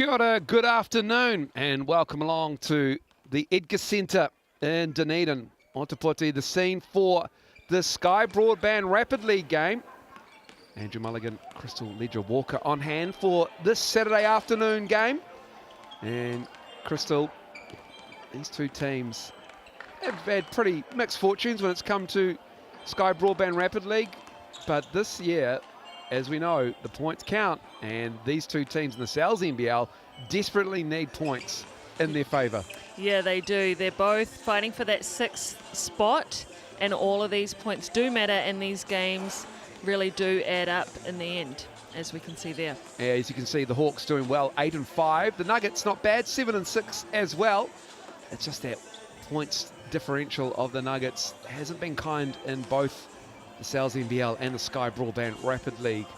Kia ora, good afternoon, and welcome along to the Edgar Centre in Dunedin. Ontapoti, the scene for the Sky Broadband Rapid League game. Andrew Mulligan, Crystal Ledger-Walker on hand for this Saturday afternoon game. And Crystal, these two teams have had pretty mixed fortunes when it's come to Sky Broadband Rapid League. But this year, as we know, the points count, and these two teams in the NZNBL desperately need points in their favour. Yeah, they do. They're both fighting for that sixth spot, and all of these points do matter, and these games really do add up in the end, as we can see there. Yeah, as you can see, the Hawks doing well, 8-5. The Nuggets not bad, 7-6 as well. It's just that points differential of the Nuggets hasn't been kind in both the NZNBL and the Sky Broadband Rapid League.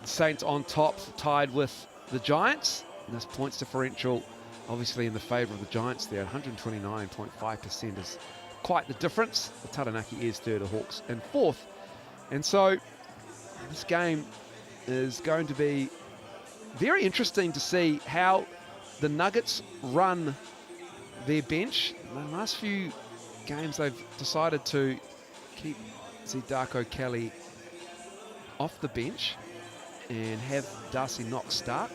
The Saints on top, tied with the Giants. And this points differential obviously in the favour of the Giants there. 129.5% is quite the difference. The Taranaki is third, the Hawks in fourth. And so this game is going to be very interesting to see how the Nuggets run their bench. In the last few games they've decided to keep Darko Kelly off the bench and have Darcy Knox start.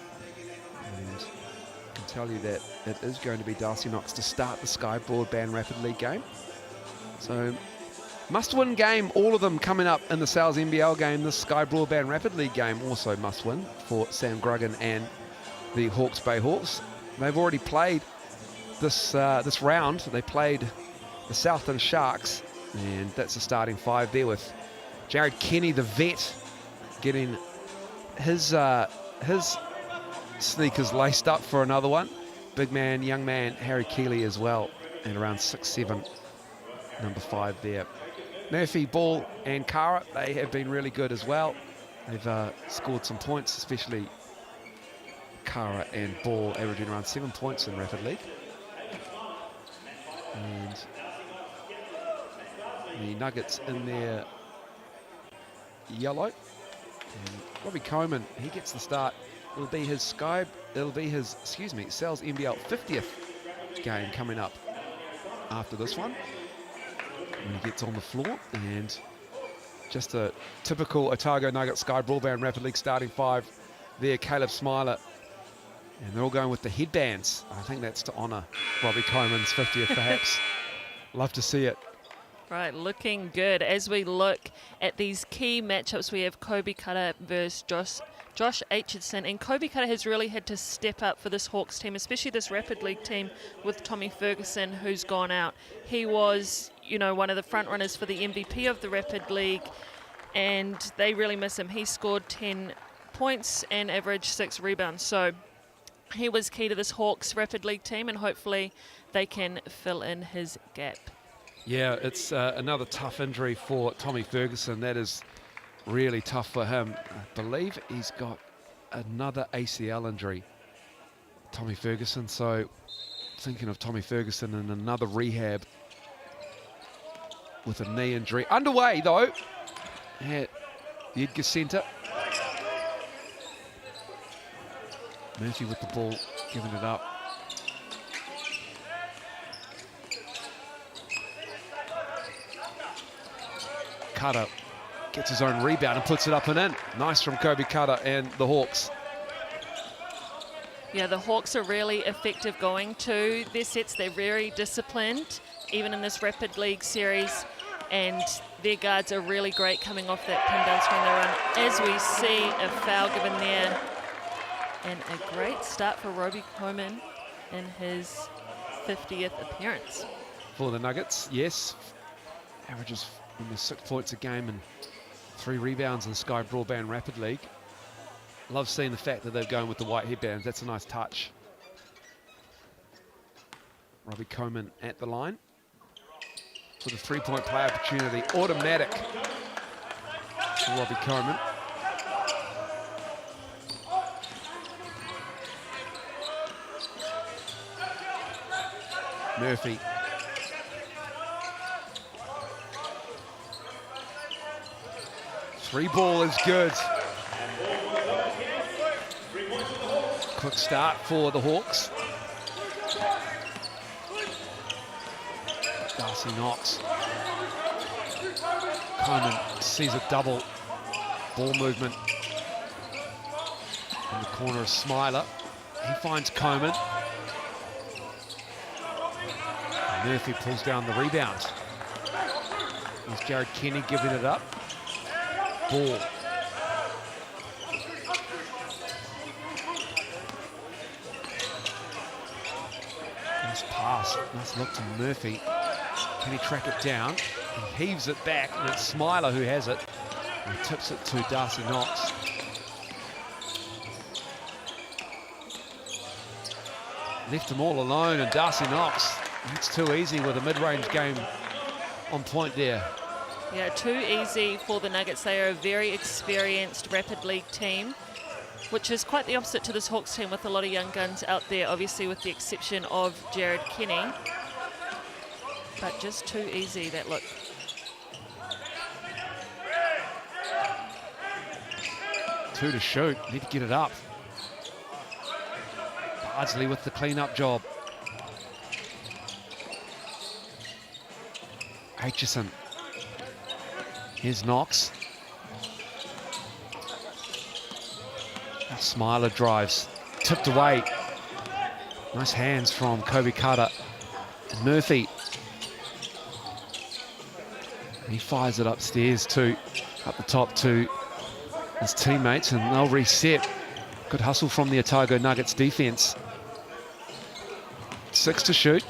And I can tell you that it is going to be Darcy Knox to start the Sky Broadband Rapid League game. So must-win game, all of them coming up in the NZNBL game. The Sky Broadband Rapid League game also must-win for Sam Gruggan and the Hawke's Bay Hawks. They've already played this round. They played the Southland Sharks, and that's the starting five there with Jared Kenny, the vet, getting his sneakers laced up for another one. Big man, young man, Harry Keeley as well, and around 6'7", number 5 there. Murphy, Ball, and Kara, they have been really good as well. They've scored some points, especially Kara and Ball, averaging around 7 points in Rapid League. And the Nuggets in their yellow. And Robbie Coleman, he gets the start. It'll be his NZNBL 50th game coming up after this one, when he gets on the floor. And just a typical Otago Nuggets Sky Broadband Rapid League starting five there. Caleb Smiler, and they're all going with the headbands. I think that's to honour Robbie Coleman's 50th perhaps. Love to see it. Right, looking good. As we look at these key matchups, we have Kobe Cutter versus Josh Aitchison, and Kobe Cutter has really had to step up for this Hawks team, especially this Rapid League team with Tommy Ferguson, who's gone out. He was, one of the front runners for the MVP of the Rapid League, and they really miss him. He scored 10 points and averaged 6 rebounds, so he was key to this Hawks Rapid League team, and hopefully they can fill in his gap. Yeah, it's another tough injury for Tommy Ferguson. That is really tough for him. I believe he's got another ACL injury, Tommy Ferguson. So thinking of Tommy Ferguson in another rehab with a knee injury. Underway though at the Edgar Centre. Murphy with the ball, giving it up. Cutter gets his own rebound and puts it up and in. Nice from Kobe Cutter and the Hawks. Yeah, the Hawks are really effective going to their sets. They're very disciplined, even in this Rapid League series, and their guards are really great coming off that pin down swing they run. As we see a foul given there, and a great start for Robbie Coleman in his 50th appearance. For the Nuggets, yes. Averages almost 6 points a game and 3 rebounds in Sky Broadband Rapid League. Love seeing the fact that they're going with the white headbands. That's a nice touch. Robbie Coleman at the line for the 3-point play opportunity. Automatic for Robbie Coleman. Murphy. Three ball is good. quick start for the Hawks. Darcy Knox. Coleman sees a double ball movement in the corner of Smiler. He finds Coleman. Murphy pulls down the rebound. There's Jared Kenny giving it up. Ball. Nice pass. Nice look to Murphy. Can he track it down? He heaves it back, and it's Smiler who has it. And he tips it to Darcy Knox. Left him all alone, and Darcy Knox, it's too easy with a mid-range game on point there. Yeah, too easy for the Nuggets. They are a very experienced Rapid League team, which is quite the opposite to this Hawks team with a lot of young guns out there, obviously with the exception of Jared Kenny. But just too easy, that look. Two to shoot, need to get it up. Bardsley with the clean-up job. Aitchison. Here's Knox. Now Smiler drives, tipped away. Nice hands from Kobe Carter. And Murphy. He fires it upstairs to, up the top to his teammates, and they'll reset. Good hustle from the Otago Nuggets defense. 6 to shoot.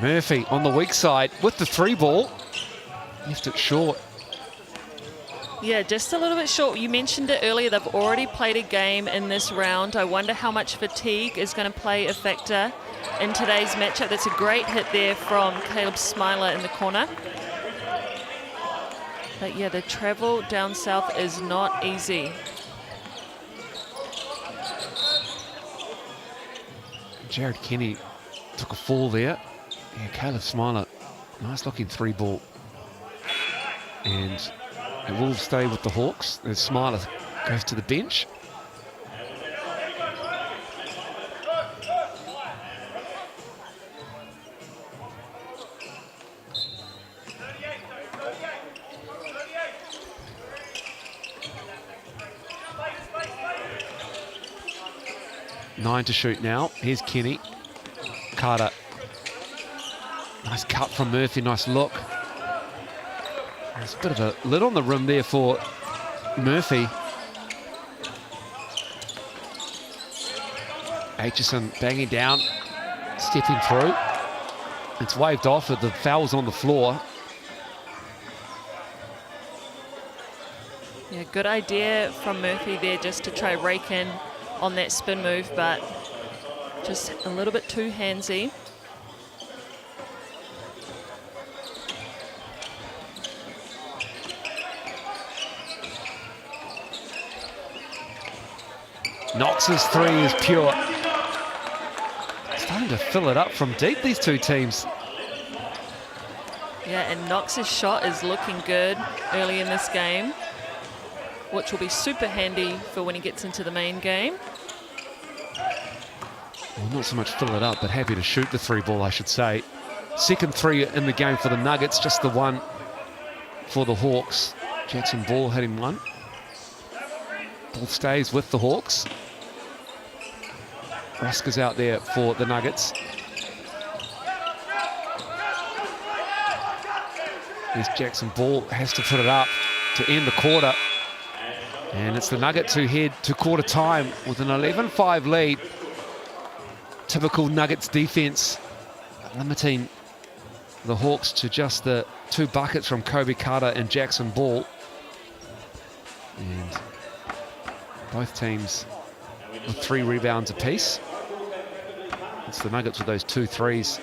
Murphy on the weak side with the 3 ball. Left it short. Yeah, just a little bit short. You mentioned it earlier, they've already played a game in this round. I wonder how much fatigue is going to play a factor in today's matchup. That's a great hit there from Caleb Smiler in the corner. But yeah, the travel down south is not easy. Jared Kenny took a fall there. Yeah, Caleb Smiler, nice looking 3 ball. And it will stay with the Hawks as Smiler goes to the bench. Nine to shoot now. Here's Kenny. Carter. Nice cut from Murphy, nice look. There's a bit of a lid on the rim there for Murphy. Aitchison banging down, stepping through. It's waved off with the fouls on the floor. Yeah, good idea from Murphy there just to try rake in on that spin move, but just a little bit too handsy. Knox's 3 is pure. Starting to fill it up from deep, these two teams. Yeah, and Knox's shot is looking good early in this game, which will be super handy for when he gets into the main game. Well, not so much fill it up, but happy to shoot the 3 ball, I should say. Second 3 in the game for the Nuggets, just the 1 for the Hawks. Jackson Ball hitting 1. Ball stays with the Hawks. Raska's out there for the Nuggets. There's Jackson Ball, has to put it up to end the quarter. And it's the Nuggets who head to quarter time with an 11-5 lead. Typical Nuggets defense, limiting the Hawks to just the 2 buckets from Kobe Carter and Jackson Ball. And both teams with 3 rebounds apiece. It's the Nuggets with those 2 threes,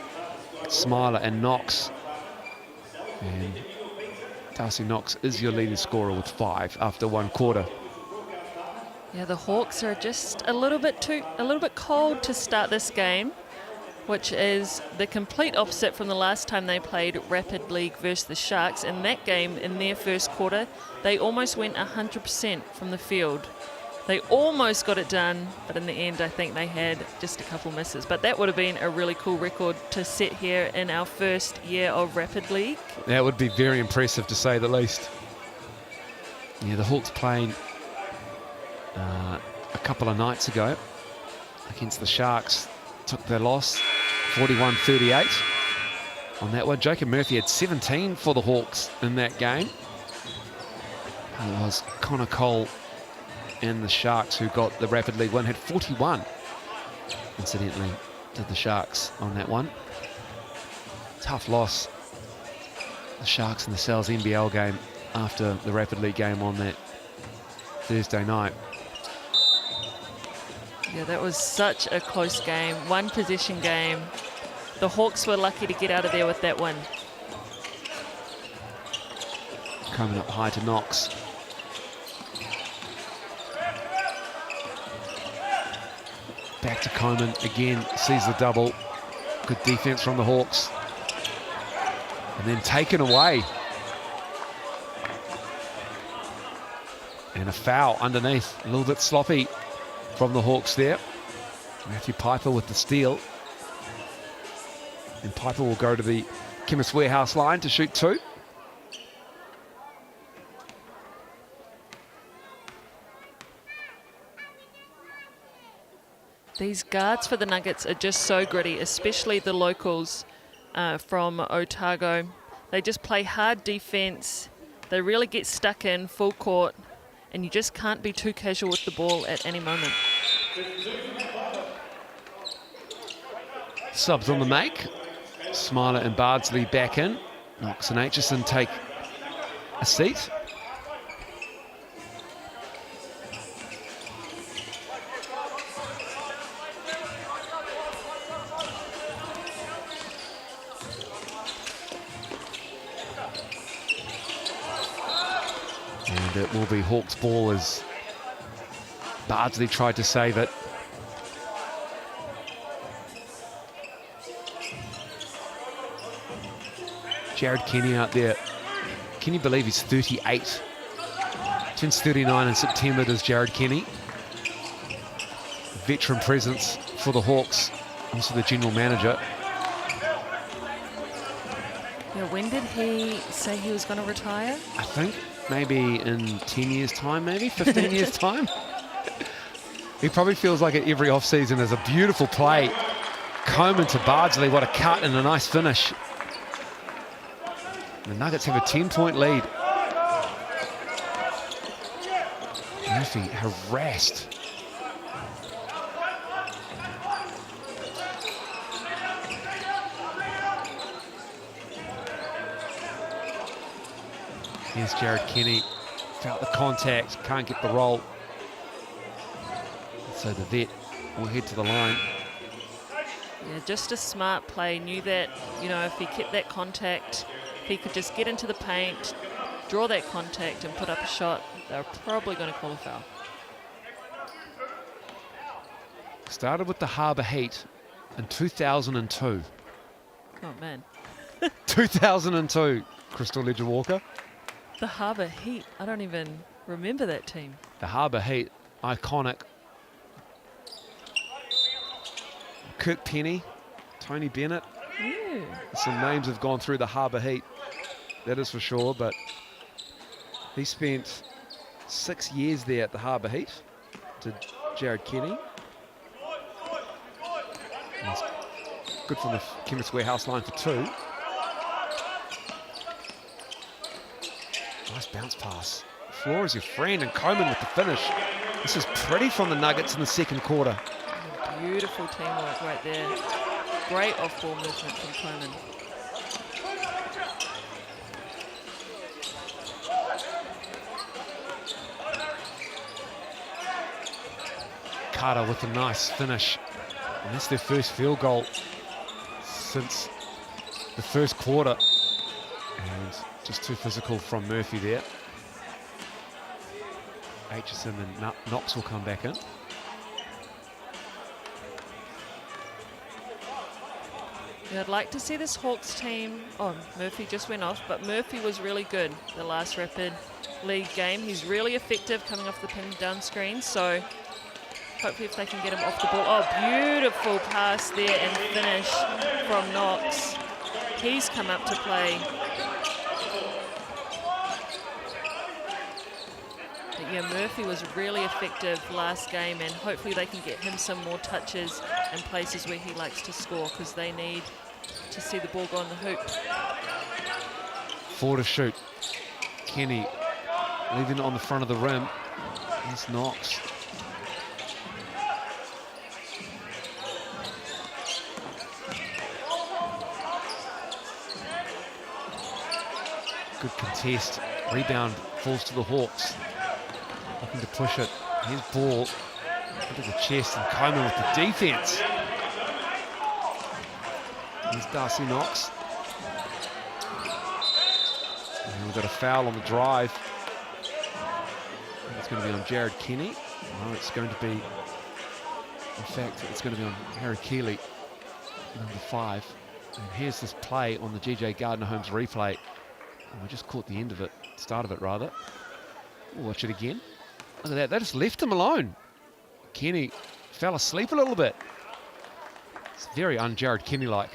Smiler and Knox. And Darcy Knox is your leading scorer with 5 after 1 quarter. Yeah, the Hawks are just a little bit cold to start this game, which is the complete opposite from the last time they played Rapid League versus the Sharks. In that game, in their first quarter, they almost went 100% from the field. They almost got it done, but in the end, I think they had just a couple misses. But that would have been a really cool record to set here in our first year of Rapid League. That would be very impressive, to say the least. Yeah, the Hawks playing a couple of nights ago against the Sharks, took their loss, 41-38 on that one. Jacob Murphy had 17 for the Hawks in that game. It was Connor Cole and the Sharks who got the Rapid League win, had 41, incidentally, to the Sharks on that one. Tough loss, the Sharks in the Sal's NBL game after the Rapid League game on that Thursday night. Yeah, that was such a close game, one possession game. The Hawks were lucky to get out of there with that win. Coming up high to Knox. Back to Coleman again, sees the double. Good defense from the Hawks. And then taken away. And a foul underneath, a little bit sloppy from the Hawks there. Matthew Piper with the steal. And Piper will go to the Chemist Warehouse line to shoot 2. These guards for the Nuggets are just so gritty, especially the locals from Otago. They just play hard defense. They really get stuck in full court, and you just can't be too casual with the ball at any moment. Subs on the make. Smiler and Bardsley back in. Knox and Aitchison take a seat. And it will be Hawks ball as Bardsley tried to save it. Jared Kenny out there. Can you believe he's 38? Turns 39 in September, does Jared Kenny. Veteran presence for the Hawks, also the general manager. Yeah, when did he say he was going to retire? I think maybe in 10 years' time, maybe 15 years' time. He probably feels like it every off-season. Is a beautiful play. Coleman to Bardsley, what a cut and a nice finish. The Nuggets have a 10-point lead. Murphy harassed. Here's Jared Kenny. Felt the contact, can't get the roll. So the vet will head to the line. Yeah, just a smart play. Knew that, you know, if he kept that contact, if he could just get into the paint, draw that contact and put up a shot, they're probably going to call a foul. Started with the Harbour Heat in 2002. Oh, man. 2002, Crystal Ledger Walker. The Harbour Heat. I don't even remember that team. The Harbour Heat, iconic. Kirk Penny, Tony Bennett. Yeah. Some names have gone through the Harbour Heat, that is for sure, but he spent 6 years there at the Harbour Heat to Jared Kenny. That's good from the Chemist Warehouse line for 2. Nice bounce pass. Floor is your friend, and Coleman with the finish. This is pretty from the Nuggets in the second quarter. Beautiful teamwork right there. Great off-ball movement from Coleman. Carter with a nice finish. And that's their first field goal since the first quarter. And just too physical from Murphy there. Aitchison and Knox will come back in. Yeah, I'd like to see this Hawks team. Oh, Murphy just went off, but Murphy was really good the last Rapid. league game. He's really effective coming off the pin down screen, so hopefully if they can get him off the ball. Oh, beautiful pass there and finish from Knox. He's come up to play. But yeah, Murphy was really effective last game, and hopefully they can get him some more touches and places where he likes to score, because they need to see the ball go on the hoop. 4 to shoot. Kenny leaving it on the front of the rim. Here's Knox. Good contest. Rebound falls to the Hawks. Looking to push it. Here's ball into the chest, and Coleman with the defense. Here's Darcy Knox. And we've got a foul on the drive. It's going to be on Jared Kenny. No, it's going to be, in fact, it's going to be on Harry Keeley, number 5. And here's this play on the GJ Gardner-Holmes replay. And we just caught the end of it, start of it rather. We'll watch it again. Look at that, they just left him alone. Kenny fell asleep a little bit. It's very un-Jared Kenny-like.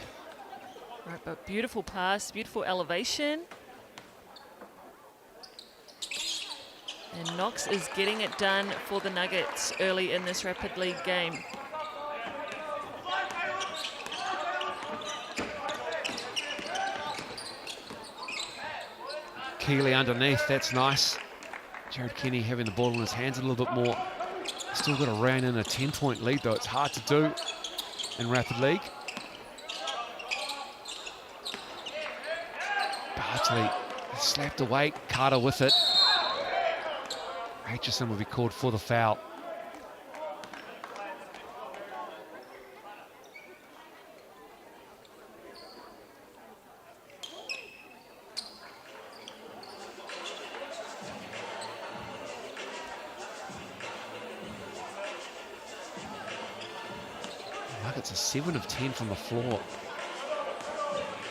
Right, but beautiful pass, beautiful elevation. And Knox is getting it done for the Nuggets early in this Rapid League game. Keeley underneath, that's nice. Jared Kenny having the ball in his hands a little bit more. Still got to rein in a 10-point lead though. It's hard to do in Rapid League. Bartley slapped away, Carter with it. Aitchison will be called for the foul. Nuggets are 7 of 10 from the floor.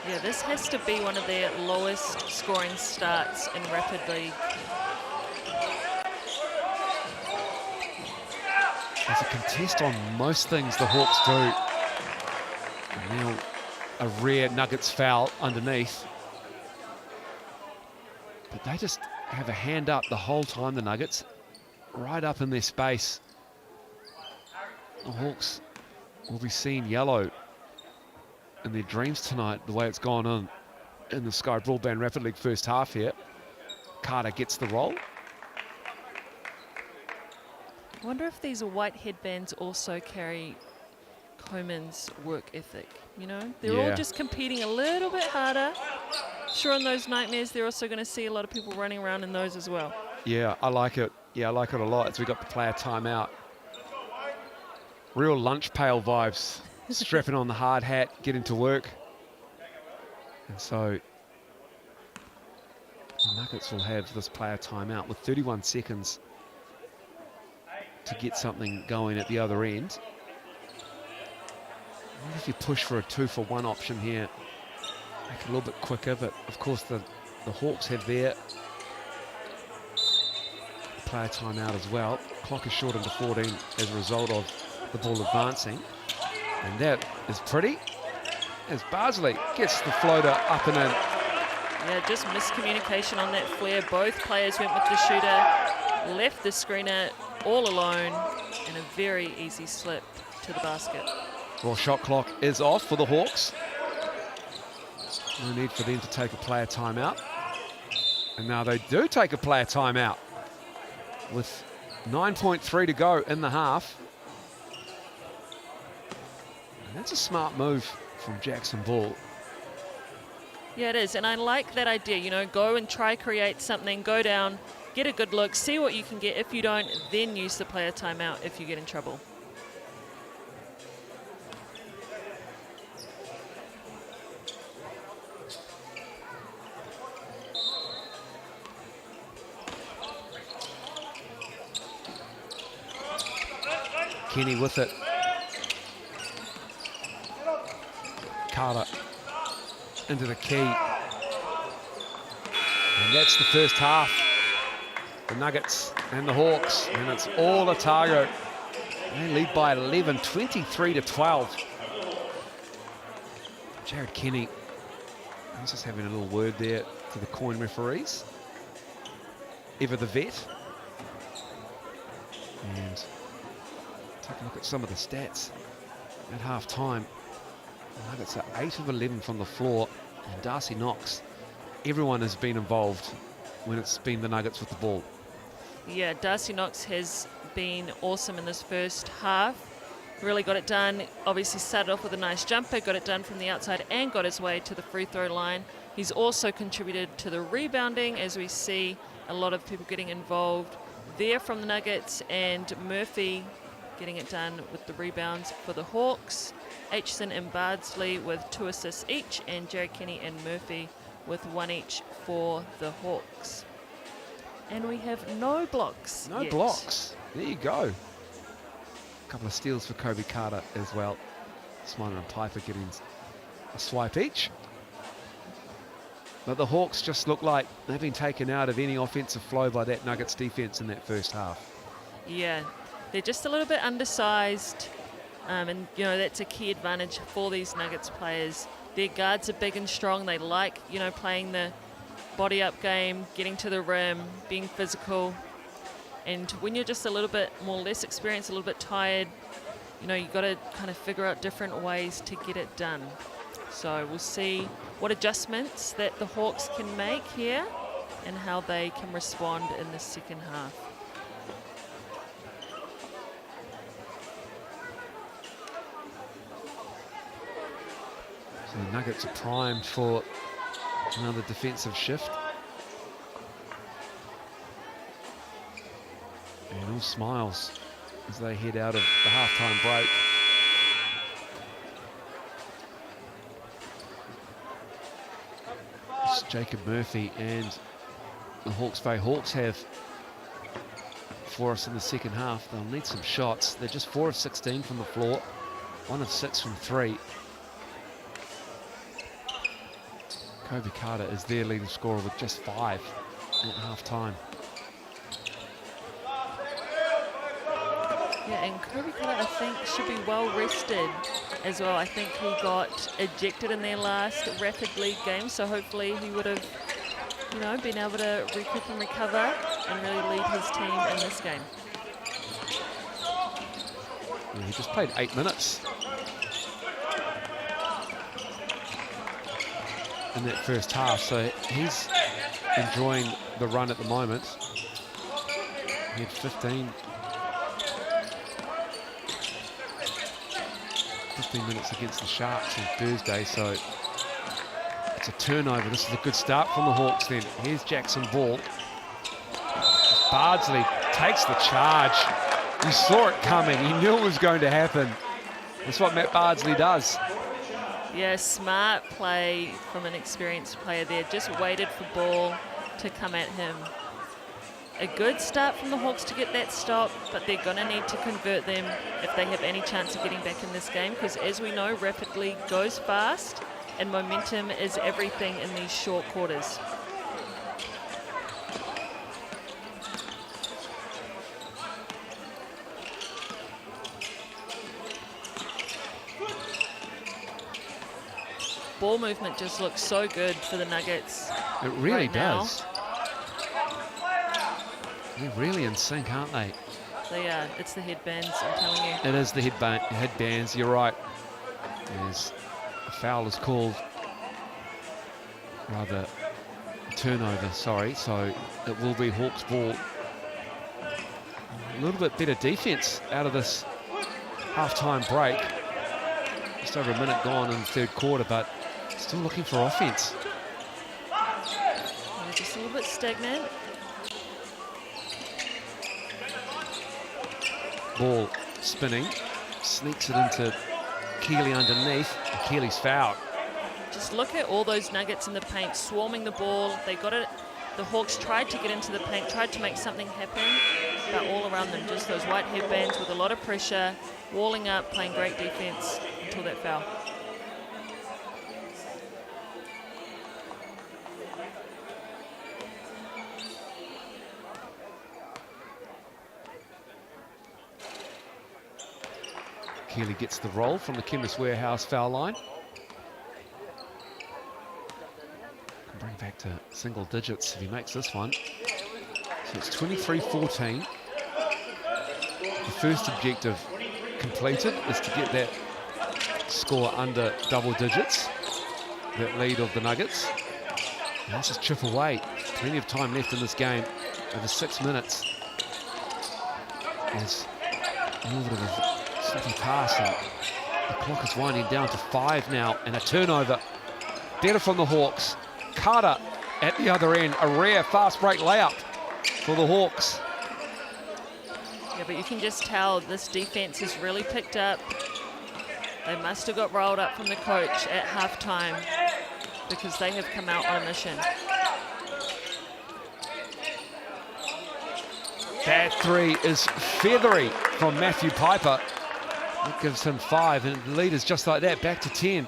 Yeah, this has to be one of their lowest scoring starts in Rapid League. There's a contest on most things the Hawks do. And now a rare Nuggets foul underneath. But they just have a hand up the whole time, the Nuggets. Right up in their space. The Hawks will be seeing yellow in their dreams tonight, the way it's gone on in the Sky Broadband Rapid League first half here. Carter gets the roll. I wonder if these white headbands also carry Coleman's work ethic, you know? They're all just competing a little bit harder. Sure, in those nightmares, they're also going to see a lot of people running around in those as well. Yeah, I like it. Yeah, I like it a lot as we got the player timeout. Real lunch pail vibes. Strapping on the hard hat, getting to work. And so the Nuggets will have this player timeout with 31 seconds to get something going at the other end. I wonder if you push for a 2-for-1 option here, make it a little bit quicker, but of course the Hawks have their player timeout as well. Clock is shortened to 14 as a result of the ball advancing. And that is pretty, as Barsley gets the floater up and in. Yeah, just miscommunication on that flare. Both players went with the shooter, left the screener all alone, and a very easy slip to the basket. Well, shot clock is off for the Hawks. No need for them to take a player timeout. And now they do take a player timeout with 9.3 to go in the half. And that's a smart move from Jackson Ball. Yeah, it is, and I like that idea, you know, go and try create something, go down, get a good look, see what you can get. If you don't, then use the player timeout if you get in trouble. Kenny with it. Carter into the key. And that's the first half. the Nuggets and the Hawks, and it's all Otago. They lead by 11, 23-12. Jared Kenny, he's just having a little word there to the coin referees. Ever the vet. And take a look at some of the stats at half-time. The Nuggets are 8 of 11 from the floor, and Darcy Knox, everyone has been involved when it's been the Nuggets with the ball. Yeah, Darcy Knox has been awesome in this first half. Really got it done. Obviously started off with a nice jumper, got it done from the outside and got his way to the free throw line. He's also contributed to the rebounding, as we see a lot of people getting involved there from the Nuggets, and Murphy getting it done with the rebounds for the Hawks. Aitchison and Bardsley with 2 assists each, and Jared Kenny and Murphy with 1 each for the Hawks. And we have no blocks No yet. blocks. There you go. A couple of steals for Kobe Carter as well. Smiler and Piper getting a swipe each. But the Hawks just look like they've been taken out of any offensive flow by that Nuggets defense in that first half. Yeah, they're just a little bit undersized, and you know that's a key advantage for these Nuggets players. Their guards are big and strong. They like, you know, playing the body up game, getting to the rim, being physical. And when you're just a little bit less experienced, a little bit tired, you know, you've got to kind of figure out different ways to get it done. So we'll see what adjustments that the Hawks can make here and how they can respond in the second half. So the Nuggets are primed for another defensive shift. And all smiles as they head out of the halftime break. It's Jacob Murphy and the Hawke's Bay Hawks have for us in the second half. They'll need some shots. They're just 4 of 16 from the floor, 1 of 6 from 3. Kobe Carter is their leading scorer with just 5 at half-time. Yeah, and Kobe Carter, I think, should be well rested as well. I think he got ejected in their last Rapid League game, so hopefully he would have, you know, been able to recoup and recover and really lead his team in this game. Yeah, he just played 8 minutes in that first half, so he's enjoying the run at the moment. He had 15 minutes against the Sharks on Thursday, so it's a turnover. This is a good start from the Hawks then. Here's Jackson Ball. Bardsley takes the charge. You saw it coming. He knew it was going to happen. That's what Matt Bardsley does. Yeah, smart play from an experienced player there. Just waited for ball to come at him. A good start from the Hawks to get that stop, but they're going to need to convert them if they have any chance of getting back in this game, because as we know, Rapid League goes fast and momentum is everything in these short quarters. Ball movement just looks so good for the Nuggets. It really right now. does. They're really in sync, aren't they? They are. It's the headbands, I'm telling you. It is the headbands, you're right. As a foul is called, rather turnover, sorry, so it will be Hawks ball. A little bit better defense out of this halftime break. Just over a minute gone in the third quarter, but still looking for offense. They're just a little bit stagnant. Ball spinning, sneaks it into Keeley underneath. Keeley's fouled. Just look at all those Nuggets in the paint, swarming the ball. They got it. The Hawks tried to get into the paint, tried to make something happen, but all around them, just those white headbands with a lot of pressure, walling up, playing great defense until that foul. Keeley gets the roll from the Chemist Warehouse foul line. Can bring back to single digits if he makes this one. So it's 23-14. The first objective completed is to get that score under double digits, that lead of the Nuggets. And let's just chip away. Plenty of time left in this game, over 6 minutes. There's a little bit of a slippy pass, and the clock is winding down to 5 now, and a turnover. Better from the Hawks. Carter at the other end, a rare fast break layup for the Hawks. Yeah, but you can just tell this defense has really picked up. They must have got rolled up from the coach at halftime because they have come out on a mission. That three is feathery from Matthew Piper. That gives him 5, and the lead is just like that, back to 10.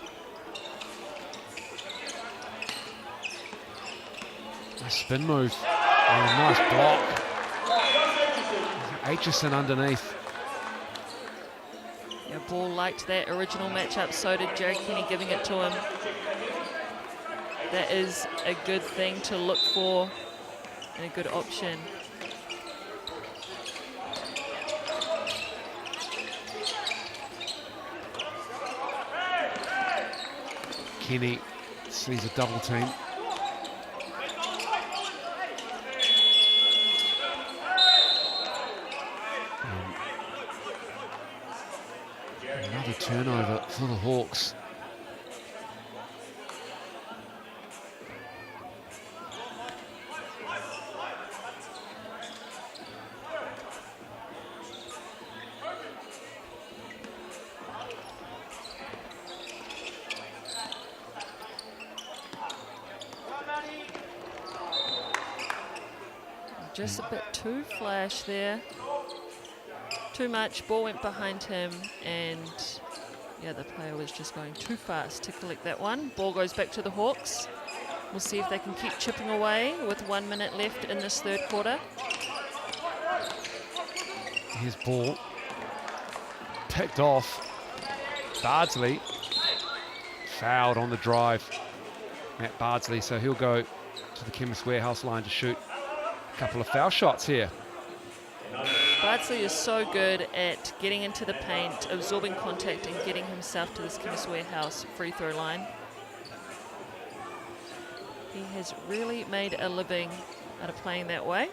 Nice spin move. Oh, nice block. Aitchison underneath. Yeah, Ball liked that original matchup, so did Jared Kenny giving it to him. That is a good thing to look for and a good option. Kenny sees a double team. Another turnover for the Hawks. Just a bit too flash there. Too much. Ball went behind him, and yeah, the player was just going too fast to collect that one. Ball goes back to the Hawks. We'll see if they can keep chipping away with 1 minute left in this third quarter. Here's Ball. Picked off. Bardsley fouled on the drive. Matt Bardsley, so he'll go to the Chemist Warehouse line to shoot a couple of foul shots here. Bardsley is so good at getting into the paint, absorbing contact, and getting himself to this Chemist Warehouse free throw line. He has really made a living out of playing that way.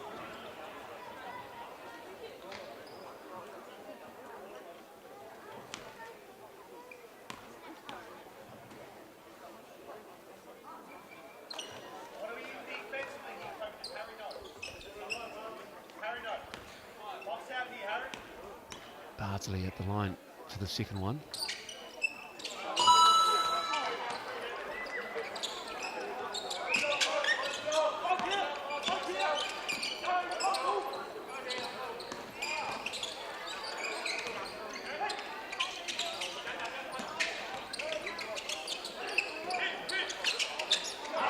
Bardsley at the line for the second one.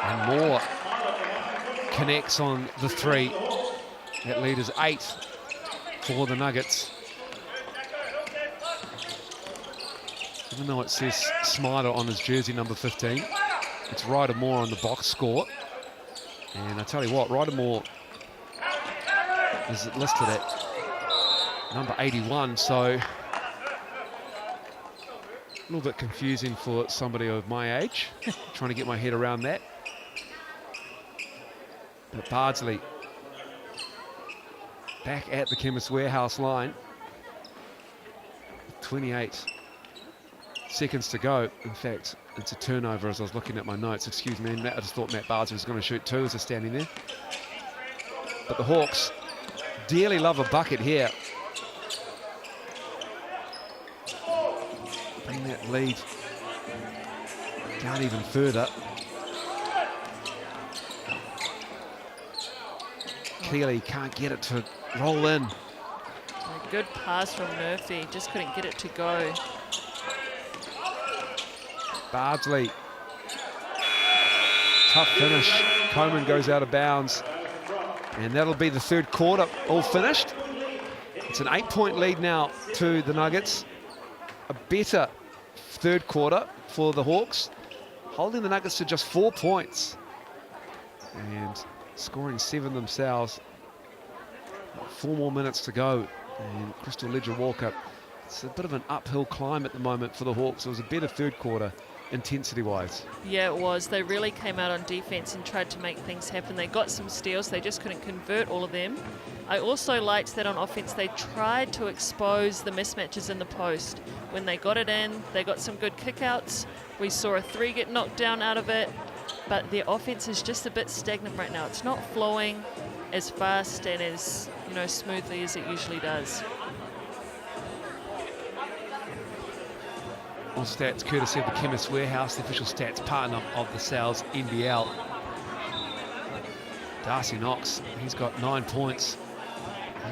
And Moore connects on the three. That lead is 8 for the Nuggets. Even though it says Smiler on his jersey, number 15, it's Ryder Moore on the box score. And I tell you what, Ryder Moore is listed at number 81, so a little bit confusing for somebody of my age, trying to get my head around that. But Bardsley back at the Chemist Warehouse line. 28 seconds to go. In fact, it's a turnover as I was looking at my notes. Excuse me, Matt, I just thought Matt Bardsley was going to shoot 2 as they're standing there. But the Hawks dearly love a bucket here. Bring that lead down even further. Keeley can't get it to roll in. A good pass from Murphy, just couldn't get it to go. Bardsley. Tough finish. Coleman goes out of bounds. And that'll be the third quarter all finished. It's an 8-point lead now to the Nuggets. a better third quarter for the Hawks, holding the Nuggets to just 4 points and scoring 7 themselves. 4 more minutes to go, and Crystal Ledger-Walker, it's a bit of an uphill climb at the moment for the Hawks. It was a better third quarter intensity-wise. Yeah, it was. They really came out on defense and tried to make things happen. They got some steals. They just couldn't convert all of them. I also liked that on offense they tried to expose the mismatches in the post. When they got it in, they got some good kickouts. We saw a 3 get knocked down out of it, but their offense is just a bit stagnant right now. It's not flowing as fast and as, you know, smoothly as it usually does. On stats courtesy of the Chemist Warehouse, the official stats partner of the Sal's NBL. Darcy Knox, he's got 9 points.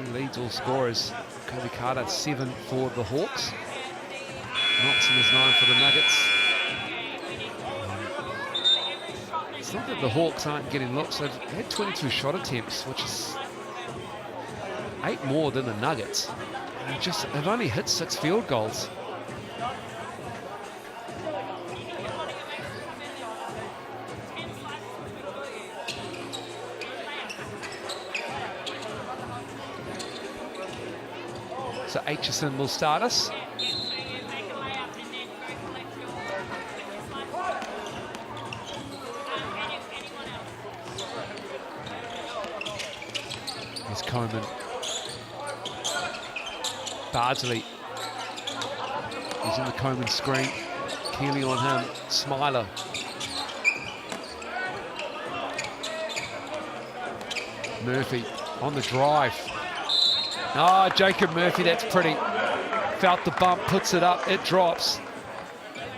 He leads all scorers. Kobe Carter, 7 for the Hawks. Knox in his 9 for the Nuggets. It's not that the Hawks aren't getting looks. They've had 22 shot attempts, which is 8 more than the Nuggets. They've only hit 6 field goals. So Aitchison will start us. Here's Coleman. Bardsley. He's in the Coleman screen. Keeley on him. Smiler. Murphy on the drive. Oh, Jacob Murphy, that's pretty. Felt the bump, puts it up, it drops.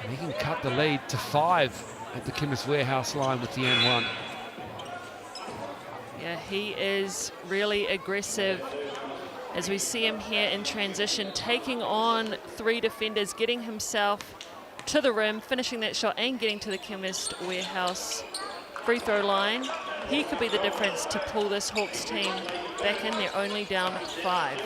And he can cut the lead to 5 at the Chemist Warehouse line with the N1. Yeah, he is really aggressive. As we see him here in transition, taking on 3 defenders, getting himself to the rim, finishing that shot and getting to the Chemist Warehouse free throw line. He could be the difference to pull this Hawks team back in. They're only down 5.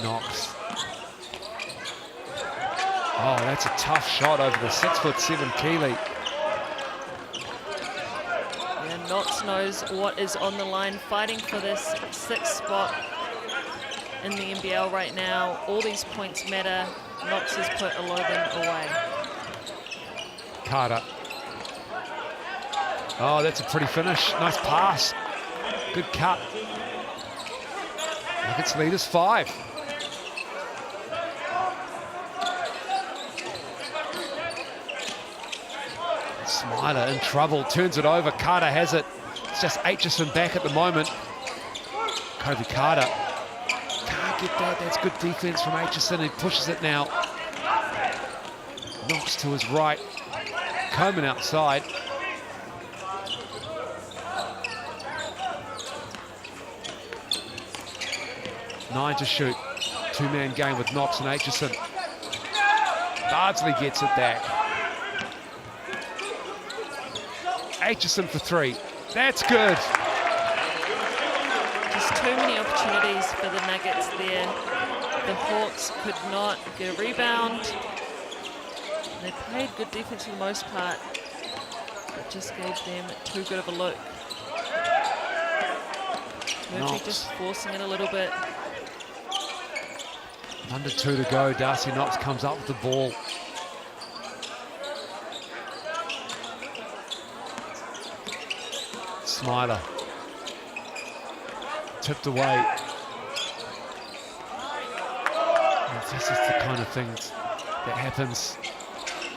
Knox. Oh, that's a tough shot over the 6'7" Keeley. Yeah, Knox knows what is on the line, fighting for this 6th spot in the NBL right now. All these points matter. Knox has put a lot of them away. Carter. Oh, that's a pretty finish. Nice pass. Good cut. Nuggets lead is 5. Smiler in trouble, turns it over. Carter has it. It's just Aitchison back at the moment. Kobe Carter. Can't get that. That's good defense from Aitchison. He pushes it now. Knox to his right. Coleman outside. Nine to shoot. 2-man game with Knox and Aitchison. Bardsley gets it back. Aitchison for 3. That's good. Just too many opportunities for the Nuggets there. The Hawks could not get a rebound. They played good defense for the most part, but just gave them too good of a look. Murphy just forcing it a little bit. Under 2 to go. Darcy Knox comes up with the ball. Smiler. Tipped away. This is the kind of things that happens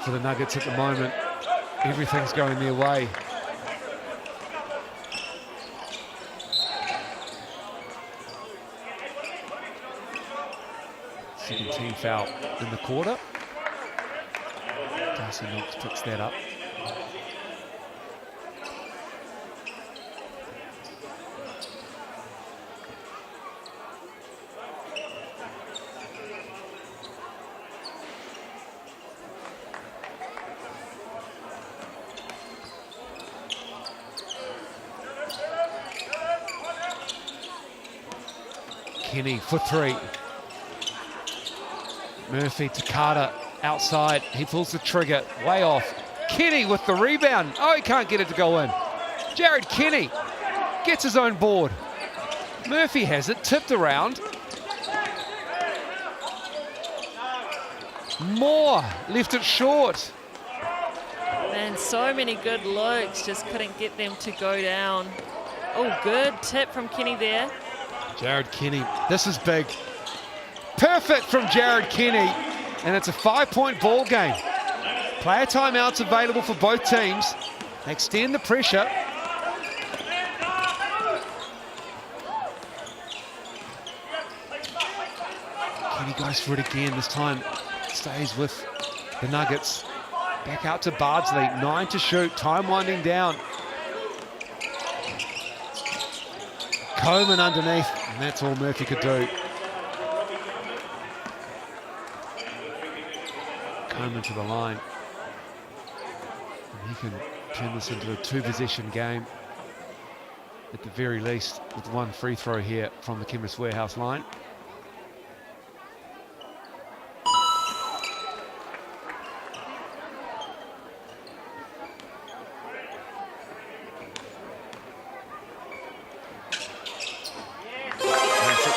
for the Nuggets at the moment. Everything's going their way. Second team foul in the quarter. Darcy Knox picks that up. Kenny for three. Murphy to Carter outside. He pulls the trigger, way off. Kenny with the rebound. Oh, he can't get it to go in. Jared Kenny gets his own board. Murphy has it, tipped around. Moore left it short. Man, so many good looks, just couldn't get them to go down. Oh, good tip from Kenny there. Jared Kenny, this is big. Perfect from Jared Kenny, and it's a 5-point ball game. Player timeouts available for both teams. They extend the pressure. Kenny goes for it again, this time stays with the Nuggets. Back out to Bardsley, 9 to shoot, time winding down. Coleman underneath, and that's all Murphy could do. Coleman to the line. And he can turn this into a 2-possession game, at the very least, with one free throw here from the Chemist Warehouse line.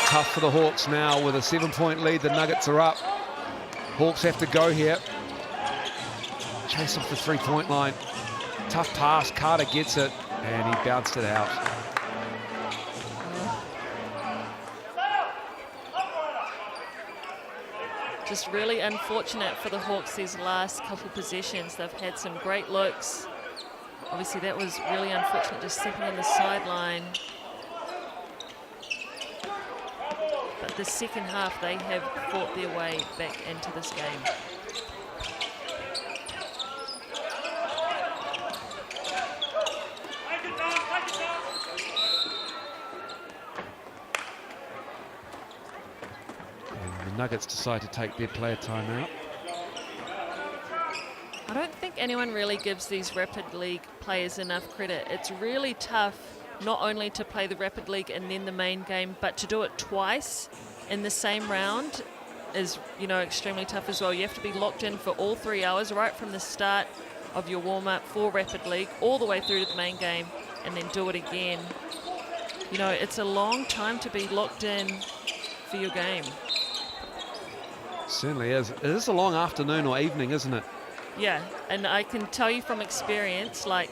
Tough for the Hawks now with a 7-point lead. The Nuggets are up. Hawks have to go here. Chase off the 3-point line. Tough pass. Carter gets it and he bounced it out. Just really unfortunate for the Hawks these last couple possessions. They've had some great looks. Obviously that was really unfortunate, just stepping on the sideline. The second half, they have fought their way back into this game. And the Nuggets decide to take their player timeout. I don't think anyone really gives these Rapid League players enough credit. It's really tough not only to play the Rapid League and then the main game, but to do it twice in the same round is, you know, extremely tough as well. You have to be locked in for all 3 hours, right from the start of your warm-up for Rapid League, all the way through to the main game, and then do it again. You know, it's a long time to be locked in for your game. Certainly is. It is a long afternoon or evening, isn't it? Yeah, and I can tell you from experience, like,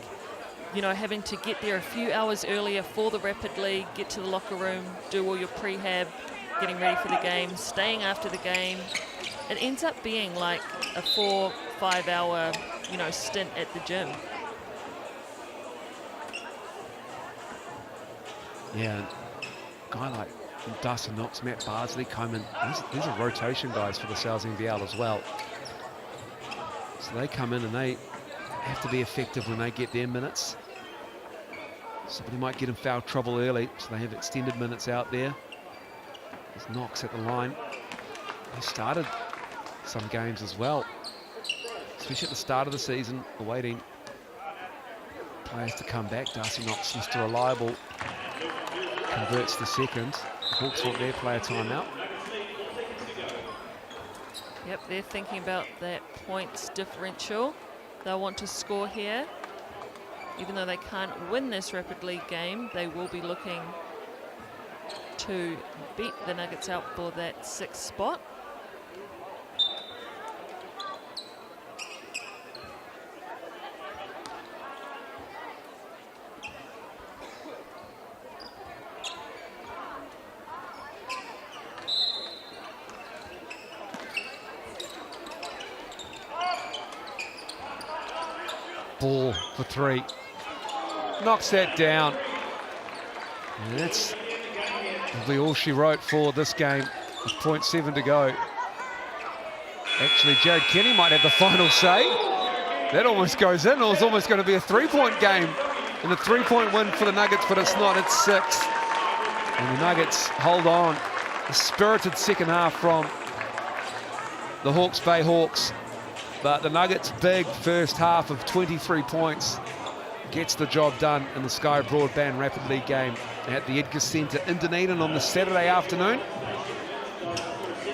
you know, having to get there a few hours earlier for the Rapid League, get to the locker room, do all your prehab, getting ready for the game, staying after the game. It ends up being like a 4-5 hour, you know, stint at the gym. Yeah, a guy like Dustin Knox, Matt Bardsley, Coleman, these are rotation guys for the South NBL as well. So they come in and they have to be effective when they get their minutes. Somebody might get in foul trouble early, so they have extended minutes out there. There's Knox at the line. He started some games as well, especially at the start of the season, awaiting players to come back. Darcy Knox, Mr. Reliable, converts the second. The Hawks want their player timeout. Yep, they're thinking about that points differential. They'll want to score here. Even though they can't win this Rapid League game, they will be looking to beat the Nuggets out for that 6th spot. Ball for three. Knocks that down. And that's probably all she wrote for this game with 0.7 to go. Actually, Jared Kenny might have the final say. That almost goes in. It was almost going to be a 3-point game and a 3-point win for the Nuggets, but it's not. It's 6. And the Nuggets hold on. A spirited second half from the Hawke's Bay Hawks. But the Nuggets' big first half of 23 points gets the job done in the Sky Broadband Rapid League game at the Edgar Centre in Dunedin on the Saturday afternoon.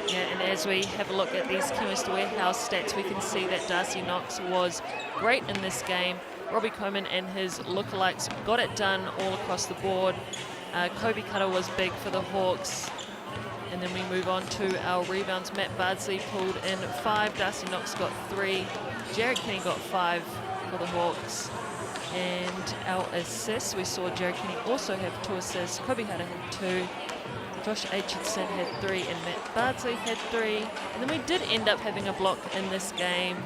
Yeah, and as we have a look at these Chemist Warehouse stats, we can see that Darcy Knox was great in this game. Robbie Coleman and his lookalikes got it done all across the board. Kobe Cutter was big for the Hawks. And then we move on to our rebounds. Matt Bardsley pulled in 5, Darcy Knox got 3, Jared Kenny got 5 for the Hawks. And our assists, we saw Jared Kenny also have 2 assists, Kobe Cutter had 2, Josh Aitchison had 3, and Matt Bardsley had 3. And then we did end up having a block in this game.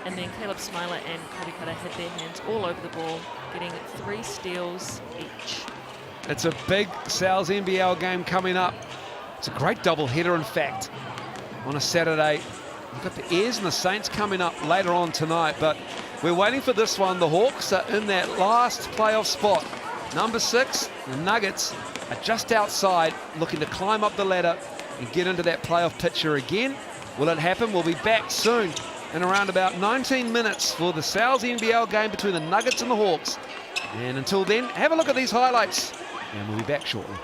And then Caleb Smiler and Kobe Cutter had their hands all over the ball, getting 3 steals each. It's a big Sal's NBL game coming up. It's a great double header, in fact, on a Saturday. We've got the Airs and the Saints coming up later on tonight, but we're waiting for this one. The Hawks are in that last playoff spot. Number 6, the Nuggets are just outside, looking to climb up the ladder and get into that playoff picture again. Will it happen? We'll be back soon in around about 19 minutes for the Sal's NBL game between the Nuggets and the Hawks. And until then, have a look at these highlights, and we'll be back shortly.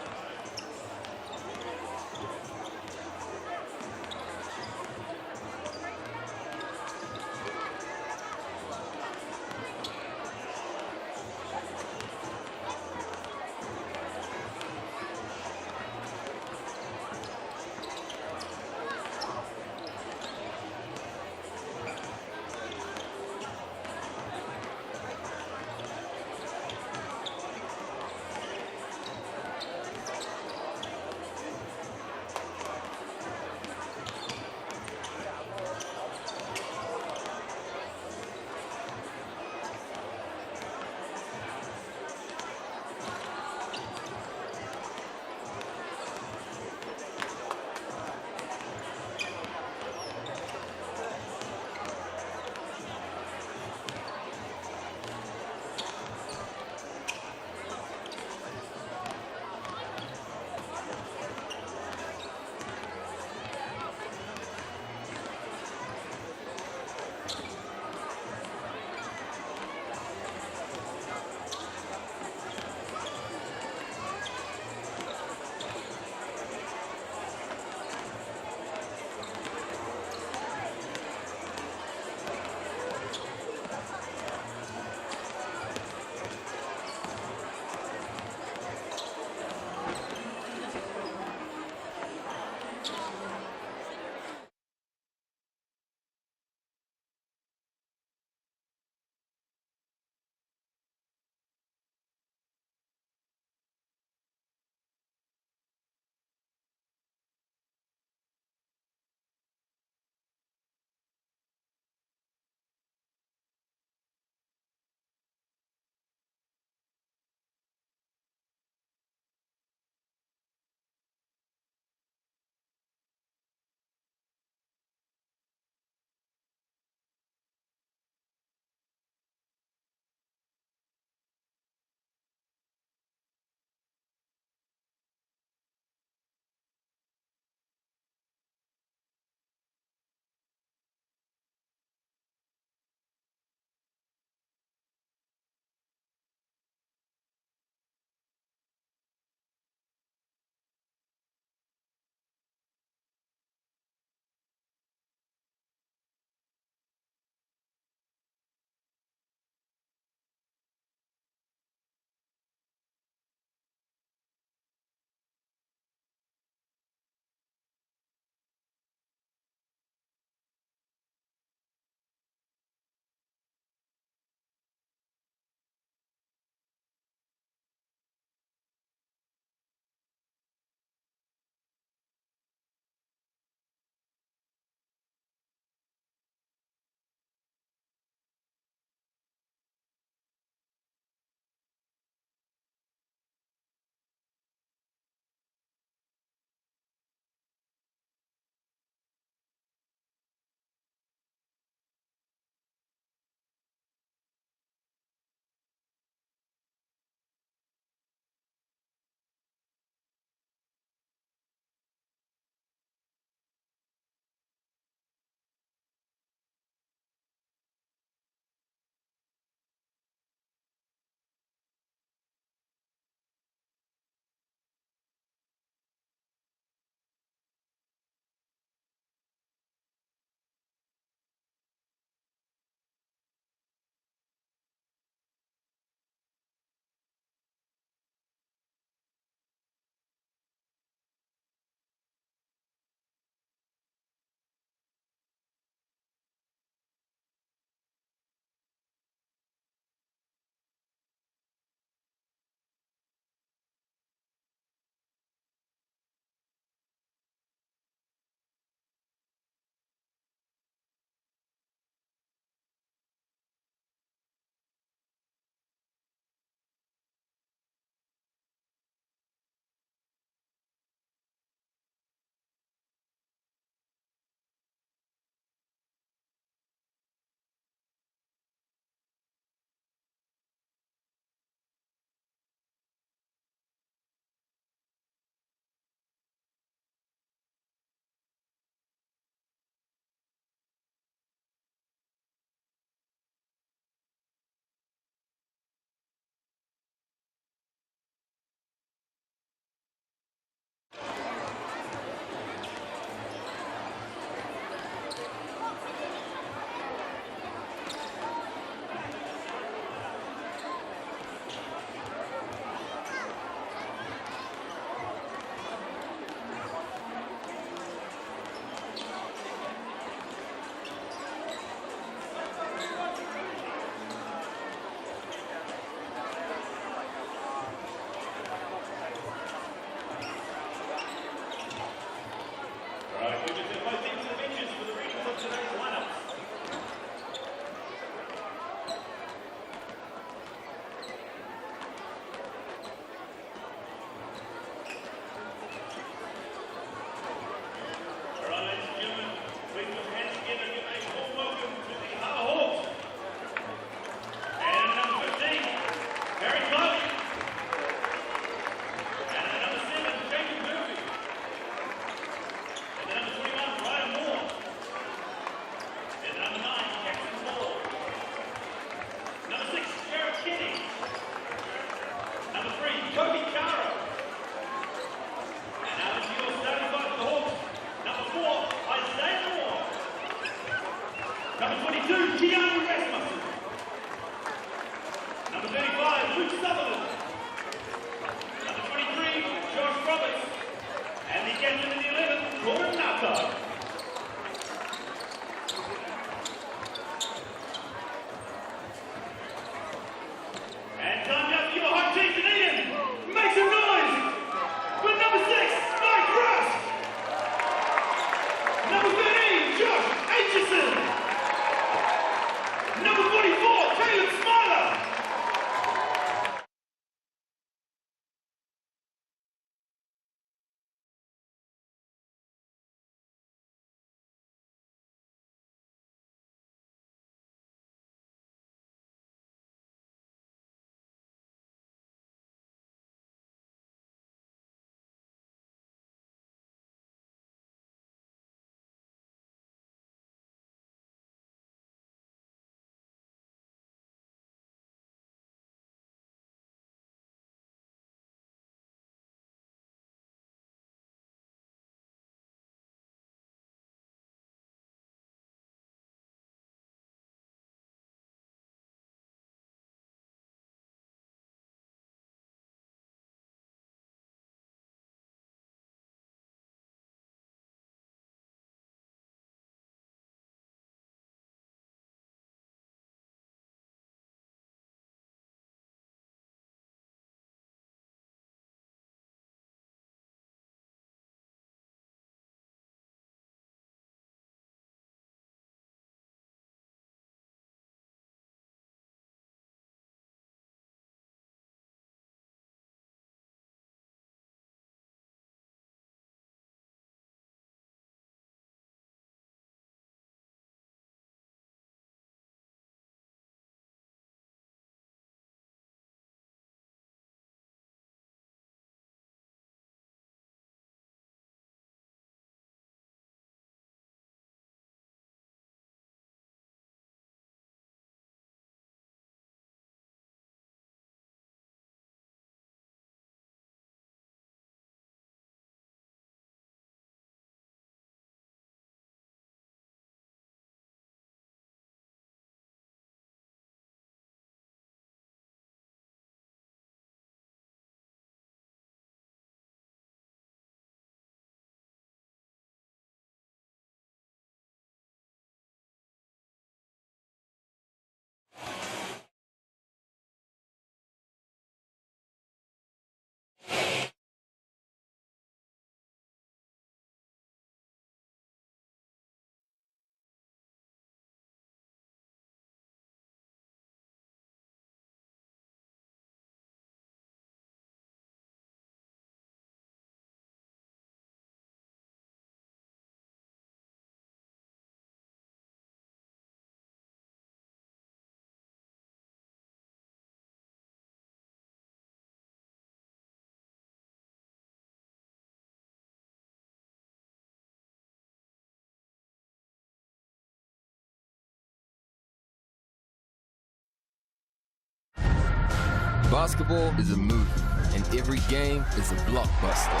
Basketball is a movie, and every game is a blockbuster.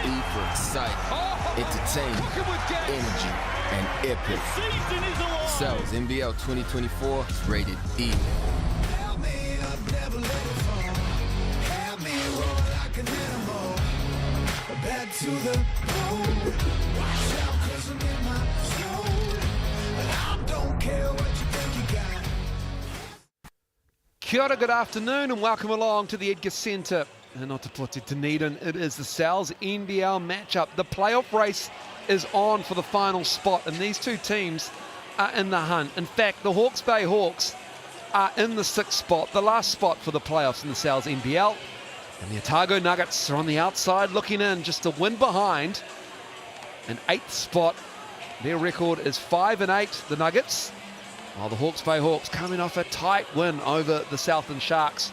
E for excitement, entertainment, energy, and epic. Cells NBL 2024 is rated E. Back to the road. Watch out, 'cause I'm in my zone. And I don't care what you think you got. Kia ora, good afternoon, and welcome along to the Edgar Centre in Otago, Dunedin. It is the Cells NBL matchup. The playoff race is on for the final spot, and these two teams are in the hunt. In fact, the Hawke's Bay Hawks are in the 6th spot, the last spot for the playoffs in the Cells NBL. And the Otago Nuggets are on the outside looking in, just a win behind. An 8th spot. Their record is 5-8, the Nuggets. While the Hawke's Bay Hawks coming off a tight win over the Southland Sharks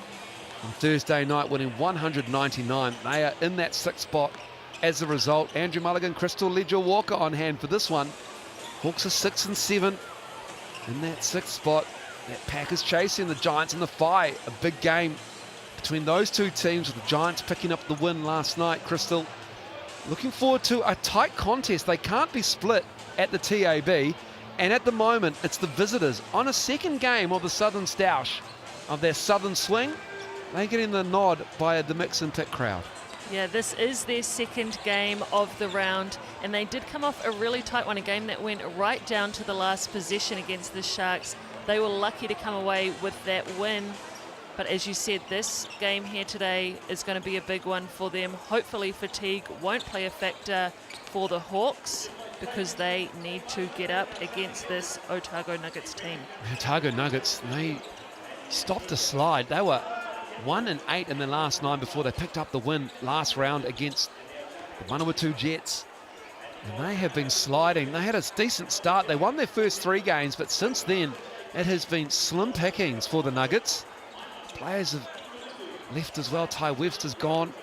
on Thursday night, winning 199. They are in that 6th spot as a result. Andrew Mulligan, Crystal Ledger-Walker on hand for this one. Hawks are 6-7 in that 6th spot. That pack is chasing the Giants in the Phi. A big game between those two teams, with the Giants picking up the win last night. Crystal, looking forward to a tight contest. They can't be split at the TAB, and at the moment it's the visitors on a second game of the Southern Stoush of their Southern Swing. They're getting the nod by the mix and tick crowd. Yeah, this is their second game of the round, and they did come off a really tight one, a game that went right down to the last possession against the Sharks. They were lucky to come away with that win. But as you said, this game here today is going to be a big one for them. Hopefully fatigue won't play a factor for the Hawks, because they need to get up against this Otago Nuggets team. Otago Nuggets, they stopped a slide. They were 1-8 in their last 9 before they picked up the win last round against the Manawatu Jets. And they have been sliding. They had a decent start. They won their first 3 games, but since then it has been slim pickings for the Nuggets. Players have left as well. Ty Webster's gone.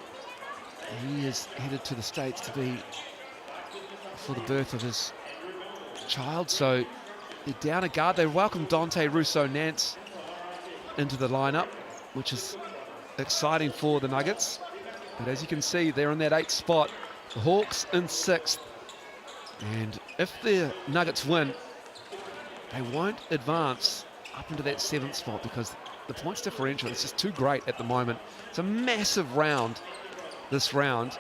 He is headed to the States to be for the birth of his child. So they're down a guard. They welcome Dante Russo-Nance into the lineup, which is exciting for the Nuggets. But as you can see, they're in that 8th spot. The Hawks in 6th. And if the Nuggets win, they won't advance up into that 7th spot, because the points differential is just too great at the moment. It's a massive round, this round.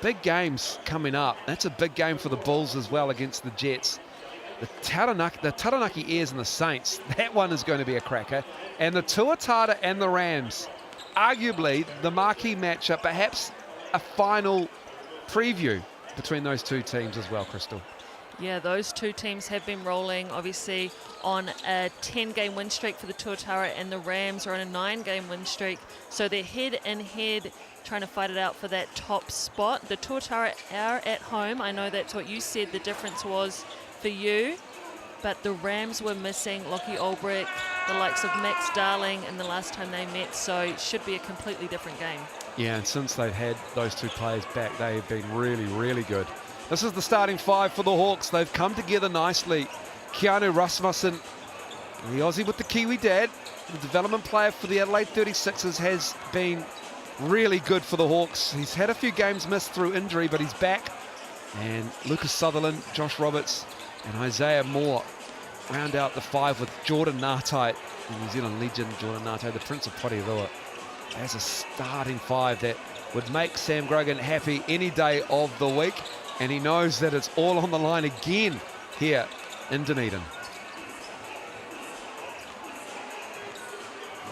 Big games coming up. That's a big game for the Bulls as well against the Jets. The Taranaki Airs and the Saints, that one is going to be a cracker. And the Tuatara and the Rams, arguably the marquee matchup, perhaps a final preview between those two teams as well, Crystal. Yeah, those two teams have been rolling, obviously, on a 10-game win streak for the Tuatara, and the Rams are on a 9-game win streak. So they're head and head trying to fight it out for that top spot. The Tuatara are at home. I know that's what you said the difference was for you. But the Rams were missing Lockie Ulbrich, the likes of Max Darling in the last time they met. So it should be a completely different game. Yeah, and since they've had those two players back, they have been really, really good. This is the starting 5 for the Hawks. They've come together nicely. Keanu Rasmussen, the Aussie with the Kiwi dad, the development player for the Adelaide 36ers, has been really good for the Hawks. He's had a few games missed through injury, but he's back. And Lucas Sutherland, Josh Roberts, and Isaiah Moore round out the 5 with Jordan Ngatai, the New Zealand legend Jordan Ngatai, the Prince of Porirua, as a starting 5 that would make Sam Grogan happy any day of the week. And he knows that it's all on the line again here in Dunedin.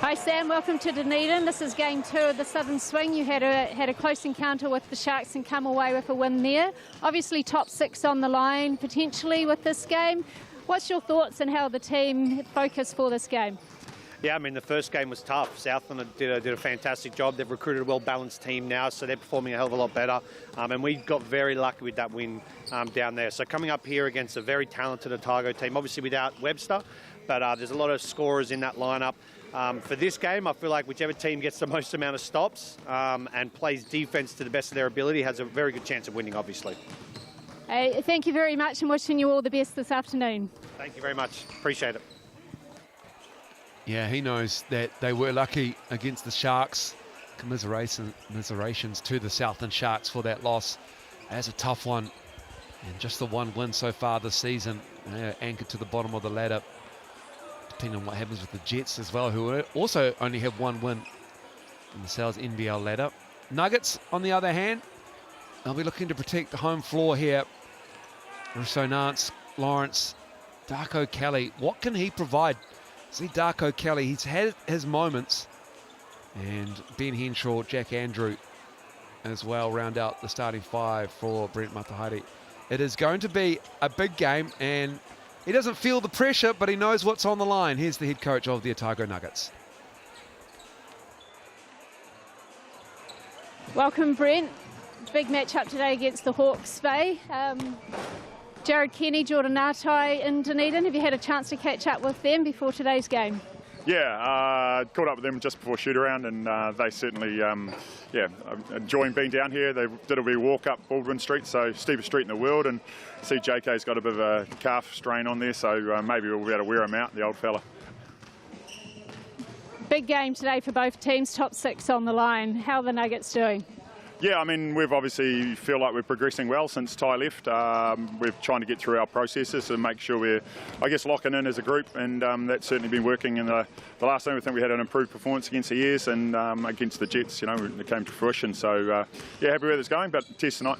Hi Sam, welcome to Dunedin. This is game 2 of the Southern Swing. You had a close encounter with the Sharks and come away with a win there. Obviously top 6 on the line potentially with this game. What's your thoughts and how the team focus for this game? Yeah, I mean, the first game was tough. Southland did a fantastic job. They've recruited a well-balanced team now, so they're performing a hell of a lot better. And we got very lucky with that win down there. So coming up here against a very talented Otago team, obviously without Webster, but there's a lot of scorers in that lineup. For this game, I feel like whichever team gets the most amount of stops and plays defense to the best of their ability has a very good chance of winning, obviously. Hey, thank you very much and wishing you all the best this afternoon. Thank you very much. Appreciate it. Yeah, he knows that they were lucky against the Sharks. Commiserations to the Southland Sharks for that loss. That's a tough one. And just the one win so far this season. They're anchored to the bottom of the ladder. Depending on what happens with the Jets as well, who also only have one win in the Sal's NBL ladder. Nuggets, on the other hand, they'll be looking to protect the home floor here. Rousseau Nance, Lawrence, Darko Kelly. What can he provide? See Darko Kelly, he's had his moments. And Ben Henshaw, Jack Andrew as well round out the starting five for Brent Matahari. It is going to be a big game, and he doesn't feel the pressure, but he knows what's on the line. Here's the head coach of the Otago Nuggets. Welcome, Brent. Big matchup today against the Hawke's Bay. Jared Kenny, Jordan Atai in Dunedin. Have you had a chance to catch up with them before today's game? Yeah, caught up with them just before shoot-around, and they certainly, enjoying being down here. They did a wee walk up Baldwin Street, so steepest street in the world, and see JK's got a bit of a calf strain on there, so maybe we'll be able to wear him out, the old fella. Big game today for both teams, top 6 on the line. How are the Nuggets doing? Yeah, I mean, we've obviously feel like we're progressing well since Ty left. We're trying to get through our processes and make sure we're, I guess, locking in as a group, and that's certainly been working. In the last time, I think we had an improved performance against the Airs and against the Jets, it came to fruition. So, happy where it's going, but test tonight.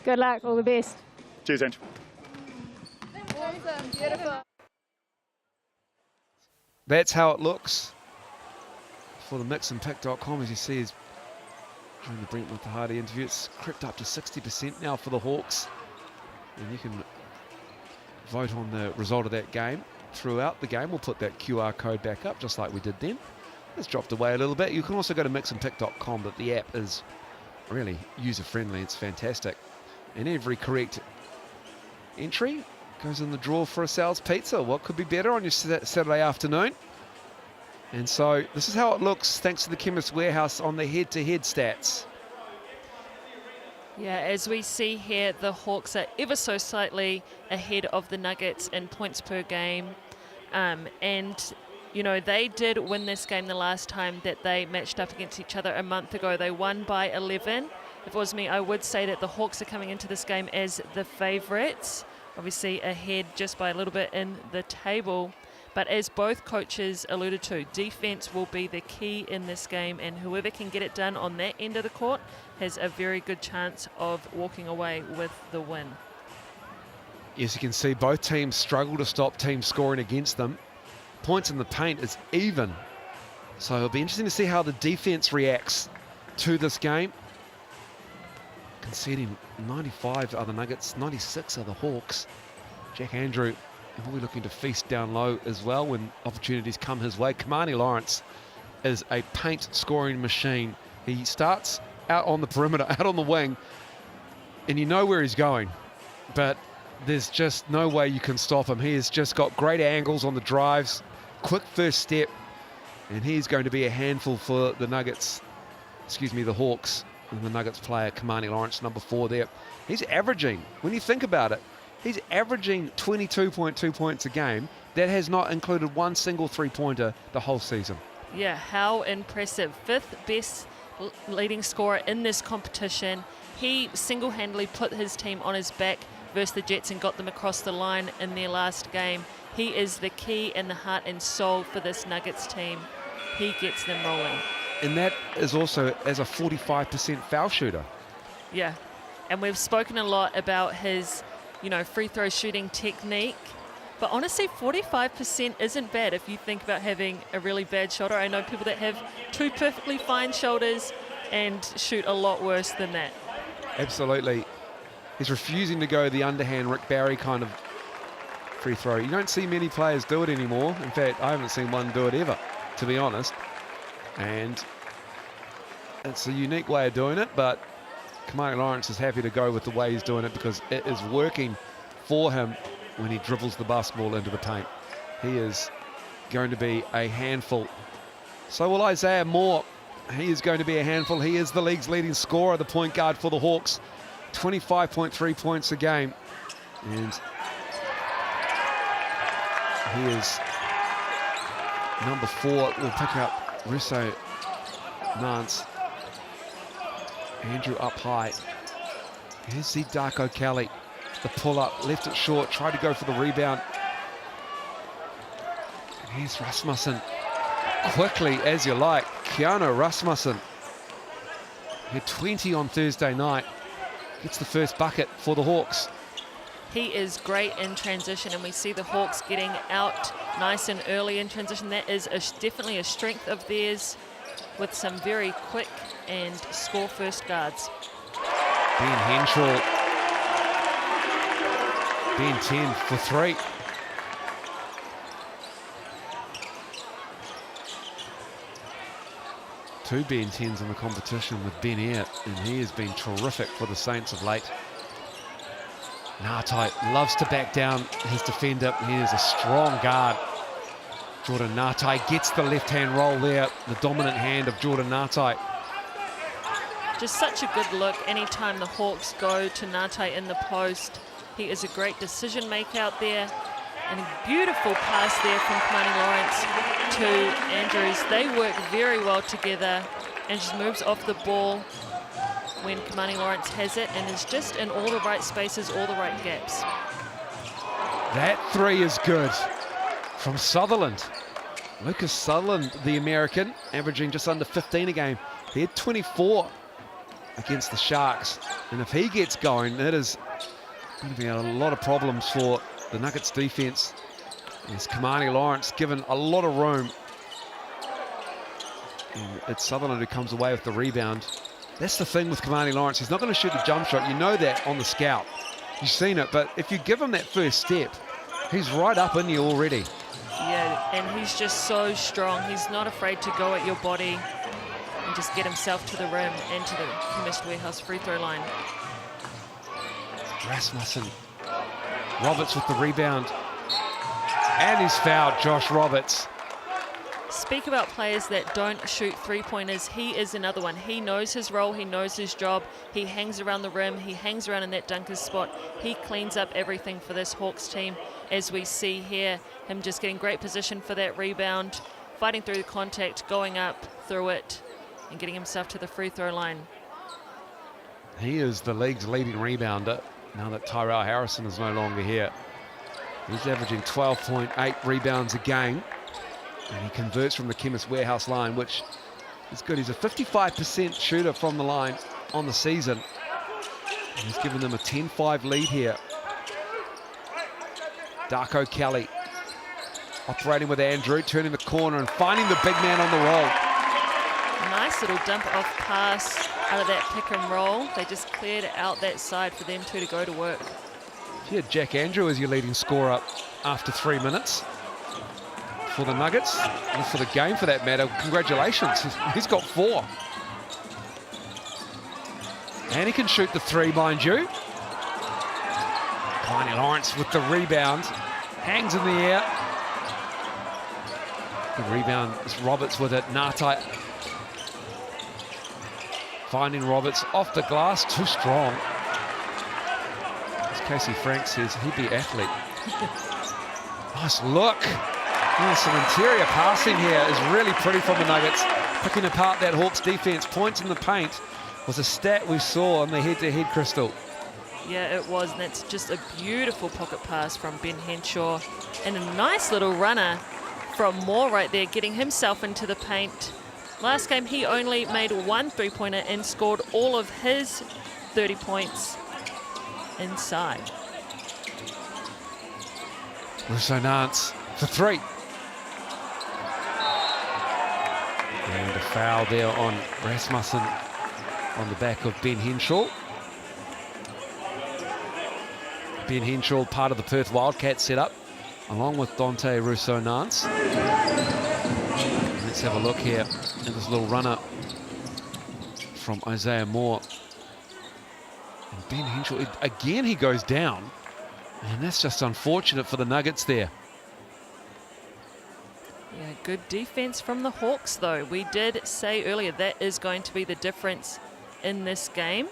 Good luck, all the best. Cheers, Ange. Awesome, beautiful. That's how it looks for the mixandpick.com, as you see, is during the Brent Matahari interview. It's crept up to 60% now for the Hawks. And you can vote on the result of that game throughout the game. We'll put that QR code back up just like we did then. It's dropped away a little bit. You can also go to mixandpick.com, but the app is really user-friendly. It's fantastic. And every correct entry goes in the draw for a Sal's Pizza. What could be better on your Saturday afternoon? And so this is how it looks thanks to the Chemist Warehouse on the head-to-head stats. Yeah, as we see here, the Hawks are ever so slightly ahead of the Nuggets in points per game. They did win this game the last time that they matched up against each other a month ago. They won by 11. If it was me, I would say that the Hawks are coming into this game as the favourites. Obviously ahead just by a little bit in the table. But as both coaches alluded to, defense will be the key in this game, and whoever can get it done on that end of the court has a very good chance of walking away with the win. Yes, you can see both teams struggle to stop teams scoring against them. Points in the paint is even. So it'll be interesting to see how the defense reacts to this game. Conceding 95 are the Nuggets, 96 are the Hawks. Jack Andrew will be looking to feast down low as well when opportunities come his way. Kamani Lawrence is a paint scoring machine. He starts out on the perimeter, out on the wing, and you know where he's going, but there's just no way you can stop him. He has just got great angles on the drives, quick first step, and he's going to be a handful for the Nuggets, the Hawks, and the Nuggets player, Kamani Lawrence, number 4 there. He's averaging, when you think about it, he's averaging 22.2 points a game. That has not included one single three-pointer the whole season. Yeah, how impressive. 5th best leading scorer in this competition. He single-handedly put his team on his back versus the Jets and got them across the line in their last game. He is the key and the heart and soul for this Nuggets team. He gets them rolling. And that is also as a 45% foul shooter. Yeah, and we've spoken a lot about his free throw shooting technique. But honestly, 45% isn't bad if you think about having a really bad shoulder. I know people that have 2 perfectly fine shoulders and shoot a lot worse than that. Absolutely. He's refusing to go the underhand Rick Barry kind of free throw. You don't see many players do it anymore. In fact, I haven't seen one do it ever, to be honest. And it's a unique way of doing it, but Kamani Lawrence is happy to go with the way he's doing it because it is working for him when he dribbles the basketball into the paint. He is going to be a handful. So will Isaiah Moore. He is going to be a handful. He is the league's leading scorer, the point guard for the Hawks. 25.3 points a game. And he is number 4 will pick up Russo Nance. Andrew up high. Here's the Darko Kelly. The pull-up, left it short, tried to go for the rebound. And here's Rasmussen. Quickly, as you like, Keanu Rasmussen. He had 20 on Thursday night. Gets the first bucket for the Hawks. He is great in transition, and we see the Hawks getting out nice and early in transition. That is definitely a strength of theirs, with some very quick and score-first guards. Ben Henshaw. Ben 10 for 3. Two Ben 10s in the competition with Ben Eyre, and he has been terrific for the Saints of late. Ngatai loves to back down his defender. He is a strong guard. Jordan Ngatai gets the left-hand roll there. The dominant hand of Jordan Ngatai. Just such a good look anytime the Hawks go to Ngatai in the post. He is a great decision maker out there. And a beautiful pass there from Kamani Lawrence to Andrews. They work very well together, and just moves off the ball when Kamani Lawrence has it, and is just in all the right spaces, all the right gaps. That 3 is good from Sutherland. Lucas Sutherland, the American, averaging just under 15 a game. He had 24 against the Sharks. And if he gets going, it is going to be a lot of problems for the Nuggets defense. There's Kamani Lawrence given a lot of room. And it's Sutherland who comes away with the rebound. That's the thing with Kamani Lawrence. He's not going to shoot the jump shot. You know that on the scout. You've seen it. But if you give him that first step, he's right up in you already. Yeah, and he's just so strong. He's not afraid to go at your body and just get himself to the rim and to the Chemist Warehouse free throw line. Rasmussen. Roberts with the rebound. And he's fouled, Josh Roberts. Speak about players that don't shoot three-pointers. He is another one. He knows his role. He knows his job. He hangs around the rim. He hangs around in that dunker's spot. He cleans up everything for this Hawks team, as we see here. Him just getting great position for that rebound, fighting through the contact, going up through it, and getting himself to the free throw line. He is the league's leading rebounder now that Tyrell Harrison is no longer here. He's averaging 12.8 rebounds a game. And he converts from the Chemist Warehouse line, which is good. He's a 55% shooter from the line on the season. And he's given them a 10-5 lead here. Darko Kelly operating with Andrew, turning the corner and finding the big man on the roll. Nice little dump off pass out of that pick and roll. They just cleared out that side for them two to go to work. Here, Jack Andrew is your leading scorer after 3 minutes. For the Nuggets, and for the game for that matter. Congratulations, he's got 4. And he can shoot the 3, mind you. Kamani Lawrence with the rebound, hangs in the air. The rebound is Roberts with it, Ngatai. Finding Roberts off the glass, too strong. As Casey Frank says, he'd be athlete. Nice look. Oh, some interior passing here is really pretty from the Nuggets. Picking apart that Hawks defense. Points in the paint was a stat we saw on the head-to-head, Crystal. Yeah, it was, and that's just a beautiful pocket pass from Ben Henshaw. And a nice little runner from Moore right there, getting himself into the paint. Last game, he only made 1 three-pointer and scored all of his 30 points inside. Russo Nance for 3. And a foul there on Rasmussen on the back of Ben Henshaw. Ben Henshaw, part of the Perth Wildcats setup, along with Dante Russo Nance. Let's have a look here at this little runner from Isaiah Moore. And Ben Henshaw, again he goes down. And that's just unfortunate for the Nuggets there. Yeah, good defense from the Hawks, though. We did say earlier that is going to be the difference in this game.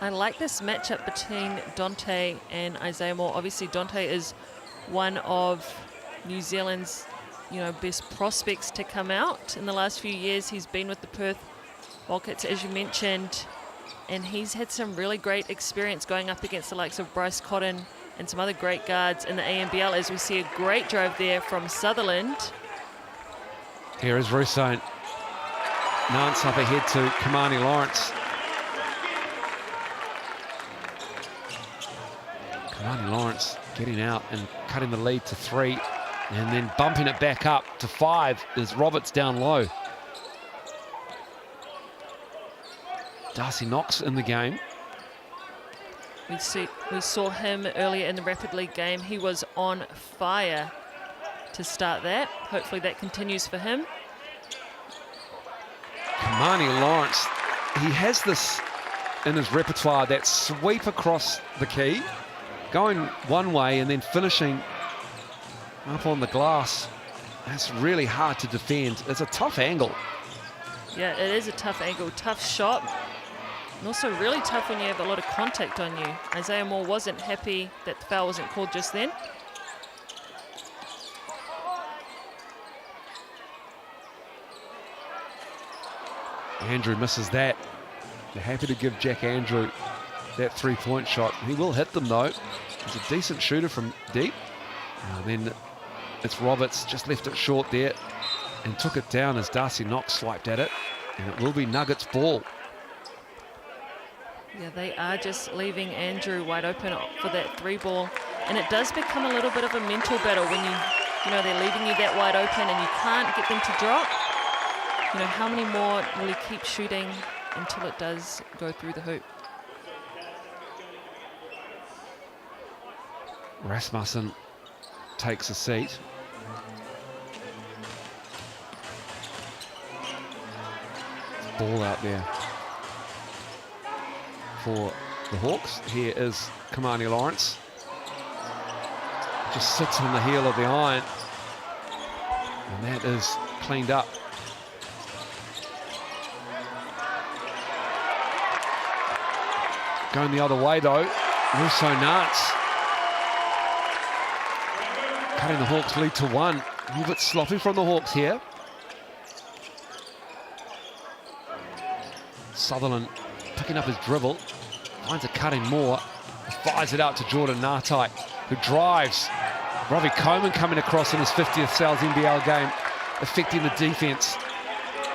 I like this matchup between Dante and Isaiah Moore. Obviously, Dante is one of New Zealand's, best prospects to come out in the last few years. He's been with the Perth Wildcats, as you mentioned, and he's had some really great experience going up against the likes of Bryce Cotton and some other great guards in the ANBL, as we see a great drive there from Sutherland. Here is Russo. Nance up ahead to Kamani Lawrence. Kamani Lawrence getting out and cutting the lead to 3, and then bumping it back up to 5 is Roberts down low. Darcy Knox in the game. We saw him earlier in the Rapid League game. He was on fire to start that. Hopefully that continues for him. Kamani Lawrence, he has this in his repertoire, that sweep across the key, going one way and then finishing up on the glass. That's really hard to defend. It's a tough angle. Yeah, it is a tough angle, tough shot. And also really tough when you have a lot of contact on you. Isaiah Moore wasn't happy that the foul wasn't called just then. Andrew misses that. They're happy to give Jack Andrew that 3-point shot. He will hit them though. He's a decent shooter from deep. And then it's Roberts, just left it short there and took it down as Darcy Knox swiped at it. And it will be Nuggets ball. Yeah, they are just leaving Andrew wide open for that 3 ball. And it does become a little bit of a mental battle when they're leaving you that wide open and you can't get them to drop. How many more will he keep shooting until it does go through the hoop? Rasmussen takes a seat. Ball out there for the Hawks. Here is Kamani Lawrence. Just sits on the heel of the iron. And that is cleaned up. Going the other way though, Russo Nance. Cutting the Hawks lead to 1. A little bit sloppy from the Hawks here. Sutherland picking up his dribble, finds a cutting more, fires it out to Jordan Nartai, who drives. Robbie Coleman coming across in his 50th Sal's NBL game, affecting the defense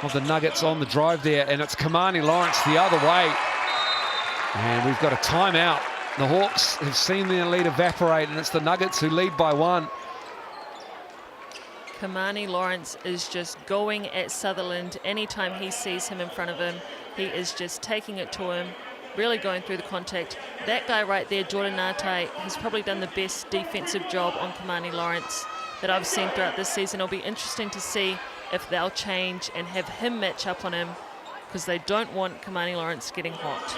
of the Nuggets on the drive there, and it's Kamani Lawrence the other way. And we've got a timeout. The Hawks have seen their lead evaporate, and it's the Nuggets who lead by 1. Kamani Lawrence is just going at Sutherland anytime he sees him in front of him. He is just taking it to him, really going through the contact. That guy right there, Jordan Nartai, has probably done the best defensive job on Kamani Lawrence that I've seen throughout this season. It'll be interesting to see if they'll change and have him match up on him, because they don't want Kamani Lawrence getting hot.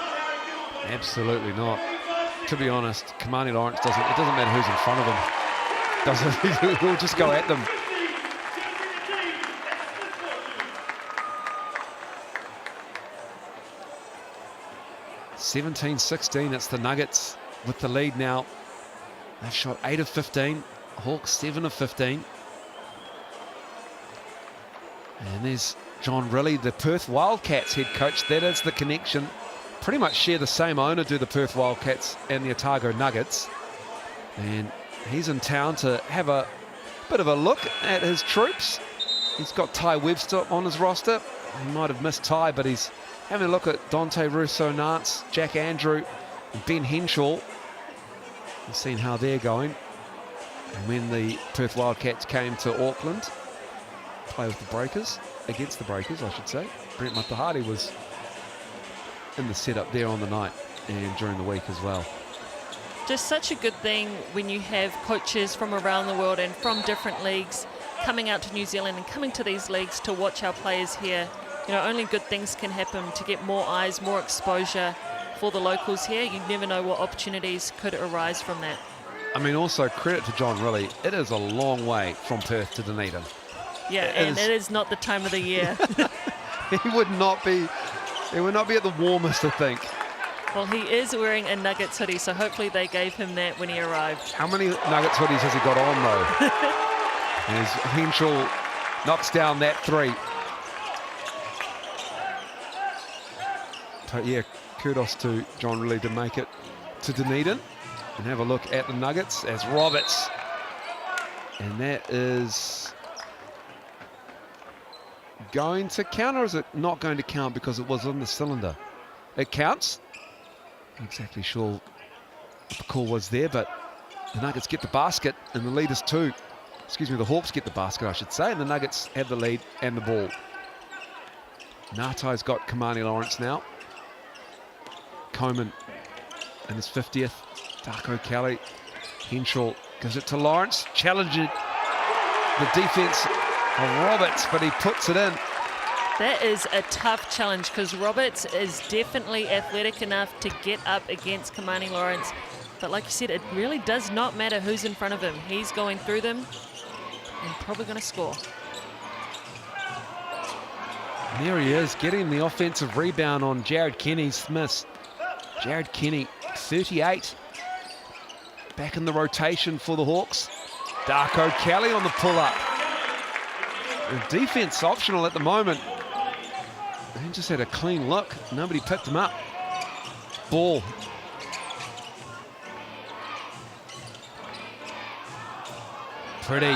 Absolutely not. To be honest, Kamani Lawrence it doesn't matter who's in front of him. He'll just go at them. (17-16). It's the Nuggets with the lead now. They've shot 8 of 15. Hawks 7 of 15. And there's John Riley, the Perth Wildcats head coach. That is the connection. Pretty much share the same owner, do the Perth Wildcats and the Otago Nuggets. And he's in town to have a bit of a look at his troops. He's got Ty Webster on his roster. He might have missed Ty, but he's having a look at Dante Russo Nance, Jack Andrew, and Ben Henshaw. He's seen how they're going. And when the Perth Wildcats came to Auckland, play with the Breakers, against the Breakers, I should say, Brent Matahari was in the setup there on the night and during the week as well. Just such a good thing when you have coaches from around the world and from different leagues coming out to New Zealand and coming to these leagues to watch our players here. Only good things can happen to get more eyes, more exposure for the locals here. You never know what opportunities could arise from that. I mean, also credit to John Riley. It is a long way from Perth to Dunedin. Yeah, it is not the time of the year. He would not be at the warmest, I think. Well, he is wearing a Nuggets hoodie, so hopefully they gave him that when he arrived. How many Nuggets hoodies has he got on, though? As Henschel knocks down that three. But yeah, kudos to John Riley to make it to Dunedin. And have a look at the Nuggets as Roberts. And that is going to count, or is it not going to count because it was on the cylinder? It counts. Not exactly sure what the call was there, but the Nuggets get the basket and the lead is 2. Excuse me, the Hawks get the basket, I should say, and the Nuggets have the lead and the ball. Ngatai's got Kamani Lawrence now. Coleman in his 50th. Darko Kelly. Henschel gives it to Lawrence. Challenges the defense of Roberts, but he puts it in. That is a tough challenge because Roberts is definitely athletic enough to get up against Kamani Lawrence. But like you said, it really does not matter who's in front of him. He's going through them and probably going to score. And there he is, getting the offensive rebound on Jared Kenny's miss. Jared Kenny, 38. Back in the rotation for the Hawks. Darko Kelly on the pull-up. The defense optional at the moment. He just had a clean look. Nobody picked him up. Ball. Pretty.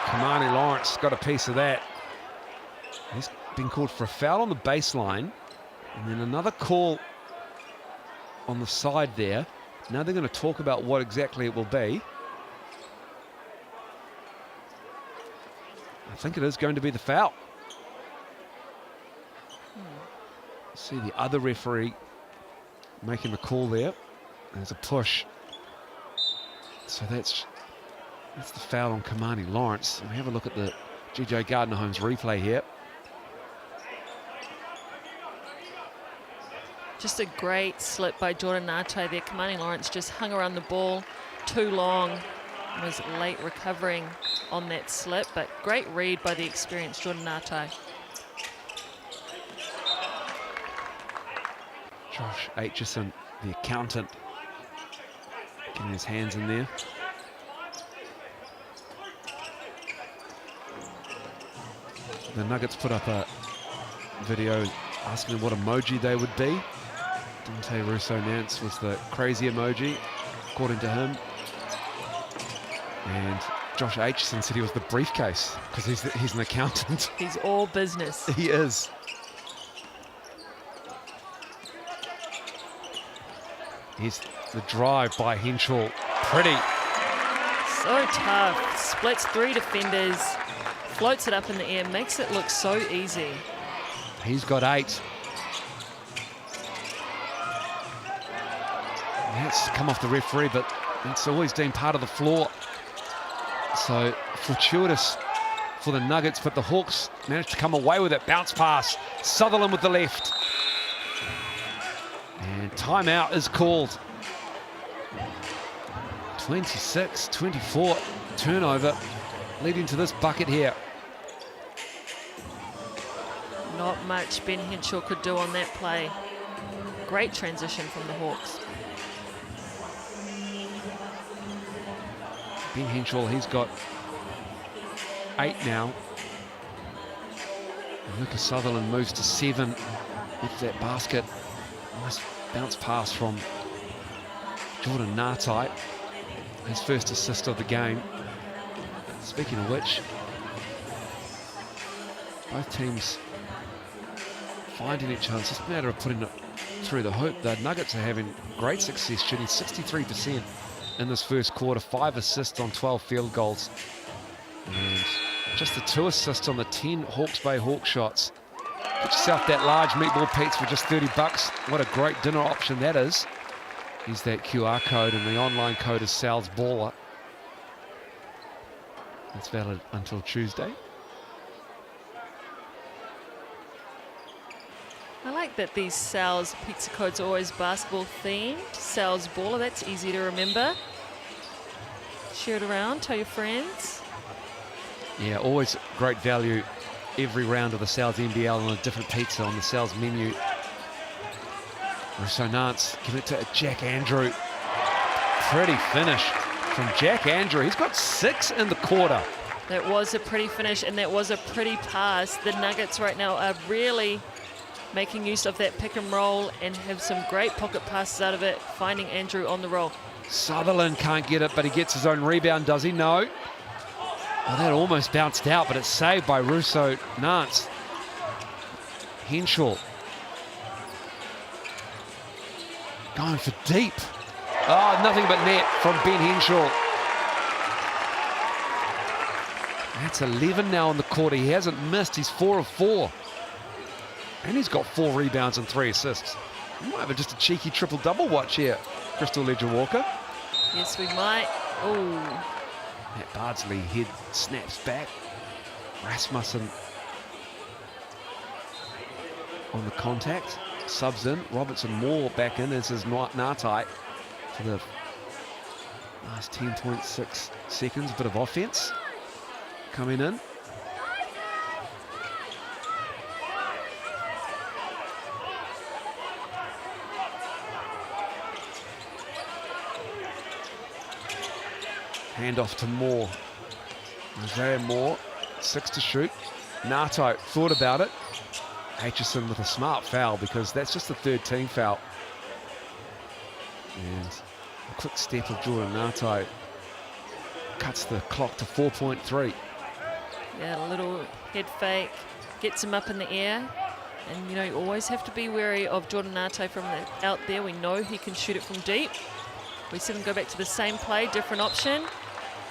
Kamani Lawrence got a piece of that. He's been called for a foul on the baseline. And then another call on the side there. Now they're going to talk about what exactly it will be. I think it is going to be the foul. See the other referee making the call there. There's a push. So that's the foul on Kamani Lawrence. We have a look at the GJ Gardner-Holmes replay here. Just a great slip by Jordan Ngatai there. Kamani Lawrence just hung around the ball too long. Was late recovering on that slip, but great read by the experienced Jordan Ngatai. Josh Aitchison, the accountant, getting his hands in there. The Nuggets put up a video asking what emoji they would be. Dante Russo-Nance was the crazy emoji, according to him. And Josh Aitchison said he was the briefcase because he's an accountant. He's all business. He is. Here's the drive by Henschel. Pretty. So tough. Splits 3 defenders, floats it up in the air, makes it look so easy. He's got 8. That's come off the referee, but it's always been part of the floor. So fortuitous for the Nuggets, but the Hawks managed to come away with it. Bounce pass. Sutherland with the left. And timeout is called. 26-24 turnover, leading to this bucket here. Not much Ben Henschel could do on that play. Great transition from the Hawks. Ben Henschel, he's got 8 now. And Lucas Sutherland moves to 7 with that basket. Nice bounce pass from Jordan Ngatai. His first assist of the game. Speaking of which, both teams finding each other. It's just a matter of putting it through the hoop. The Nuggets are having great success, shooting 63% in this first quarter. 5 assists on 12 field goals. And just the 2 assists on the 10 Hawke's Bay Hawk shots. Get yourself that large meatball pizza for just $30. What a great dinner option that is. Use that QR code, and the online code is SalesBola. That's valid until Tuesday. I like that these Sal's pizza codes are always basketball themed. SalesBola, that's easy to remember. Share it around, tell your friends. Yeah, always great value every round of the Sal's NBL on a different pizza on the Sal's menu. Russo Nance giving it to Jack Andrew. Pretty finish from Jack Andrew. He's got 6 in the quarter. That was a pretty finish, and that was a pretty pass. The Nuggets right now are really making use of that pick and roll and have some great pocket passes out of it, finding Andrew on the roll. Sutherland can't get it, but he gets his own rebound, does he? No. Well, that almost bounced out, but it's saved by Russo Nance. Henshaw going for deep. Oh, nothing but net from Ben Henshaw. That's 11 now in the quarter. He hasn't missed. He's 4 of 4. And he's got 4 rebounds and 3 assists. We might have just a cheeky triple-double watch here, Crystal Ledger-Walker. Yes, we might. Oh. That Bardsley head snaps back. Rasmussen on the contact. Subs in. Robertson Moore back in, as is Nartai for the last 10.6 seconds. A bit of offense coming in. Hand off to Moore. Isaiah Moore, 6 to shoot. Nato thought about it. Aitchison with a smart foul, because that's just the 3rd team foul. And a quick step of Jordan Nato cuts the clock to 4.3. Yeah, a little head fake, gets him up in the air. And, you know, you always have to be wary of Jordan Nato from out there. We know he can shoot it from deep. We see them go back to the same play, different option.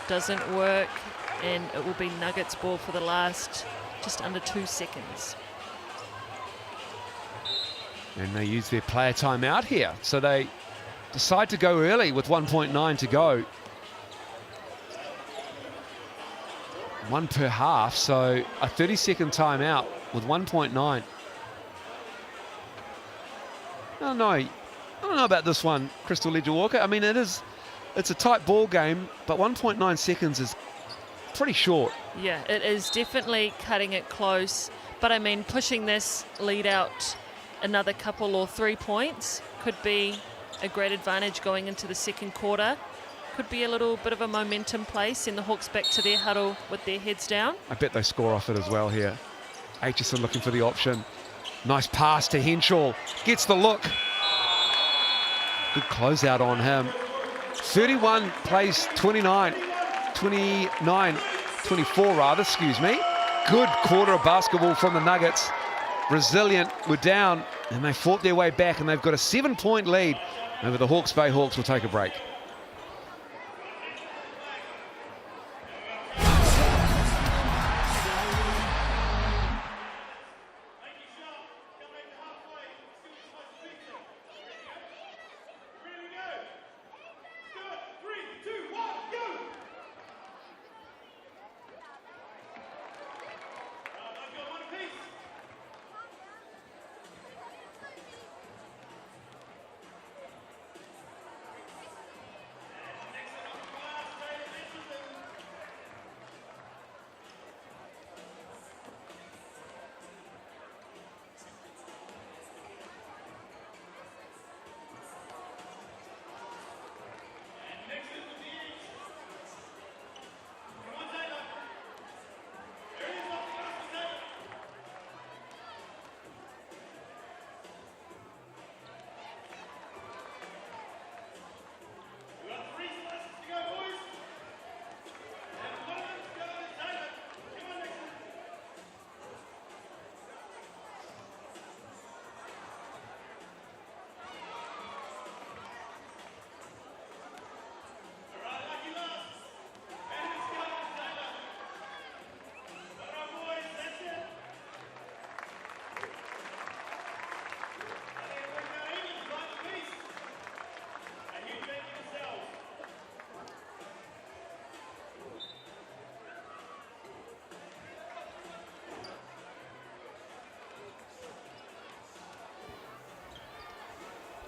Doesn't work, and it will be Nuggets ball for the last just under 2 seconds. And they use their player timeout here. So they decide to go early with 1.9 to go. 1 per half, so a 30-second timeout with 1.9. I don't know about this one, Crystal Ledger-Walker. I mean, it's a tight ball game, but 1.9 seconds is pretty short. Yeah, it is definitely cutting it close. But I mean, pushing this lead out another couple or 3 points could be a great advantage going into the second quarter. Could be a little bit of a momentum play, send the Hawks back to their huddle with their heads down. I bet they score off it as well here. Aitchison looking for the option. Nice pass to Henshaw. Gets the look. Good closeout on him. 31 plays 24 rather, excuse me. Good quarter of basketball from the Nuggets. Resilient, we're down, and they fought their way back, and they've got a 7-point lead over the Hawke's Bay Hawks. Will take a break.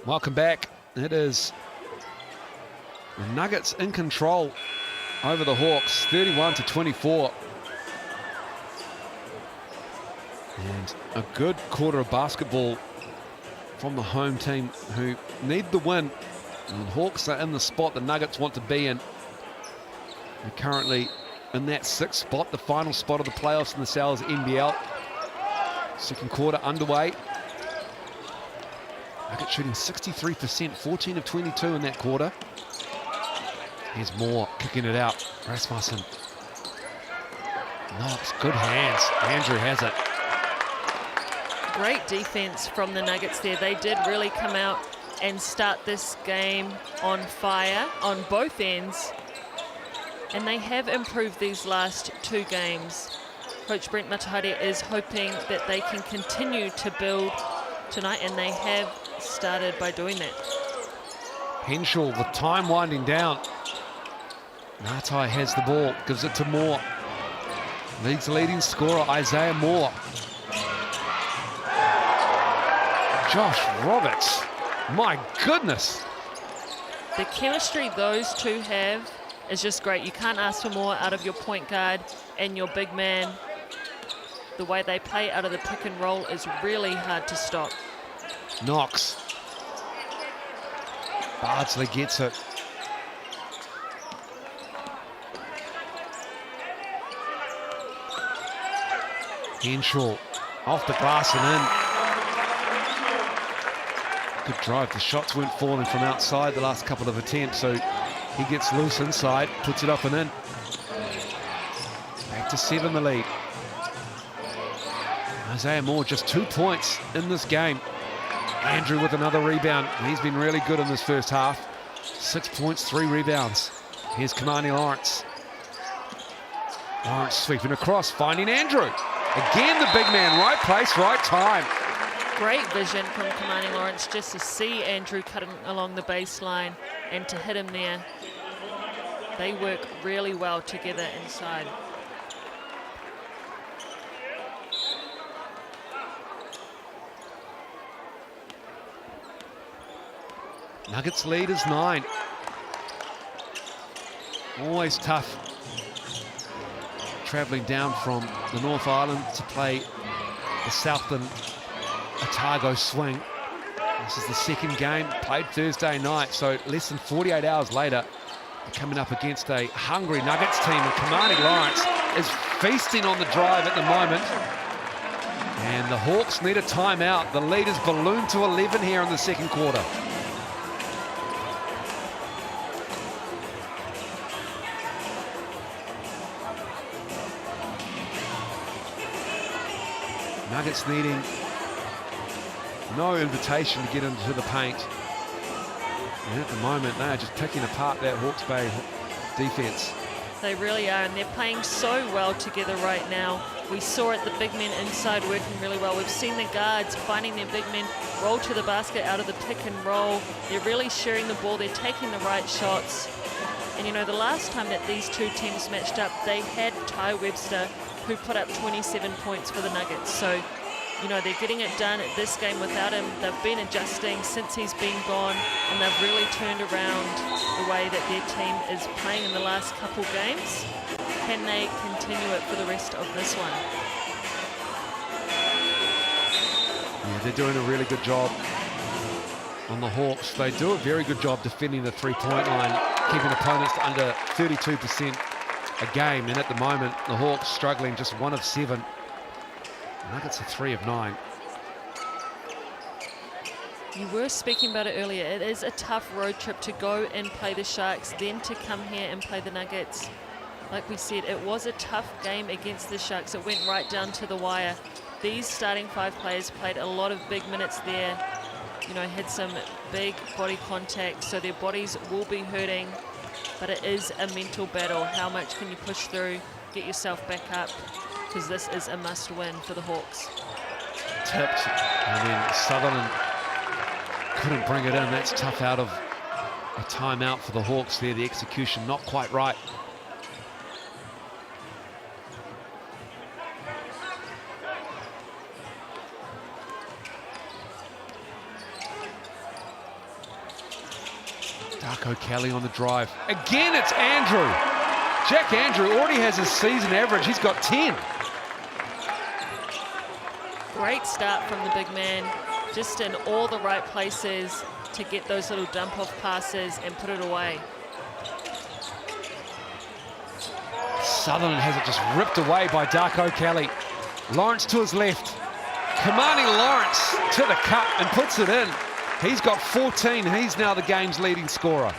Welcome back. It is the Nuggets in control over the Hawks, 31-24. And a good quarter of basketball from the home team who need the win. And Hawks are in the spot the Nuggets want to be in. They're currently in that 6th spot, the final spot of the playoffs in the Sal's NBL. Second quarter underway. Nuggets shooting 63%, 14 of 22 in that quarter. Here's Moore kicking it out. Rasmussen. Knox, good hands. Andrew has it. Great defense from the Nuggets there. They did really come out and start this game on fire on both ends. And they have improved these last 2 games. Coach Brent Matahari is hoping that they can continue to build tonight, and they have started by doing that. Henshaw, the time winding down. Ngatai has the ball, gives it to Moore. League's leading scorer, Isaiah Moore. Josh Roberts, my goodness. The chemistry those two have is just great. You can't ask for more out of your point guard and your big man. The way they play out of the pick and roll is really hard to stop. Knox. Bardsley gets it. Henshaw off the glass and in. Good drive. The shots weren't falling from outside the last couple of attempts, so he gets loose inside, puts it up and in. Back to 7 the lead. Isaiah Moore just 2 points in this game. Andrew with another rebound. He's been really good in this first half. 6 points, 3 rebounds. Here's Kamani Lawrence. Lawrence sweeping across, finding Andrew. Again, the big man, right place, right time. Great vision from Kamani Lawrence just to see Andrew cutting along the baseline and to hit him there. They work really well together inside. Nuggets lead is 9. Always tough travelling down from the North Island to play the Southland Otago swing. This is the second game played Thursday night, so less than 48 hours later, they're coming up against a hungry Nuggets team, and Kamani Lawrence is feasting on the drive at the moment. And the Hawks need a timeout. The lead is ballooned to 11 here in the second quarter. Nuggets needing no invitation to get into the paint. And at the moment, they are just picking apart that Hawke's Bay defense. They really are, and they're playing so well together right now. We saw it, the big men inside working really well. We've seen the guards finding their big men roll to the basket out of the pick and roll. They're really sharing the ball. They're taking the right shots. And, you know, the last time that these two teams matched up, they had Ty Webster, who put up 27 points for the Nuggets. So, you know, they're getting it done at this game without him. They've been adjusting since he's been gone, and they've really turned around the way that their team is playing in the last couple games. Can they continue it for the rest of this one? Yeah, they're doing a really good job on the Hawks. They do a very good job defending the three-point line, keeping opponents to under 32% a game. And at the moment, the Hawks struggling, just 1 of 7. Nuggets are 3 of 9. You were speaking about it earlier. It is a tough road trip to go and play the Sharks, then to come here and play the Nuggets. Like we said, it was a tough game against the Sharks. It went right down to the wire. These starting 5 players played a lot of big minutes there. You know, had some big body contact, so their bodies will be hurting. But it is a mental battle. How much can you push through, get yourself back up? Because this is a must-win for the Hawks. Tipped, and then Sutherland couldn't bring it in. That's tough out of a timeout for the Hawks there. The execution not quite right. Darko Kelly on the drive. Again, it's Andrew. Jack Andrew already has his season average. He's got 10. Great start from the big man. just in all the right places to get those little dump-off passes and put it away. Sutherland has it just ripped away by Darko Kelly. Lawrence to his left. Commanding Lawrence to the cup and puts it in. He's got 14. He's now the game's leading scorer.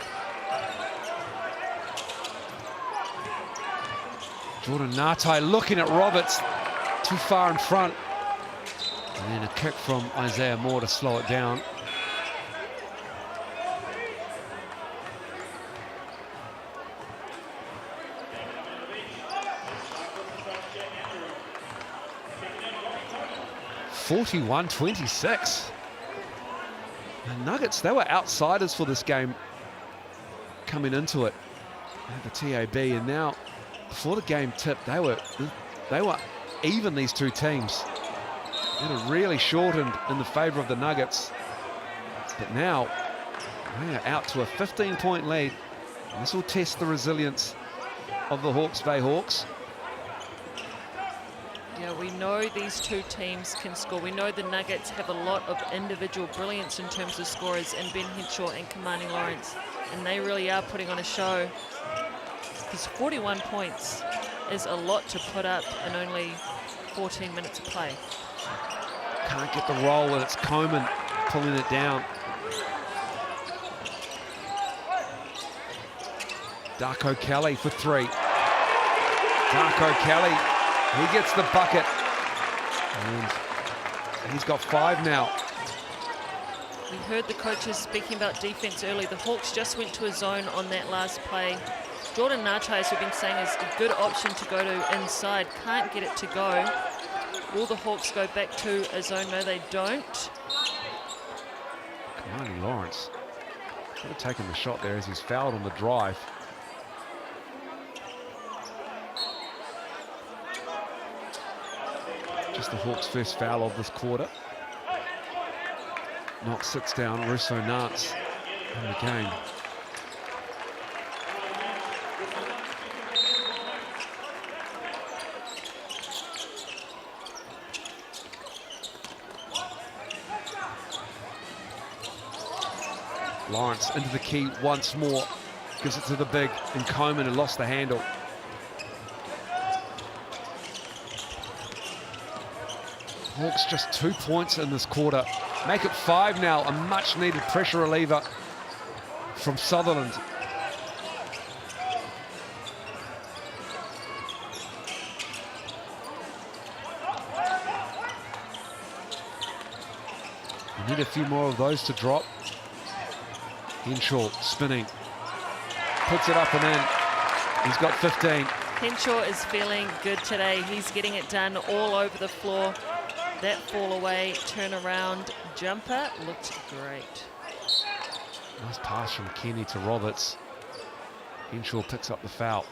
Jordan Ngatai looking at Roberts, too far in front. And then a kick from Isaiah Moore to slow it down. (41-26). The Nuggets, they were outsiders for this game coming into it at the TAB, and now before the game tipped, they were even, these two teams. It had really shortened in the favor of the Nuggets, but now they are out to a 15-point lead. And this will test the resilience of the Hawke's Bay Hawks. Yeah, we know these two teams can score. We know the Nuggets have a lot of individual brilliance in terms of scorers in Ben Henshaw and Commanding Lawrence, and they really are putting on a show, because 41 points is a lot to put up in only 14 minutes of play. Can't get the roll, and it's Coleman pulling it down. Darko Kelly for three. Darko Kelly, he gets the bucket. And he's got 5 now. We heard the coaches speaking about defense early. The Hawks just went to a zone on that last play. Jordan Ngatai, as we've been saying, is a good option to go to inside. Can't get it to go. Will the Hawks go back to a zone? No, they don't. Commanding Lawrence should have taken the shot there as he's fouled on the drive. Just the Hawks' first foul of this quarter. Knox sits down, Russo Nance in the game. Lawrence into the key once more, gives it to the big, and Coleman, who lost the handle. Hawks just 2 points in this quarter. Make it 5 now, a much needed pressure reliever from Sutherland. We need a few more of those to drop. Henshaw spinning, puts it up and in. He's got 15. Henshaw is feeling good today. He's getting it done all over the floor. That fall away, turn around jumper looked great. Nice pass from Kenny to Roberts. Henshaw picks up the foul.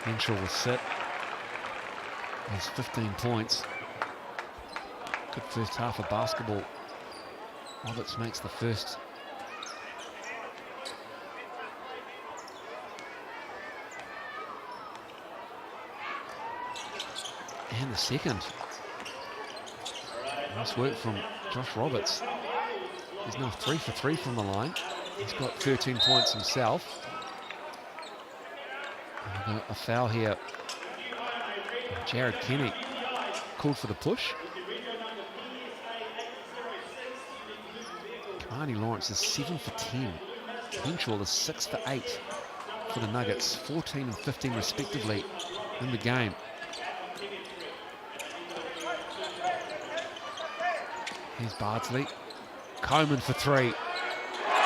Henshaw will sit. Has 15 points. Good first half of basketball. Roberts makes the first. And the second. Nice work from Josh Roberts. He's now 3 for 3 from the line. He's got 13 points himself. And a foul here. Jared Kenny called for the push. Commanding Lawrence is 7 for 10. Henshaw is 6 for 8 for the Nuggets, 14 and 15 respectively in the game. Here's Bardsley. Coleman for 3.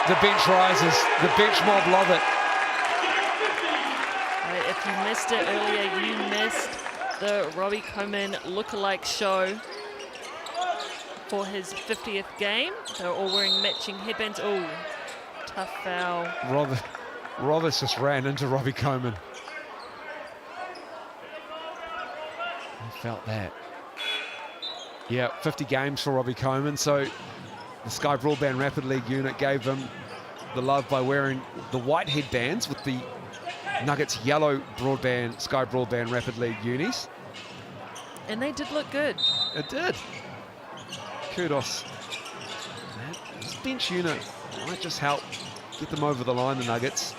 The bench rises. The bench mob love it. If you missed it earlier, you missed the Robbie Coleman lookalike show for his 50th game. They're all wearing matching headbands. Oh, tough foul. Roberts just ran into Robbie Coleman. He felt that. Yeah, 50 games for Robbie Coleman. So The Sky Broadband Rapid League unit gave him the love by wearing the white headbands with the Nuggets yellow Sky Broadband Rapid League unis. And they did look good. It did. Kudos. This bench unit might just help get them over the line, the Nuggets.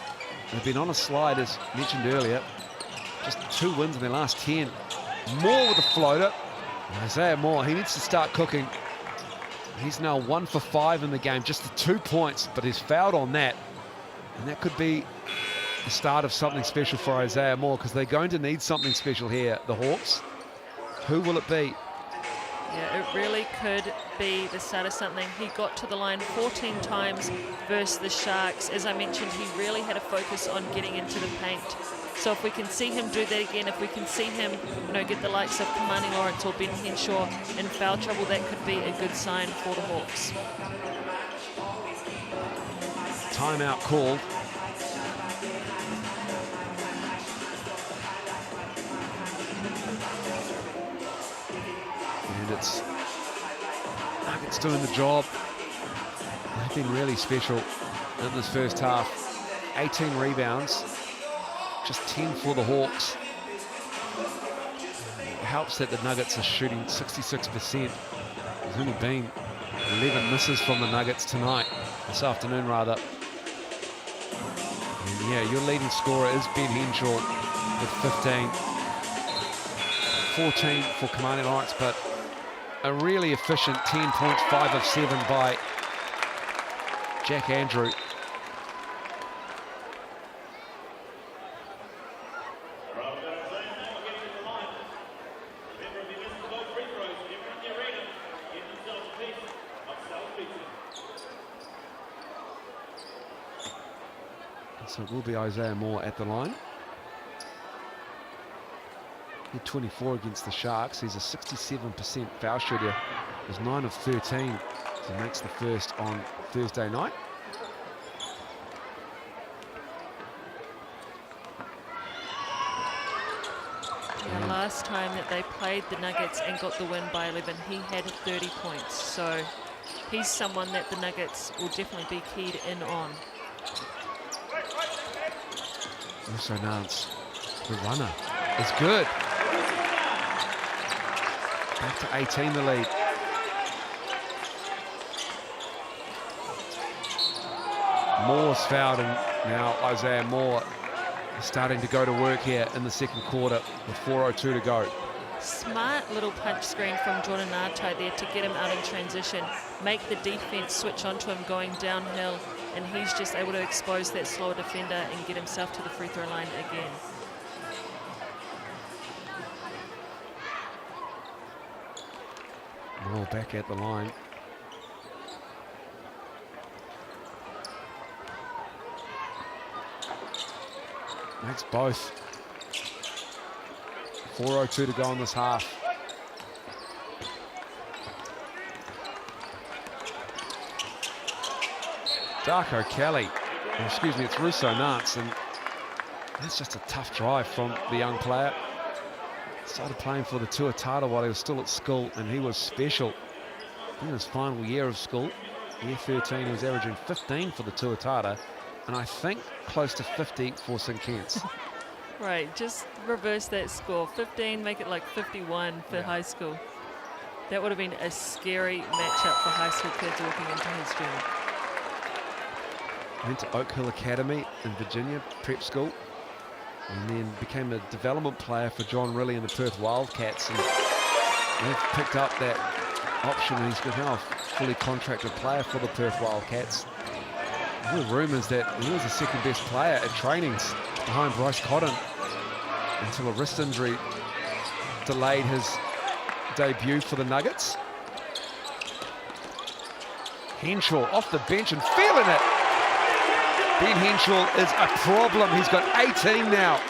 They've been on a slide, as mentioned earlier. Just 2 wins in their last 10. Moore with a floater. Isaiah Moore, he needs to start cooking. He's now 1 for 5 in the game, just the 2 points, but he's fouled on that. And that could be the start of something special for Isaiah Moore, because they're going to need something special here, the Hawks. Who will it be? Yeah, it really could be the start of something. He got to the line 14 times versus the Sharks. As I mentioned, he really had a focus on getting into the paint. So if we can see him do that again, if we can see him, get the likes of Kamani Lawrence or Ben Henshaw in foul trouble, that could be a good sign for the Hawks. Timeout called. And it's Nuggets doing the job. They've been really special in this first half. 18 rebounds, just 10 for the Hawks. It helps that the Nuggets are shooting 66%. There's only been 11 misses from the Nuggets tonight, this afternoon rather. And yeah, your leading scorer is Ben Henshaw with 15. 14 for Kamani Lawrence, but a really efficient 10 points, 5 of 7 by Jack Andrew. So it will be Isaiah Moore at the line. He had 24 against the Sharks. He's a 67% foul shooter. He's 9 of 13. So he makes the first on Thursday night. The last time that they played the Nuggets and got the win by 11, he had 30 points. So he's someone that the Nuggets will definitely be keyed in on. Also Nance, the runner, is good. Back to 18 the lead. Moore's fouled, and now Isaiah Moore is starting to go to work here in the second quarter with 4:02 to go. Smart little punch screen from Jordan Nato there to get him out in transition, make the defense switch onto him going downhill, and he's just able to expose that slower defender and get himself to the free throw line again. Moore back at the line. Makes both. 4:02 to go in this half. Darko Kelly, oh, excuse me, it's Russo Nance, and that's just a tough drive from the young player. Started playing for the Tuatara while he was still at school, and he was special in his final year of school. Year 13, he was averaging 15 for the Tuatara, and I think close to 50 for St Kitts. Right, just reverse that score. 15, make it like 51 for high school. That would have been a scary matchup for high school kids walking into his gym. Went to Oak Hill Academy in Virginia, prep school, and then became a development player for John Rillie and the Perth Wildcats, and they've picked up that option, and he's now a fully contracted player for the Perth Wildcats. There were rumours that he was the second best player at trainings behind Bryce Cotton until a wrist injury delayed his debut for the Nuggets. Henshaw off the bench and feeling it. Ben Henshaw is a problem. He's got 18 now.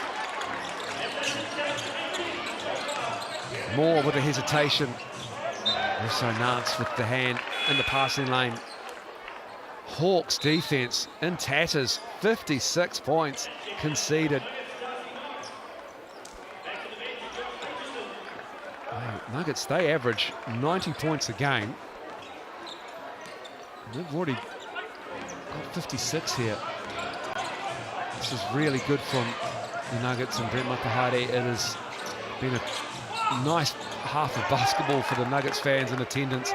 Moore with a hesitation. Also Nance with the hand in the passing lane. Hawks defense in tatters. 56 points conceded. Nuggets, they average 90 points a game. They've already got 56 here. This is really good from the Nuggets and Brent Makahari. It has been a nice half of basketball for the Nuggets fans in attendance.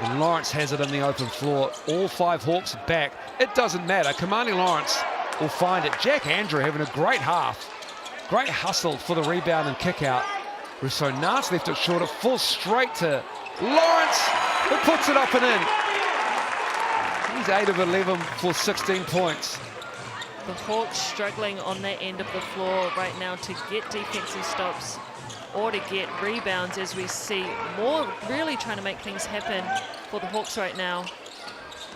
And Lawrence has it in the open floor. All 5 Hawks are back. It doesn't matter. Kamani Lawrence will find it. Jack Andrew having a great half. Great hustle for the rebound and kick out. Russo Nance left it short. It falls straight to Lawrence, who puts it up and in. He's 8 of 11 for 16 points. The Hawks struggling on that end of the floor right now to get defensive stops or to get rebounds, as we see more really trying to make things happen for the Hawks right now.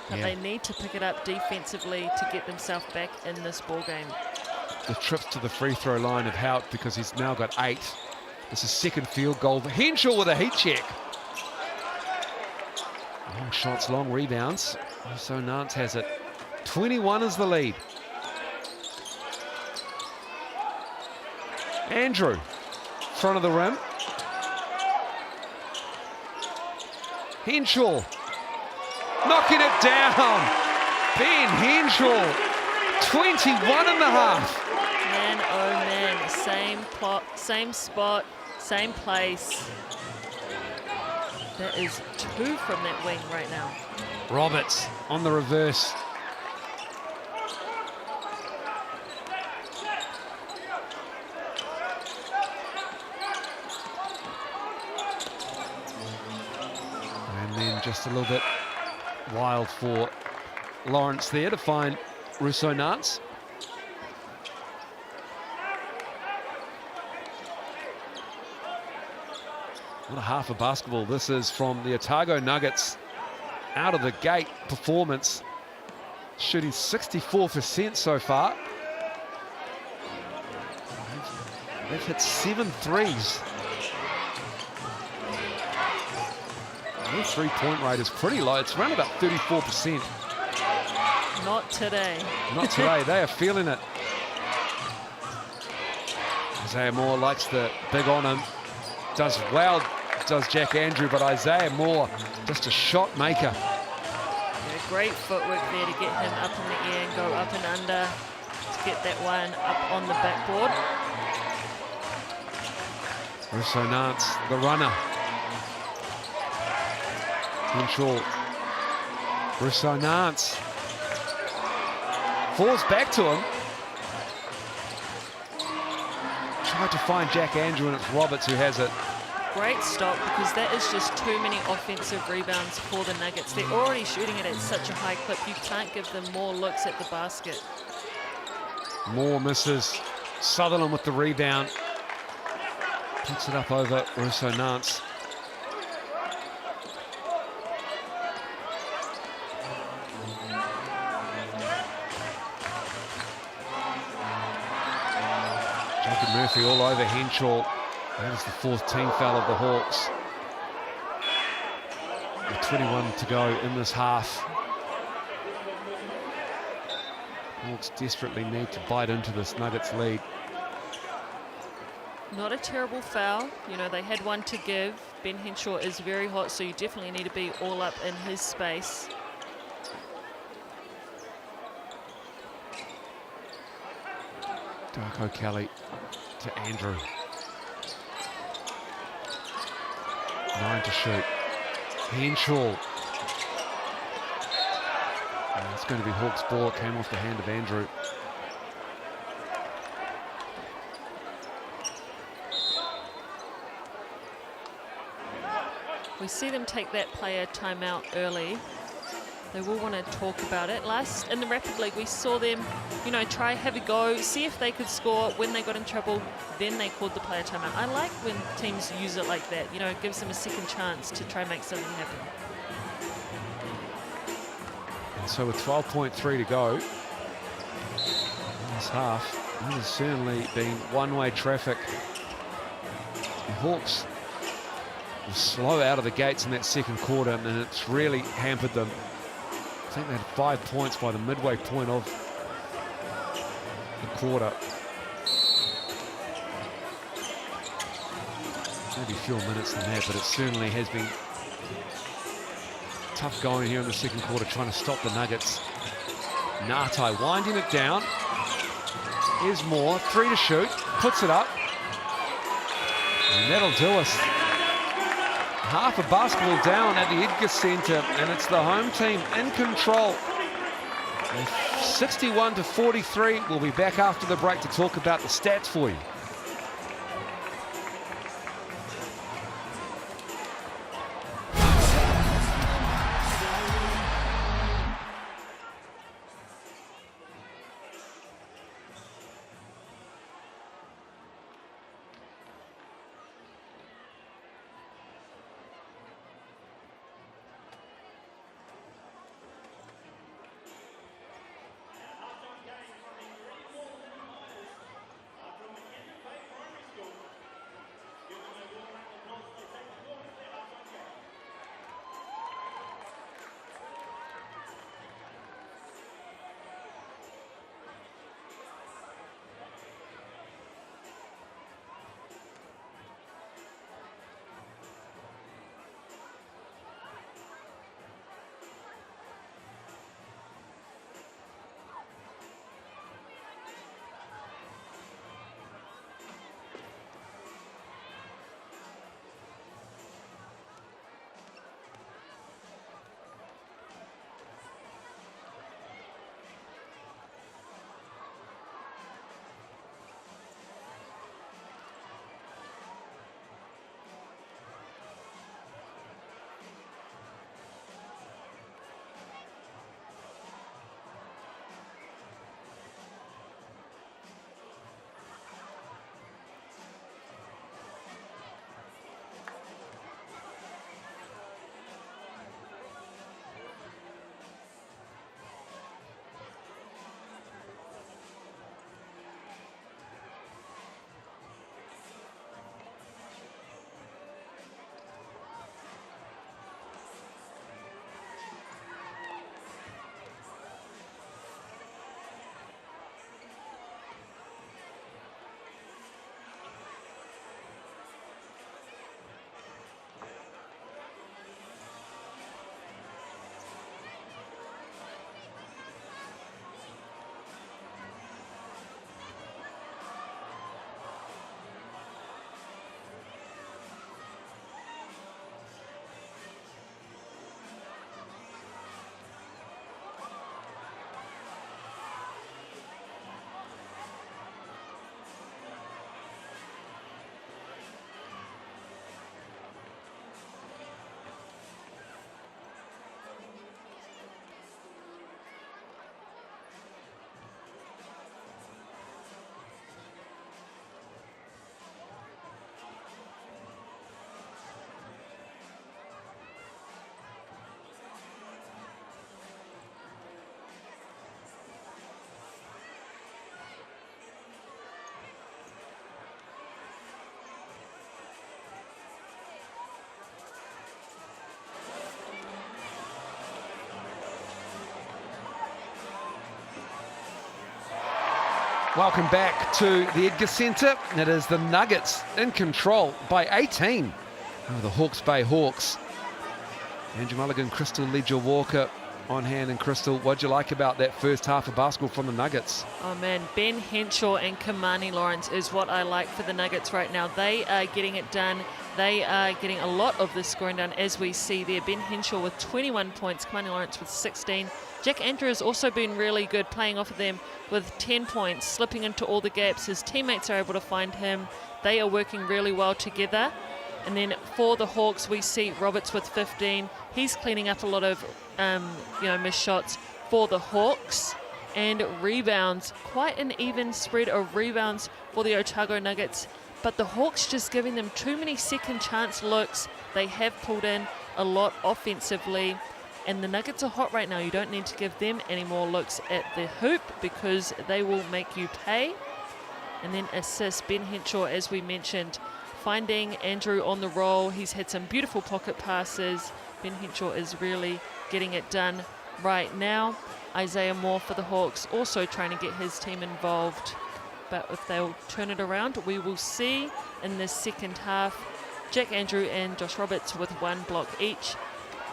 But they need to pick it up defensively to get themselves back in this ball game. The trips to the free throw line have helped because he's now got 8. This is second field goal. Henshaw with a heat check. Long shots, long rebounds. So Nance has it. 21 is the lead. Andrew, front of the rim. Henshaw, knocking it down. Ben Henshaw, 21 and a half. Man, oh man, same plot, same spot, same place. That is 2 from that wing right now. Roberts on the reverse. And then just a little bit wild for Lawrence there to find Russo Nance. What a half of basketball this is from the Otago Nuggets. Out of the gate performance. Shooting 64% so far. They've hit 7 threes. Their three-point rate is pretty low. It's around about 34%. Not today. Not today. They are feeling it. Isaiah Moore likes the big on him. Does well, does Jack Andrew, but Isaiah Moore, just a shot maker. Yeah, great footwork there to get him up in the air and go up and under to get that one up on the backboard. Russo Nance, the runner. Henshaw. Russo Nance. Falls back to him. Tried to find Jack Andrew, and it's Roberts who has it. Great stop, because that is just too many offensive rebounds for the Nuggets. They're already shooting it at such a high clip. You can't give them more looks at the basket. Moore misses. Sutherland with the rebound. Puts it up over Russo Nance. Jacob Murphy all over Henshaw. That is the 4th team foul of the Hawks. With 21 to go in this half. Hawks desperately need to bite into this Nuggets lead. Not a terrible foul. You know, they had one to give. Ben Henshaw is very hot, so you definitely need to be all up in his space. Darko Kelly to Andrew. 9 to shoot. Henshaw. It's going to be Hawks' ball. It came off the hand of Andrew. We see them take that player timeout early. They will want to talk about it. Last in the Rapid League, we saw them, you know, try, have a go, see if they could score. When they got in trouble, then they called the player timeout. I like when teams use it like that. You know, it gives them a second chance to try and make something happen. And so with 12.3 to go in this half, it has certainly been one-way traffic. The Hawks were slow out of the gates in that second quarter, and it's really hampered them. I think they had 5 points by the midway point of the quarter. Maybe fewer minutes than that, but it certainly has been Tough going here in the second quarter, trying to stop the Nuggets. Ngatai winding it down. Here's Moore, 3 to shoot, puts it up. And that'll do us. Half a basketball down at the Edgar Centre, and it's the home team in control. 61-43. We'll be back after the break to talk about the stats for you. Welcome back to the Edgar Centre. It is the Nuggets in control by 18 over the Hawke's Bay Hawks. Andrew Mulligan, Crystal Ledger-Walker on hand. And Crystal, what'd you like about that first half of basketball from the Nuggets? Oh man, Ben Henshaw and Kamani Lawrence is what I like for the Nuggets right now. They are getting it done. They are getting a lot of the scoring done, as we see there. Ben Henshaw with 21 points, Kamani Lawrence with 16. Jack Andrew has also been really good, playing off of them with 10 points, slipping into all the gaps. His teammates are able to find him. They are working really well together. And then for the Hawks, we see Roberts with 15. He's cleaning up a lot of missed shots for the Hawks. And rebounds, quite an even spread of rebounds for the Otago Nuggets. But the Hawks just giving them too many second chance looks. They have pulled in a lot offensively. And the Nuggets are hot right now. You don't need to give them any more looks at the hoop because they will make you pay. And then assist, Ben Henshaw, as we mentioned, finding Andrew on the roll. He's had some beautiful pocket passes. Ben Henshaw is really getting it done right now. Isaiah Moore for the Hawks also trying to get his team involved. But if they'll turn it around, we will see in the second half Jack Andrew and Josh Roberts with 1 block each.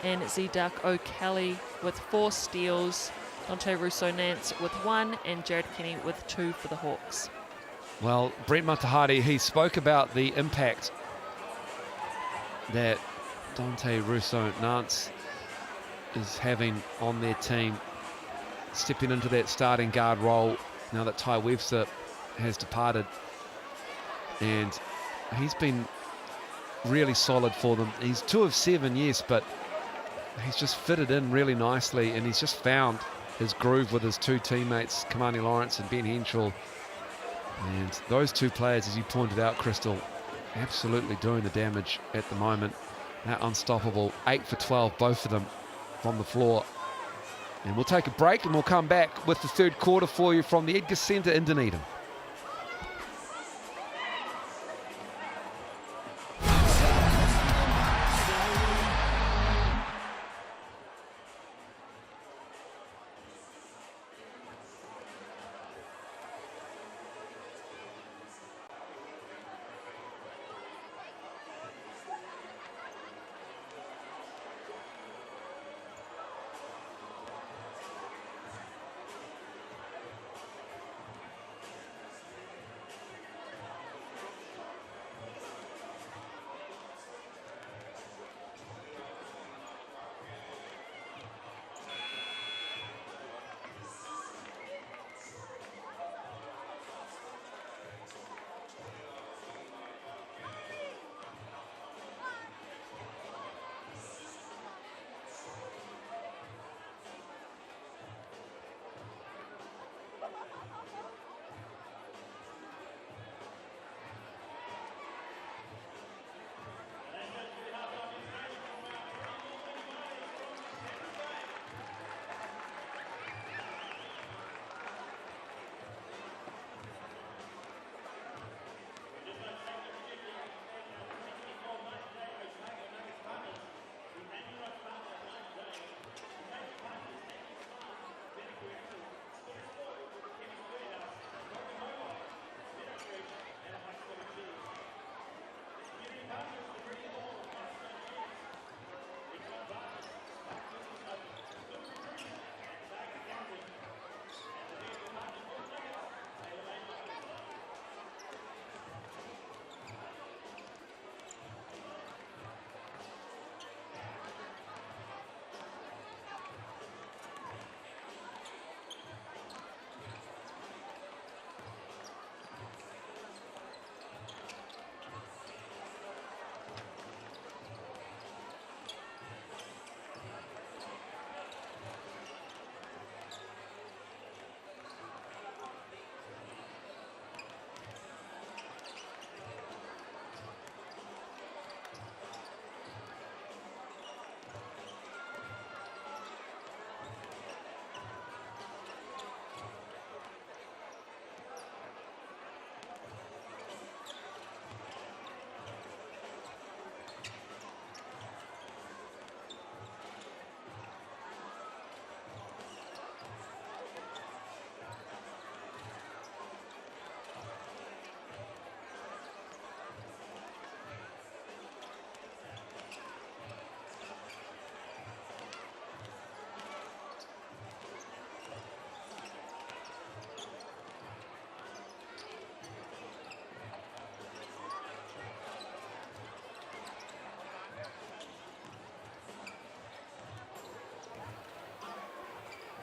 and Zedek O'Kelly with 4 steals, Dante Russo-Nance with 1, and Jared Kenny with 2 for the Hawks. Well, Brent Matahari, he spoke about the impact that Dante Russo-Nance is having on their team, stepping into that starting guard role now that Ty Webster has departed. And he's been really solid for them. He's 2 of 7, yes, but he's just fitted in really nicely, and he's just found his groove with his 2 teammates, Kamani Lawrence and Ben Henschel. And those 2 players, as you pointed out, Crystal, absolutely doing the damage at the moment. They're unstoppable. 8 for 12, both of them from the floor. And we'll take a break and we'll come back with the third quarter for you from the Edgar Centre in Dunedin.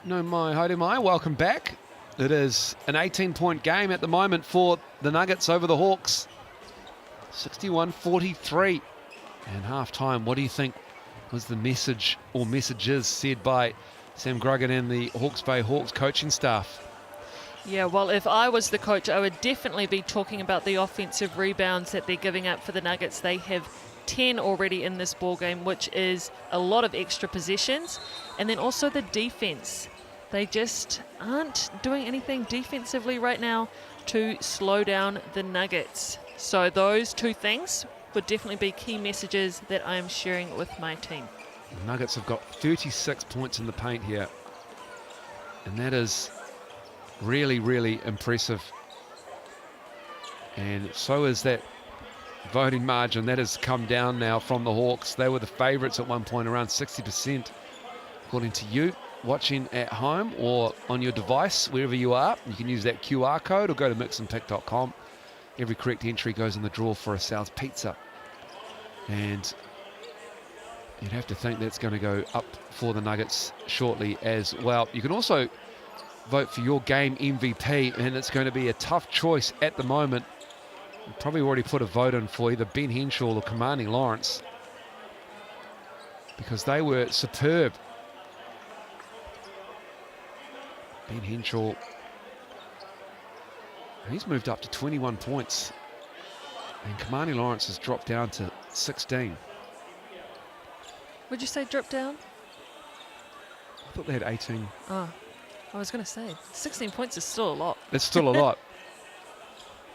No mai, haere mai, welcome back. It is an 18-point game at the moment for the Nuggets over the Hawks. 61-43. And half-time, what do you think was the message or messages said by Sam Gruggan and the Hawke's Bay Hawks coaching staff? Yeah, well, if I was the coach, I would definitely be talking about the offensive rebounds that they're giving up for the Nuggets. They have 10 already in this ball game, which is a lot of extra possessions. And then also the defense. They just aren't doing anything defensively right now to slow down the Nuggets. So those 2 things would definitely be key messages that I am sharing with my team. The Nuggets have got 36 points in the paint here. And that is really, really impressive. And so is that voting margin, that has come down now from the Hawks. They were the favourites at one point, around 60%, according to you. Watching at home or on your device, wherever you are, you can use that QR code or go to mixandpick.com. Every correct entry goes in the draw for a Sal's Pizza. And you'd have to think that's going to go up for the Nuggets shortly as well. You can also vote for your game MVP, and it's going to be a tough choice at the moment. You probably already put a vote in for either Ben Henshaw or Kamani Lawrence, because they were superb. Ben Henshaw, he's moved up to 21 points. And Kamani Lawrence has dropped down to 16. Would you say drop down? I thought they had 18. Oh, I was going to say 16 points is still a lot. It's still a lot.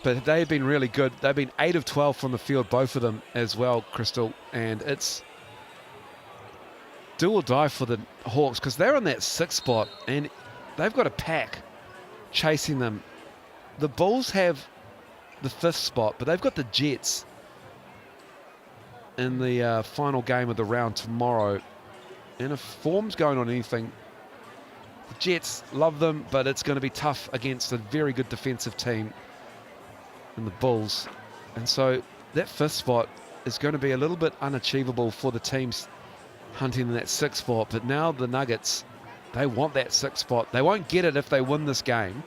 But they've been really good. They've been 8 of 12 from the field, both of them as well, Crystal. And it's do or die for the Hawks, because they're on that 6th spot and they've got a pack chasing them. The Bulls have the 5th spot, but they've got the Jets in the final game of the round tomorrow. And if form's going on anything, the Jets love them, but it's going to be tough against a very good defensive team in the Bulls. And so that 5th spot is going to be a little bit unachievable for the teams hunting that 6th spot. But now the Nuggets, they want that 6th spot. They won't get it if they win this game.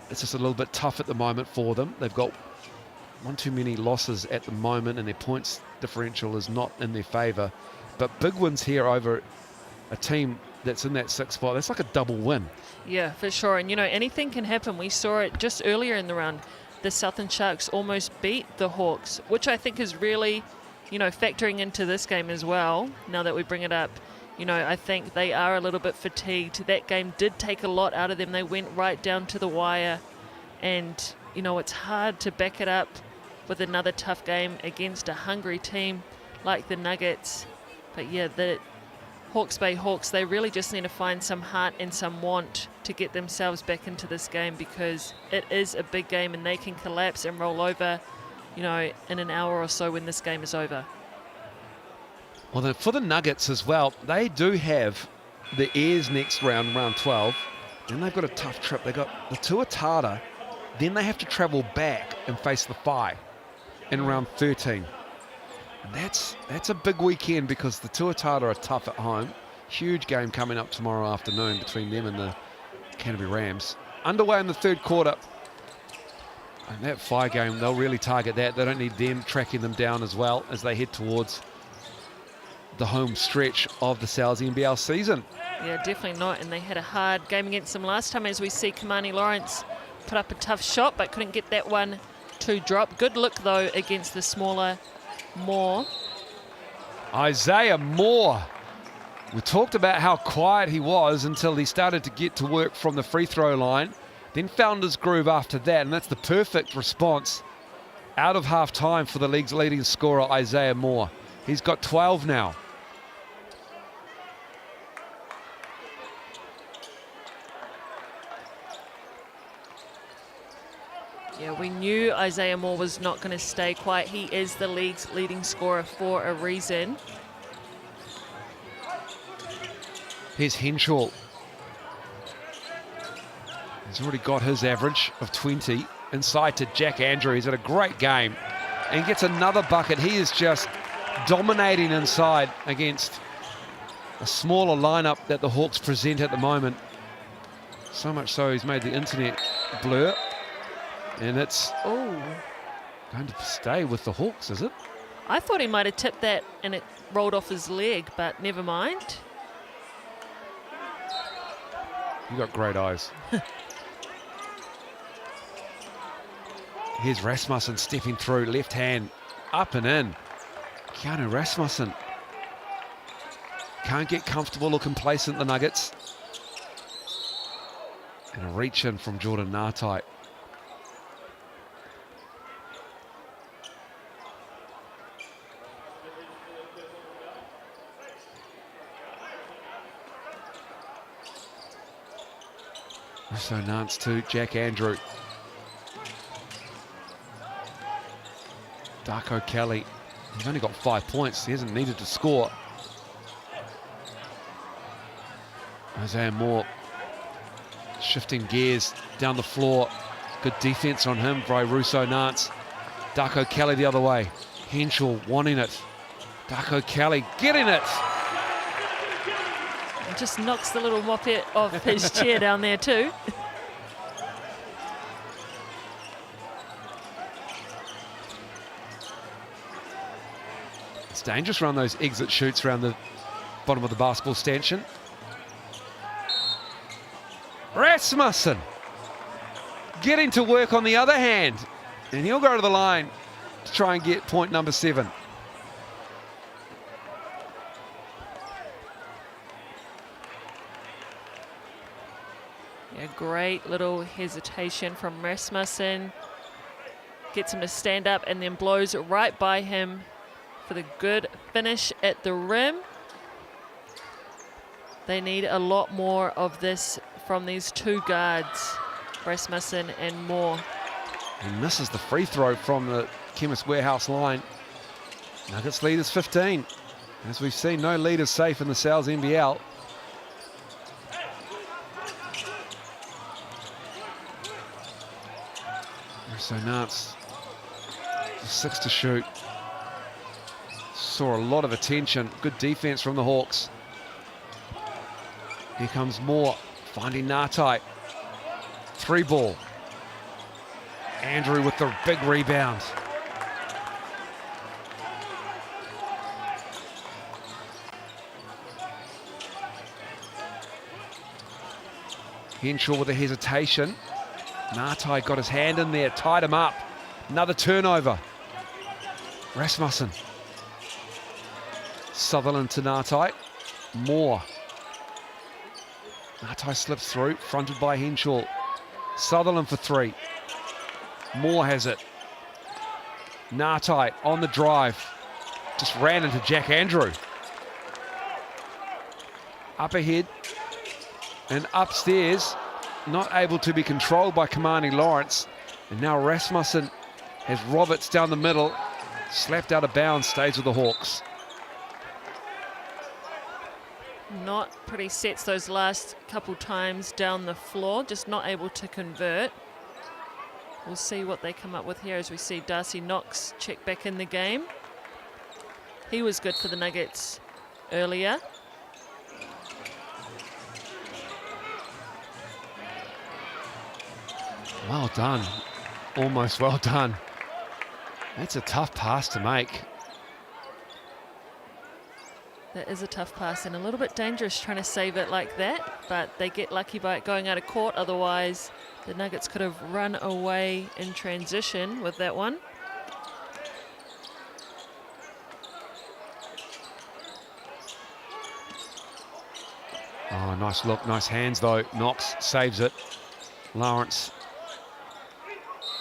It's just a little bit tough at the moment for them. They've got one too many losses at the moment, and their points differential is not in their favour. But big wins here over a team that's in that 6th spot. That's like a double win. Yeah, for sure. And, you know, anything can happen. We saw it just earlier in the round. The Southern Sharks almost beat the Hawks, which I think is really, you know, factoring into this game as well, now that we bring it up. You know, I think they are a little bit fatigued. That game did take a lot out of them. They went right down to the wire. And, you know, it's hard to back it up with another tough game against a hungry team like the Nuggets. But, yeah, the Hawke's Bay Hawks, they really just need to find some heart and some want to get themselves back into this game, because it is a big game and they can collapse and roll over, you know, in an hour or so when this game is over. Well, then for the Nuggets as well, they do have the Airs next round, round 12. Then they've got a tough trip. They've got the Tuatara. Then they have to travel back and face the Phi in round 13. And that's a big weekend, because the Tuatara are tough at home. Huge game coming up tomorrow afternoon between them and the Canterbury Rams. Underway in the 3rd quarter. And that Phi game, they'll really target that. They don't need them tracking them down as well as they head towards the home stretch of the Sal's NBL season. Yeah, definitely not. And they had a hard game against them last time, as we see Kamani Lawrence put up a tough shot but couldn't get that one to drop. Good look, though, against the smaller Moore. Isaiah Moore. We talked about how quiet he was until he started to get to work from the free throw line, then found his groove after that, and that's the perfect response out of half time for the league's leading scorer, Isaiah Moore. He's got 12 now. Yeah, we knew Isaiah Moore was not going to stay quiet. He is the league's leading scorer for a reason. Here's Henshaw. He's already got his average of 20. Inside to Jack Andrew. He's had a great game and gets another bucket. He is just dominating inside against a smaller lineup that the Hawks present at the moment. So much so he's made the internet blur. And it's going to stay with the Hawks, is it? I thought he might have tipped that and it rolled off his leg, but never mind. You got great eyes. Here's Rasmussen stepping through, left hand, up and in. Keanu Rasmussen can't get comfortable or complacent, the Nuggets. And a reach in from Jordan Nartite. So Nance to Jack Andrew. Darko Kelly, he's only got 5 points. He hasn't needed to score. Isaiah Moore shifting gears down the floor. Good defense on him by Russo Nance. Darko Kelly the other way. Henschel wanting it. Darko Kelly getting it. And just knocks the little moppet off his chair down there too. It's dangerous around those exit shoots around the bottom of the basketball stanchion. Rasmussen getting to work on the other hand, and he'll go to the line to try and get point number 7. Yeah, great little hesitation from Rasmussen. Gets him to stand up and then blows right by him for the good finish at the rim. They need a lot more of this from these two guards, Rasmussen and Moore. He misses the free throw from the Chemist Warehouse line. Nuggets lead is 15. As we've seen, no lead is safe in the Sal's NBL. So Nance, 6 to shoot. Saw a lot of attention. Good defense from the Hawks. Here comes Moore, finding Nartai. 3 ball. Andrew with the big rebound. Henschel with a hesitation. Nartai got his hand in there, tied him up. Another turnover. Rasmussen. Sutherland to Nartai. Moore. Nartai slips through, fronted by Henschel. Sutherland for 3. Moore has it. Nartai on the drive. Just ran into Jack Andrew. Up ahead and upstairs. Not able to be controlled by Kamani Lawrence. And now Rasmussen has Roberts down the middle. Slapped out of bounds, stays with the Hawks. Not pretty sets those last couple times down the floor, just not able to convert. We'll see what they come up with here as we see Darcy Knox check back in the game. He was good for the Nuggets earlier. Well done. Almost well done. That's a tough pass to make. That is a tough pass and a little bit dangerous trying to save it like that, but they get lucky by it going out of court. Otherwise, the Nuggets could have run away in transition with that one. Oh, nice look, nice hands though. Knox saves it. Lawrence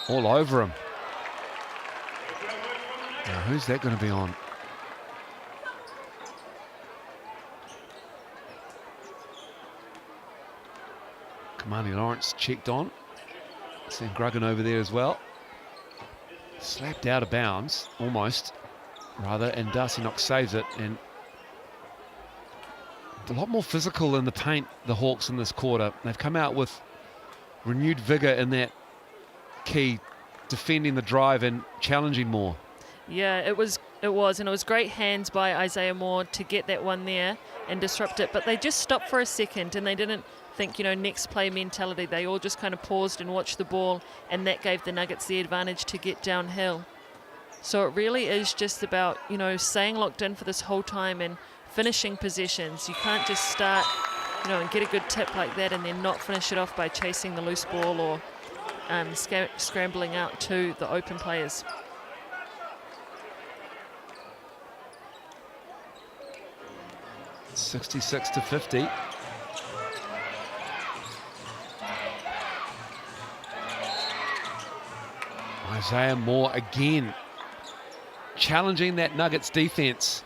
all over him. Now, who's that going to be on? Kamani Lawrence checked on. Sam Gruggan over there as well. Slapped out of bounds, almost, rather, and Darcy Knox saves it. And a lot more physical in the paint, the Hawks, in this quarter. They've come out with renewed vigour in that key, defending the drive and challenging more. Yeah, it was, and it was great hands by Isaiah Moore to get that one there and disrupt it. But they just stopped for a second and they didn't think, next play mentality. They all just kind of paused and watched the ball, and that gave the Nuggets the advantage to get downhill. So it really is just about, staying locked in for this whole time and finishing possessions. You can't just start, and get a good tip like that and then not finish it off by chasing the loose ball or scrambling out to the open players. It's 66-50. Isaiah Moore again challenging that Nuggets defense.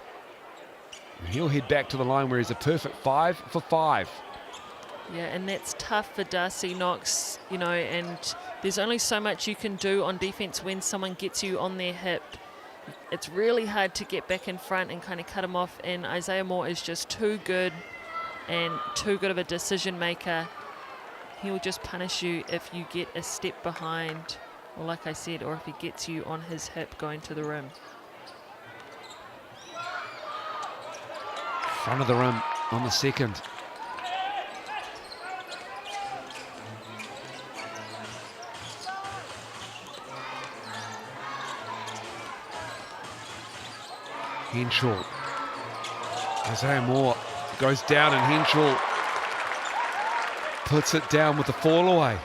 He'll head back to the line where he's a perfect 5 for 5. Yeah, and that's tough for Darcy Knox, and there's only so much you can do on defense when someone gets you on their hip. it's really hard to get back in front and kind of cut him off, and Isaiah Moore is just too good and too good of a decision maker. He'll just punish you if you get a step behind, or like I said, or if he gets you on his hip going to the rim. Front of the rim on the second. Henschel. Isaiah Moore goes down and Henschel puts it down with the fall away.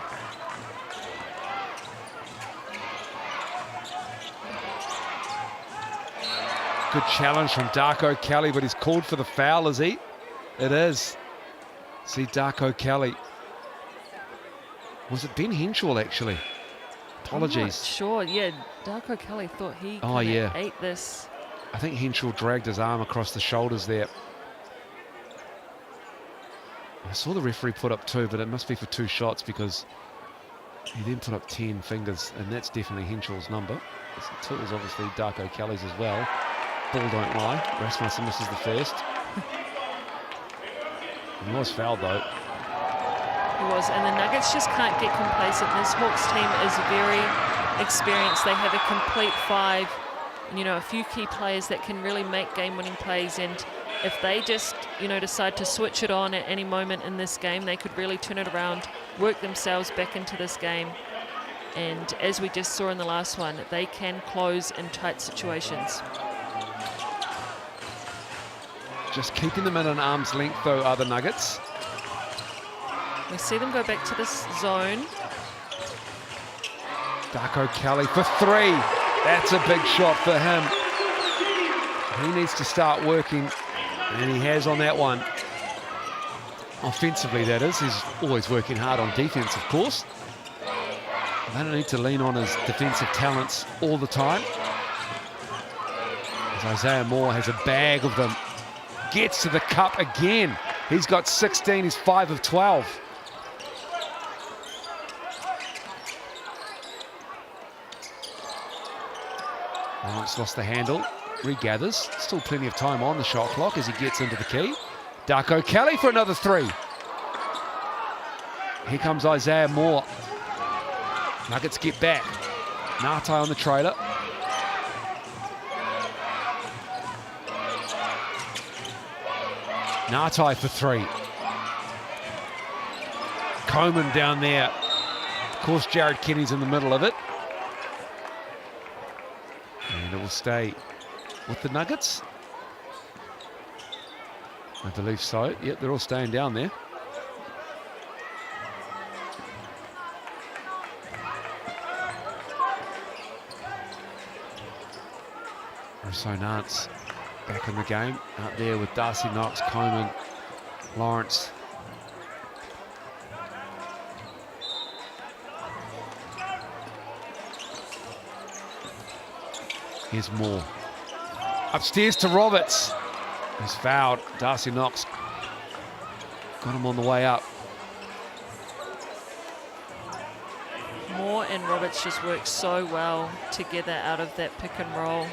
Good challenge from Darko Kelly, but he's called for the foul, is he? It is. See Darko Kelly. Was it Ben Henschel, actually? Apologies. I'm not sure. Yeah, Darko Kelly thought he ate this. I think Henschel dragged his arm across the shoulders there. I saw the referee put up 2, but it must be for 2 shots because he then put up 10 fingers, and that's definitely Henschel's number. 2 is obviously Darko Kelly's as well. Ball don't lie. Rasmussen misses the first. He was fouled though. He was, and the Nuggets just can't get complacent. This Hawks team is very experienced. They have a complete 5. You know, a few key players that can really make game-winning plays, and if they just, you know, decide to switch it on at any moment in this game, they could really turn it around, work themselves back into this game. And as we just saw in the last one, they can close in tight situations. Just keeping them at an arm's length, though, are the Nuggets. We see them go back to this zone. Darko Kelly for 3. That's a big shot for him. He needs to start working, and he has on that one. Offensively, that is. He's always working hard on defense, of course. They don't need to lean on his defensive talents all the time. As Isaiah Moore has a bag of them. Gets to the cup again. He's got 16. He's 5 of 12. Lawrence lost the handle, regathers. Still plenty of time on the shot clock as he gets into the key. Darko Kelly for another 3. Here comes Isaiah Moore. Nuggets get back. Ngātai on the trailer. Ngātai for 3. Coleman down there. Of course, Jared Kenny's in the middle of it. And it will stay with the Nuggets. I believe so. Yep, they're all staying down there. Rousseau Nance back in the game. Out there with Darcy Knox, Coleman, Lawrence. Here's Moore. Upstairs to Roberts. He's fouled. Darcy Knox got him on the way up. Moore and Roberts just work so well together out of that pick and roll.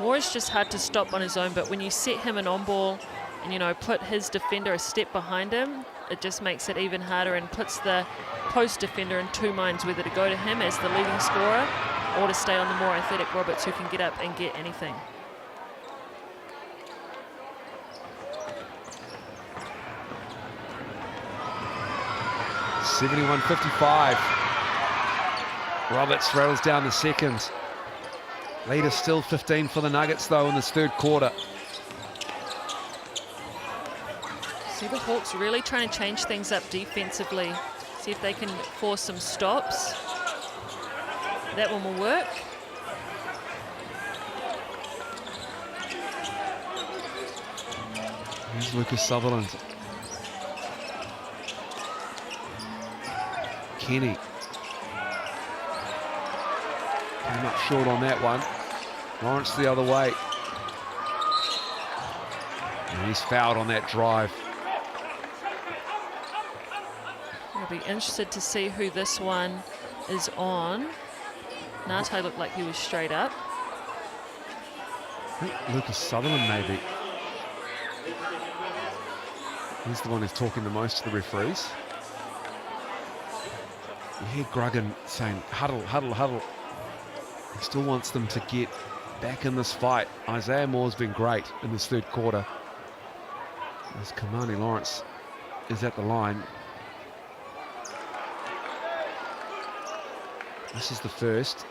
Moore is just hard to stop on his own, but when you set him an on ball and, you know, put his defender a step behind him, it just makes it even harder and puts the post defender in 2 minds whether to go to him as the leading scorer or to stay on the more athletic Roberts who can get up and get anything. $71-55. Roberts rattles down the second. Lead is still 15 for the Nuggets, though, in this 3rd quarter. See the Hawks really trying to change things up defensively. See if they can force some stops. That one will work. Here's Lucas Sutherland. Kenny. Came up short on that one. Lawrence the other way. And he's fouled on that drive. I'll be interested to see who this one is on. Ngātai looked like he was straight up. I think Lucas Sutherland maybe. He's the one who's talking the most to the referees. You hear Gruggan saying, huddle, huddle, huddle. He still wants them to get back in this fight. Isaiah Moore's been great in this third quarter. As Kamani Lawrence is at the line. This is the first.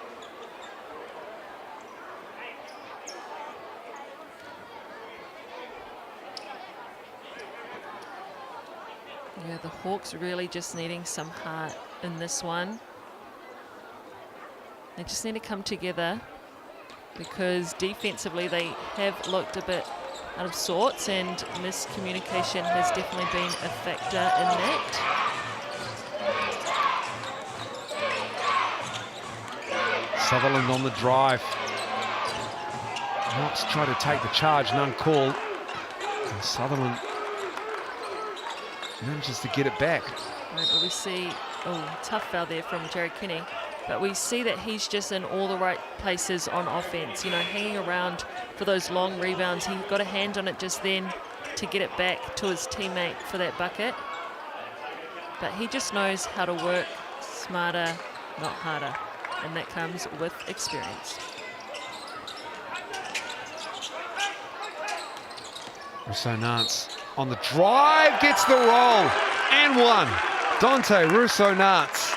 Yeah, the Hawks really just needing some heart in this one. They just need to come together because defensively they have looked a bit out of sorts, and miscommunication has definitely been a factor in that. Sutherland on the drive. Knox tried to take the charge, none called. And Sutherland manages to get it back. Right, but we see, tough foul there from Jared Kenny. But we see that he's just in all the right places on offense, you know, hanging around for those long rebounds. He got a hand on it just then to get it back to his teammate for that bucket. But he just knows how to work smarter, not harder. And that comes with experience. Russo Nance on the drive, gets the roll, and one. Dante Russo Nance.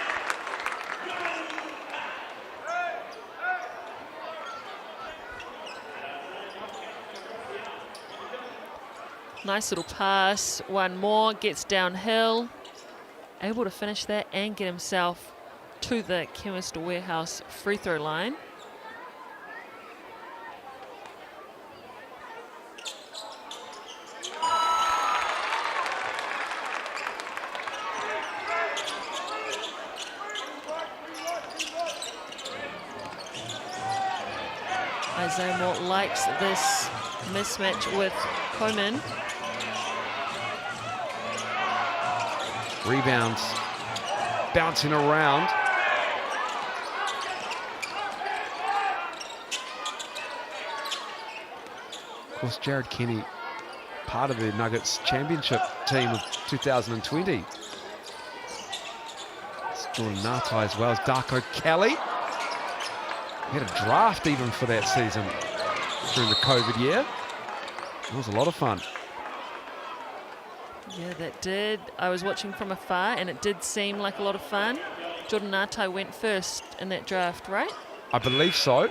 Nice little pass, one more, gets downhill. Able to finish that and get himself to the Chemist Warehouse free throw line. Isaiah Moore likes this mismatch with Coleman. Rebounds, bouncing around. Of course, Jared Kenny, part of the Nuggets championship team of 2020. It's Jordan Natai as well as Darko Kelly. He had a draft even for that season during the COVID year. It was a lot of fun. Yeah, that did. I was watching from afar and it did seem like a lot of fun. Jordan Natai went first in that draft, right? I believe so.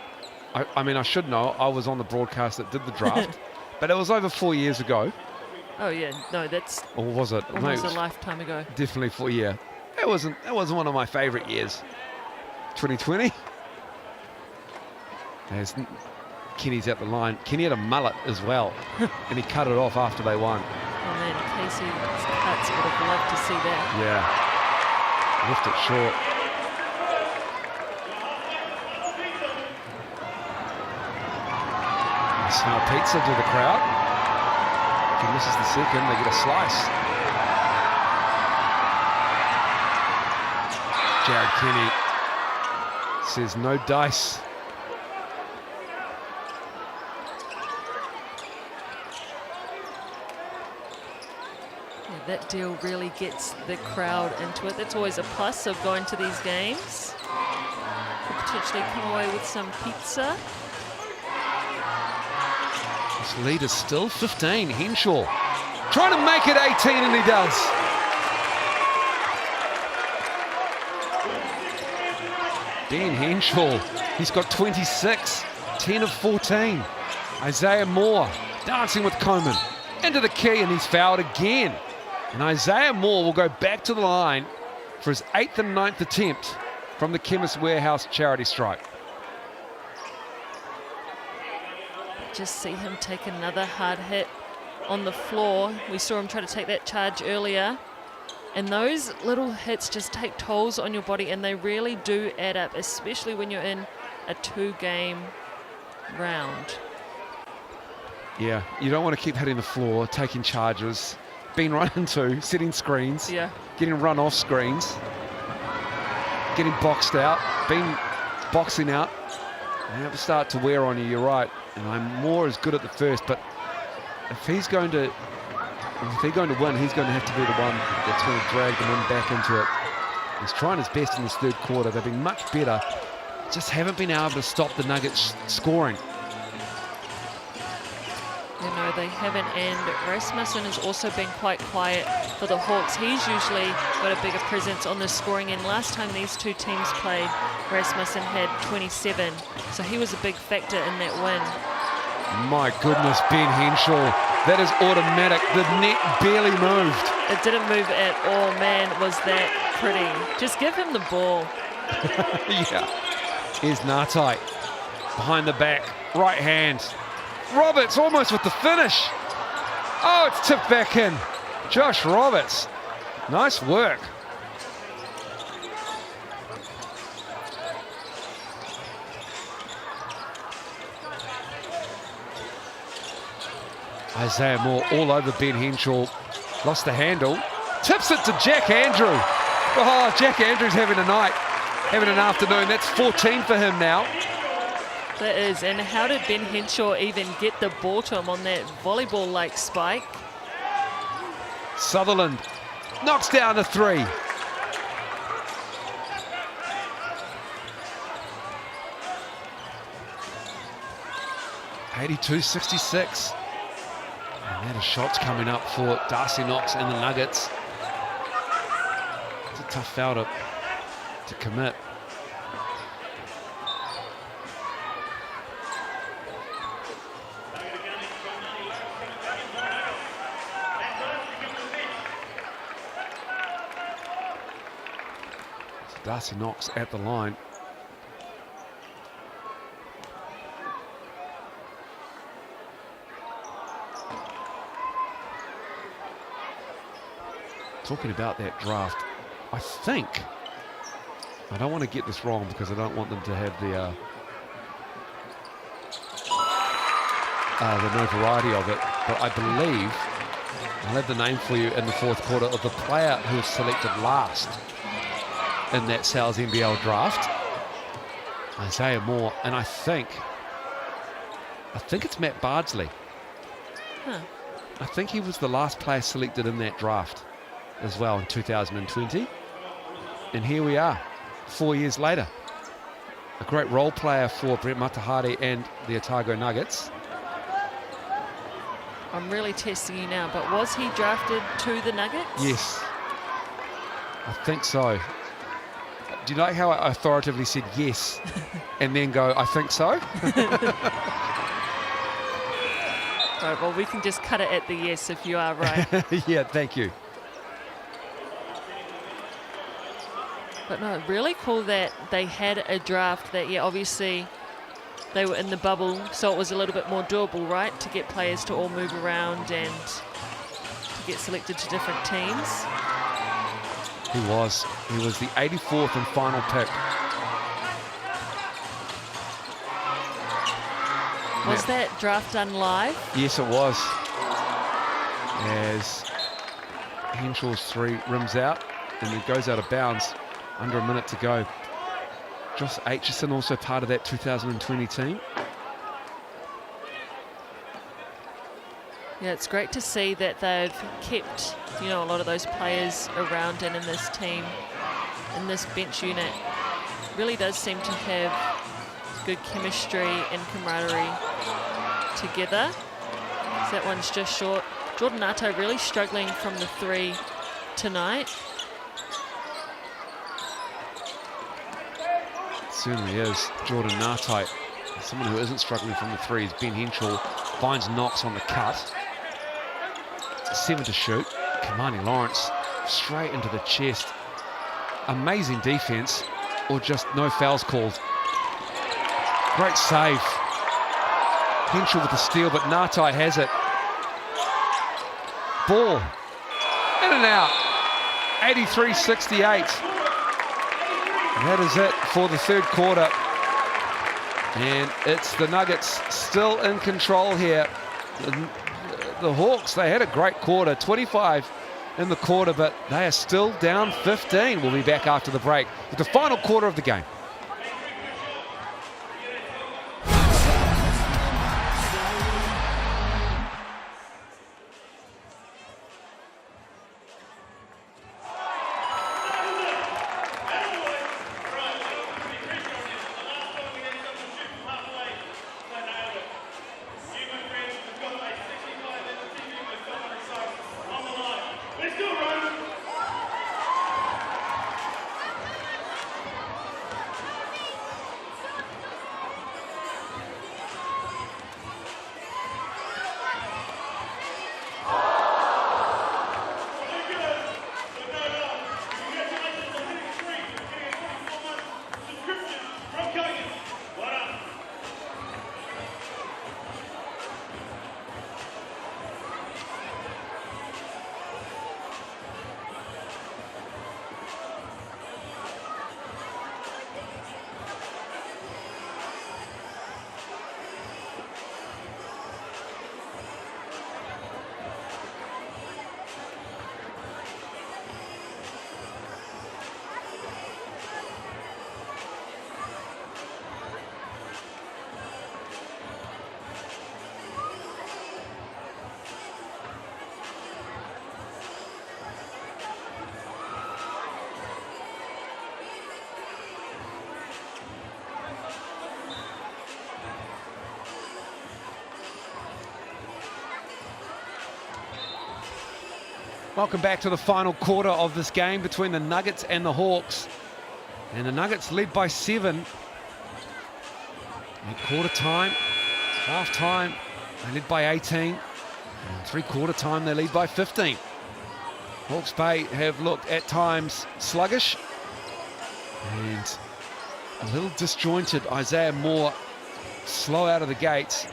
I mean, I should know. I was on the broadcast that did the draft, but it was over 4 years ago. Oh yeah, no, that's Or was it? almost Maybe a lifetime ago. definitely 4 years. That wasn't one of my favourite years. 2020. As Kenny's at the line. Kenny had a mullet as well, and he cut it off after they won. Oh man, Casey Cutts would have loved to see that. Yeah, left it short. Smell pizza to the crowd. If he misses the second, they get a slice. Jared Kenny says no dice. Yeah, that deal really gets the crowd into it. That's always a plus of going to these games. Could potentially come away with some pizza. This lead is still 15. Henshaw trying to make it 18, and he does. Dan Henshaw, he's got 26, 10 of 14. Isaiah Moore dancing with Coleman into the key, and he's fouled again. And Isaiah Moore will go back to the line for his 8th and 9th attempt from the Chemist Warehouse charity stripe. Just see him take another hard hit on the floor. We saw him try to take that charge earlier. And those little hits just take tolls on your body, and they really do add up, especially when you're in a 2-game round. Yeah, you don't want to keep hitting the floor, taking charges, being run into, setting screens, Yeah. getting run off screens, getting boxed out, being boxing out. And it will start to wear on you, you're right. And I'm more as good at the first, but if he's going to win, he's going to have to be the one that's going to drag them in back into it. He's trying his best in this third quarter. They've been much better, just haven't been able to stop the Nuggets scoring. No, they haven't, and Rasmussen has also been quite quiet for the Hawks. He's usually got a bigger presence on the scoring end. Last time these two teams played, Rasmussen had 27, so he was a big factor in that win. My goodness, Ben Henshaw, that is automatic. The net barely moved. It didn't move at all, man, was that pretty. Just give him the ball. Yeah. Here's Natai, behind the back, right hand. Roberts almost with the finish. Oh, it's tipped back in. Josh Roberts, nice work. Isaiah Moore all over Ben Henshaw, lost the handle, tips it to Jack Andrew. Oh, Jack Andrew's having a night, having an afternoon. That's 14 for him now. That is, and how did Ben Henshaw even get the ball to him on that volleyball-like spike? Sutherland knocks down a three. (82-66). And that is shots coming up for Darcy Knox and the Nuggets. It's a tough foul to commit. Darcy Knox at the line. Talking about that draft, I think, I don't want to get this wrong because I don't want them to have the notoriety of it, but I believe, I'll have the name for you in the fourth quarter, of the player who was selected last in that Sal's NBL draft, Isaiah Moore, and I think it's Matt Bardsley. Huh. I think he was the last player selected in that draft as well in 2020. And here we are, 4 years later. A great role player for Brent Matahari and the Otago Nuggets. I'm really testing you now, but was he drafted to the Nuggets? Yes, I think so. Do you like how I authoritatively said yes and then go, I think so? Right, well, we can just cut it at the yes if you are right. Yeah, thank you. But no, really cool that they had a draft that, yeah, obviously they were in the bubble, so it was a little bit more doable, right, to get players to all move around and to get selected to different teams. He was the 84th and final pick. Was that draft done live? Yes, it was. As Henshaw's three rims out and it goes out of bounds, under a minute to go. Josh Aitchison also part of that 2020 team. Yeah, it's great to see that they've kept, you know, a lot of those players around and in this team, in this bench unit. Really does seem to have good chemistry and camaraderie together. So that one's just short. Jordan Nato really struggling from the three tonight. Certainly is. Jordan Natai, someone who isn't struggling from the three, is Ben Henshaw. Finds Knox on the cut. 7 to shoot. Kamani Lawrence straight into the chest. Amazing defense, or just no fouls called. Great save. Henshaw with the steal, but Natai has it. Ball in and out. 83-68. That is it for the third quarter. And it's the Nuggets still in control here. The Hawks, they had a great quarter, 25 in the quarter, but they are still down 15. We'll be back after the break with the final quarter of the game. Welcome back to the final quarter of this game between the Nuggets and the Hawks. And the Nuggets lead by 7. At quarter time, half time, they lead by 18. And three-quarter time, they lead by 15. Hawke's Bay have looked at times sluggish and a little disjointed. Isaiah Moore slow out of the gates,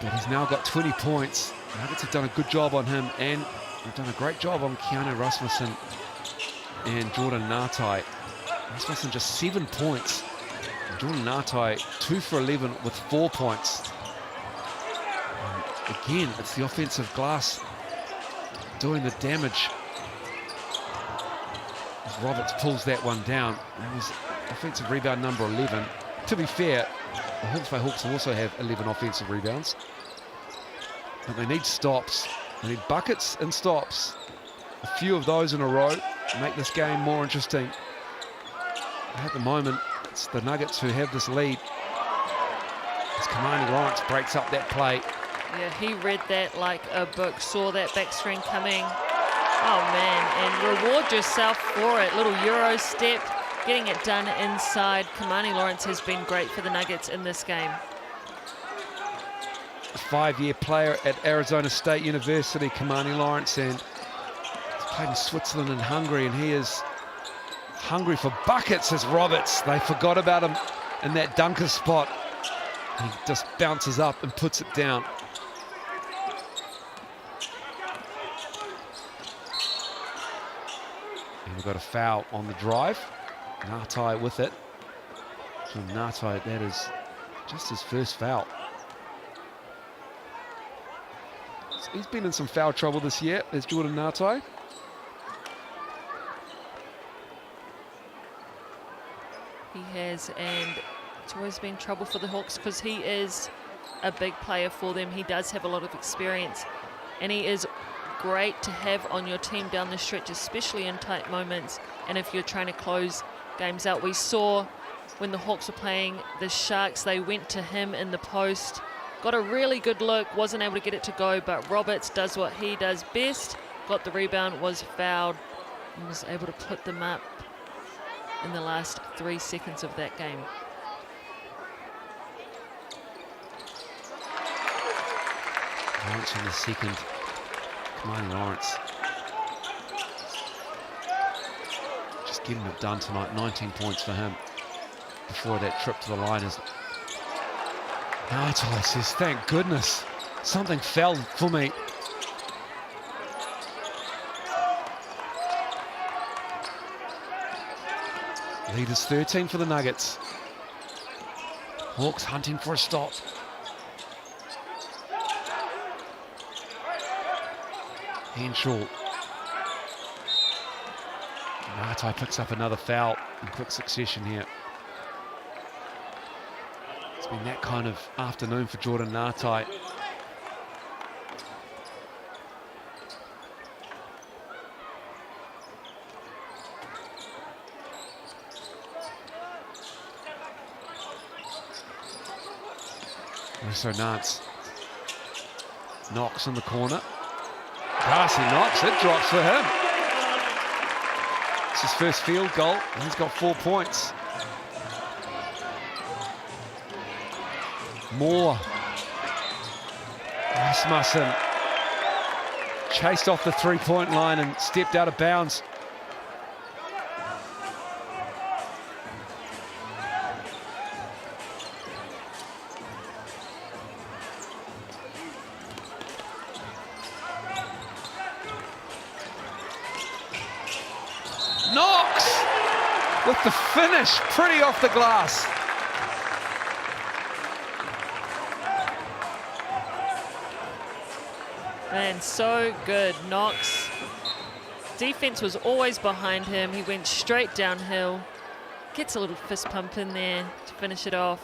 but he's now got 20 points. The Nuggets have done a good job on him, and they've done a great job on Keanu Rasmussen and Jordan Ngatai. Rasmussen just 7 points. And Jordan Ngatai 2 for 11 with 4 points. And again, it's the offensive glass doing the damage. As Roberts pulls that one down. That was offensive rebound number 11. To be fair, the Hawke's Bay Hawks also have 11 offensive rebounds. But they need stops. They need buckets and stops. A few of those in a row to make this game more interesting. At the moment, it's the Nuggets who have this lead. As Kamani Lawrence breaks up that play. Yeah, he read that like a book, saw that backscreen coming. Oh man, and reward yourself for it. Little Euro step, getting it done inside. Kamani Lawrence has been great for the Nuggets in this game. A 5-year player at Arizona State University, Kamani Lawrence, and he's played in Switzerland and Hungary, and he is hungry for buckets as Roberts. They forgot about him in that dunker spot. He just bounces up and puts it down. And we've got a foul on the drive. Ngatai with it. From Ngatai, that is just his first foul. He's been in some foul trouble this year, as Jordan Ngatai. He has, and it's always been trouble for the Hawks because he is a big player for them. He does have a lot of experience, and he is great to have on your team down the stretch, especially in tight moments and if you're trying to close games out. We saw when the Hawks were playing the Sharks, they went to him in the post, got a really good look, wasn't able to get it to go, but Roberts does what he does best, got the rebound, was fouled, and was able to put them up in the last 3 seconds of that game. Lawrence in the second. Kamani Lawrence just getting it done tonight. 19 points for him before that trip to the line. Is Ngatai says, thank goodness something fell for me. Lead is 13 for the Nuggets. Hawks hunting for a stop. Henshaw. Ngatai picks up another foul in quick succession here. It's been that kind of afternoon for Jordan Ngatai. So Nance knocks in the corner. Pass, he knocks, it drops for him. It's his first field goal, and he's got 4 points. Moore. Rasmussen chased off the three-point line and stepped out of bounds. With the finish, pretty off the glass. Man, so good. Knox. Defense was always behind him. He went straight downhill. Gets a little fist pump in there to finish it off.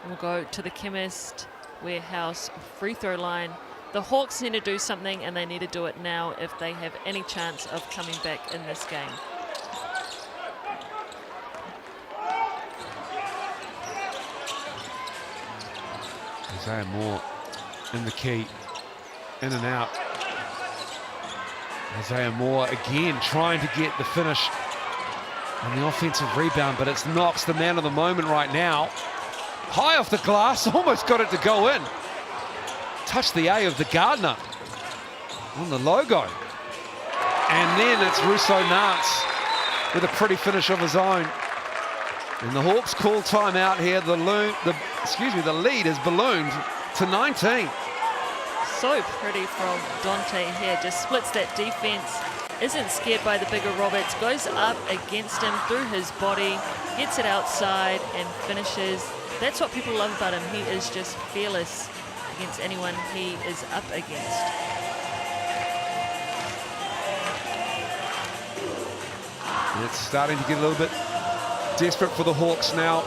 And we'll go to the Chemist Warehouse free throw line. The Hawks need to do something, and they need to do it now if they have any chance of coming back in this game. Isaiah Moore in the key, in and out. Isaiah Moore again trying to get the finish on the offensive rebound, but it's Knox, the man of the moment right now. High off the glass, almost got it to go in. Touched the A of the Gardner on the logo. And then it's Russo Nance with a pretty finish of his own. And the Hawks call timeout here. The lead is ballooned to 19. So pretty from Dante here. Just splits that defense. Isn't scared by the bigger Roberts. Goes up against him through his body. Gets it outside and finishes. That's what people love about him. He is just fearless against anyone he is up against. And it's starting to get a little bit desperate for the Hawks now.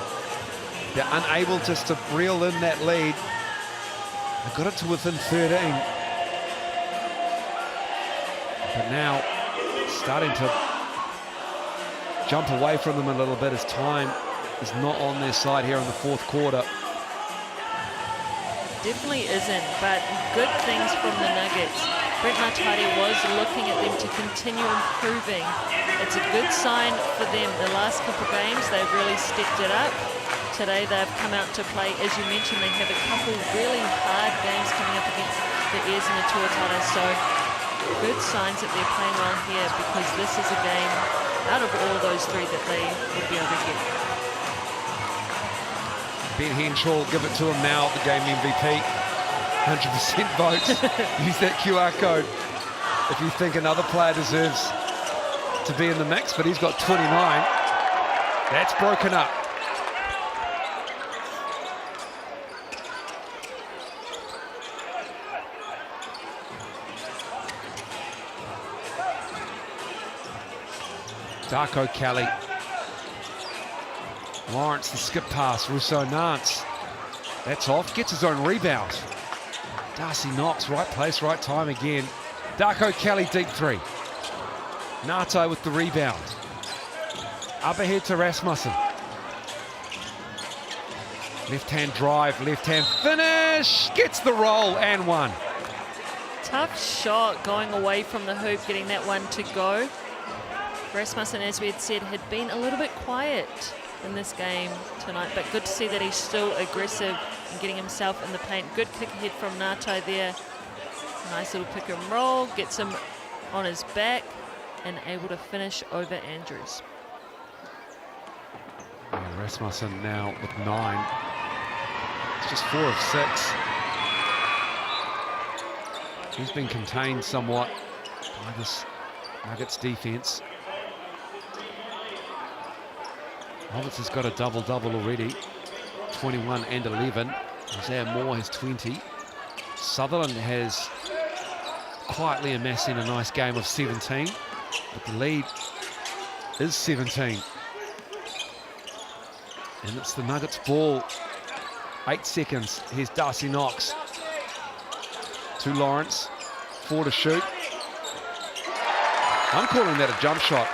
They're unable just to reel in that lead. They got it to within 13. But now starting to jump away from them a little bit as time is not on their side here in the fourth quarter. Definitely isn't, but good things from the Nuggets. Brent Martari was looking at them to continue improving. It's a good sign for them. The last couple of games, they've really stepped it up. Today, they've come out to play. As you mentioned, they have a couple really hard games coming up against the Airs and the Tuatara. So, good signs that they're playing well here, because this is a game out of all those three that they would be able to get. Ben Henshaw, give it to him now, the game MVP. 100% votes. Use that QR code if you think another player deserves to be in the mix, but he's got 29. That's broken up. Darko Kelly. Lawrence, the skip pass. Russo Nance. That's off. Gets his own rebound. Darcy Knox, right place, right time again. Darko Kelly, deep three. Nato with the rebound. Up ahead to Rasmussen. Left-hand drive, left-hand finish. Gets the roll and one. Tough shot going away from the hoop, getting that one to go. Rasmussen, as we had said, had been a little bit quiet in this game tonight, but good to see that he's still aggressive and getting himself in the paint. Good kick ahead from Nato there. Nice little pick and roll, gets him on his back and able to finish over Andrews. Rasmussen now with 9. It's just 4 of 6. He's been contained somewhat by this Nuggets defense. Roberts has got a double-double already, 21 and 11. Isaiah Moore has 20. Sutherland has quietly amassing a nice game of 17, but the lead is 17. And it's the Nuggets ball. 8 seconds. Here's Darcy Knox. To Lawrence. 4 to shoot. I'm calling that a jump shot.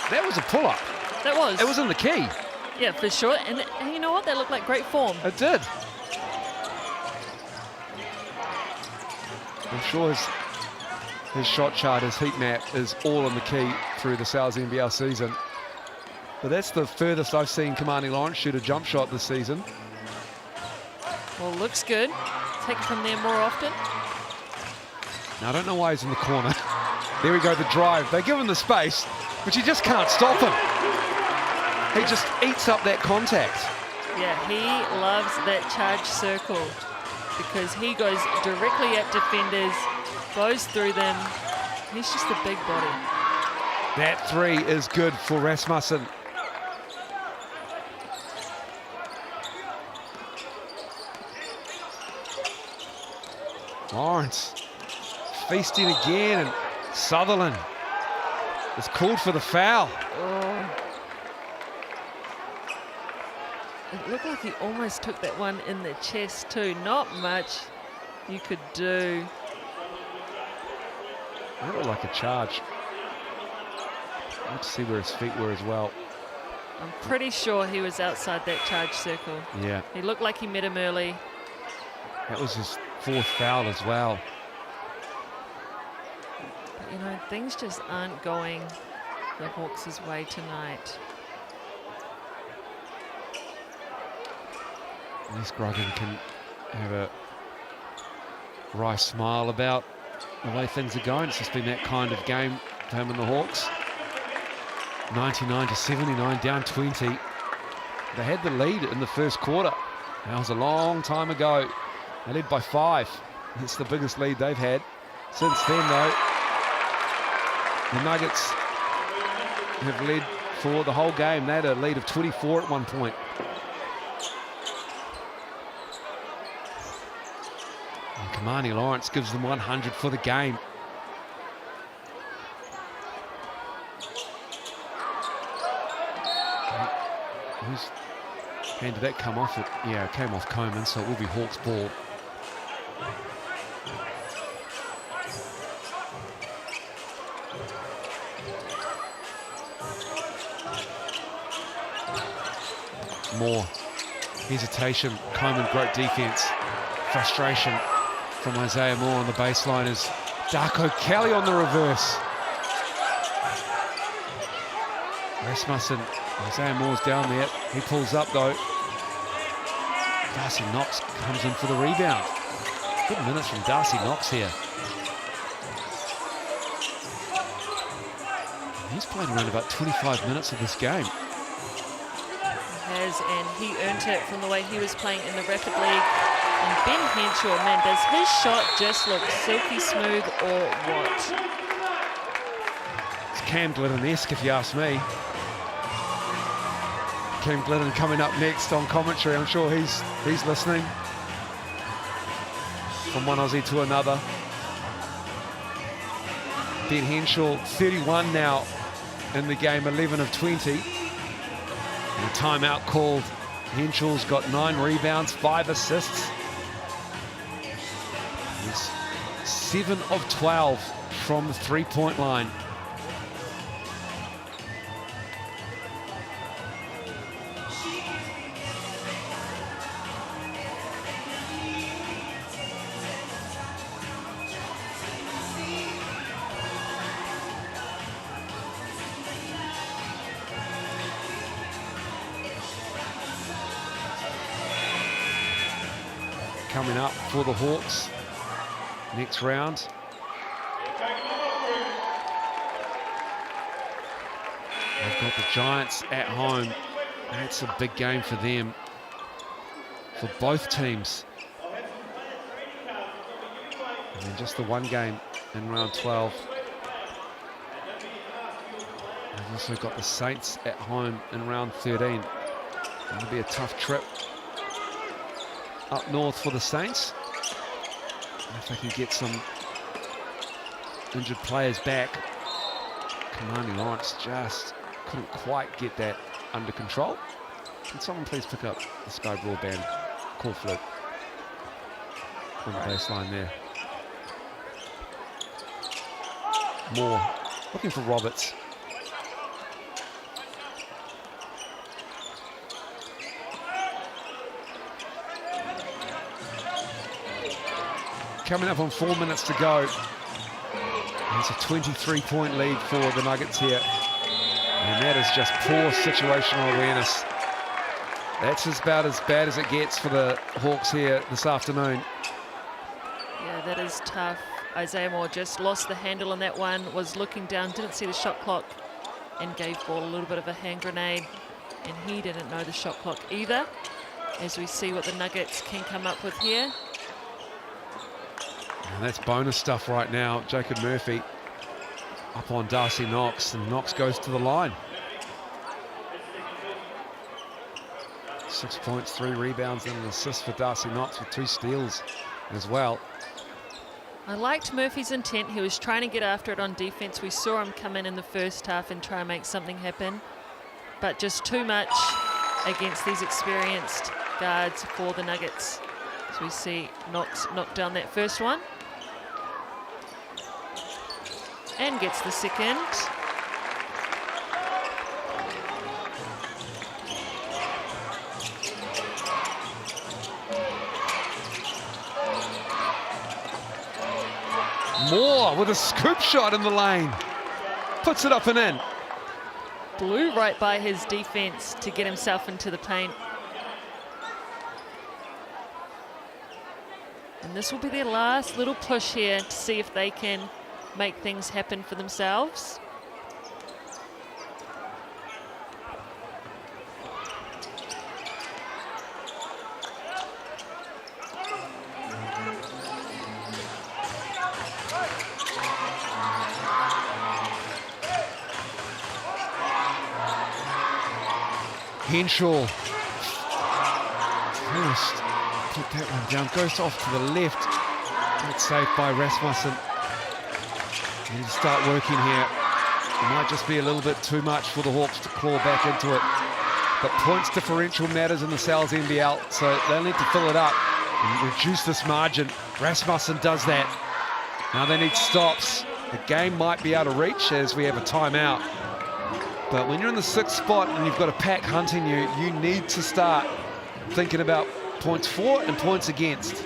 That was a pull-up. That was. It was in the key. Yeah, for sure. And you know what? They look like great form. It did. I'm sure his shot chart, his heat map is all in the key through the Sal's NBL season. But that's the furthest I've seen Kamani Lawrence shoot a jump shot this season. Well, looks good. Take it from there more often. Now, I don't know why he's in the corner. There we go, the drive. They give him the space, but you just can't stop him. He just eats up that contact. Yeah, he loves that charge circle because he goes directly at defenders, goes through them. He's just a big body. That 3 is good for Rasmussen. Lawrence feasting again, and Sutherland is called for the foul. Oh. It looked like he almost took that one in the chest too. Not much you could do. That looked like a charge. Let's see where his feet were as well. I'm pretty sure he was outside that charge circle. Yeah. He looked like he met him early. That was his 4th foul as well. But You know, things just aren't going the Hawks' way tonight. At least Grogan can have a wry smile about the way things are going. It's just been that kind of game for him and the Hawks. 99-79, down 20. They had the lead in the first quarter. That was a long time ago. They led by 5. It's the biggest lead they've had. Since then, though, the Nuggets have led for the whole game. They had a lead of 24 at one point. And Kamani Lawrence gives them 100 for the game. Whose hand did that come off? Yeah, it came off Coleman, so it will be Hawks' ball. More hesitation. Coleman, great defense. Frustration from Isaiah Moore on the baseline as Darko Kelly on the reverse. Rasmussen, Isaiah Moore's down there. He pulls up though. Darcy Knox comes in for the rebound. Good minutes from Darcy Knox here. He's played around about 25 minutes of this game. And he earned it from the way he was playing in the Rapid League. And Ben Henshaw, man, does his shot just look silky smooth or what? It's Cam Glidden-esque if you ask me. Cam Glidden coming up next on commentary. I'm sure he's listening. From one Aussie to another. Ben Henshaw, 31 now in the game, 11 of 20. And a timeout called. Henshaw's got 9 rebounds, 5 assists. He's 7 of 12 from the three-point line. Coming up for the Hawks next round. They've got the Giants at home. That's a big game for them, for both teams. And then just the one game in round 12. They've also got the Saints at home in round 13. It'll be a tough trip up north for the Saints. If they can get some injured players back. Kamani Lawrence just couldn't quite get that under control. Can someone please pick up the Sky Broadband call flip on the baseline there? Moore looking for Roberts. Coming up on 4 minutes to go. It's a 23-point lead for the Nuggets here. And that is just poor situational awareness. That's about as bad as it gets for the Hawks here this afternoon. Yeah, that is tough. Isaiah Moore just lost the handle on that one, was looking down, didn't see the shot clock, and gave Ball a little bit of a hand grenade. And he didn't know the shot clock either. As we see what the Nuggets can come up with here. And that's bonus stuff right now. Jacob Murphy up on Darcy Knox, and Knox goes to the line. 6 points, 3 rebounds, and an assist for Darcy Knox with 2 steals as well. I liked Murphy's intent. He was trying to get after it on defense. We saw him come in the first half and try and make something happen. But just too much against these experienced guards for the Nuggets. So we see Knox knock down that first one. And gets the second. Moore with a scoop shot in the lane. Puts it up and in. Blew right by his defense to get himself into the paint. And this will be their last little push here to see if they can make things happen for themselves. Henshaw. First, put that one down. Goes off to the left. Good save by Rasmussen. Need to start working here. It might just be a little bit too much for the Hawks to claw back into it. But points differential matters in the Sal's NBL, so they'll need to fill it up and reduce this margin. Rasmussen does that. Now they need stops. The game might be out of reach as we have a timeout. But when you're in the 6th spot and you've got a pack hunting you, you need to start thinking about points for and points against.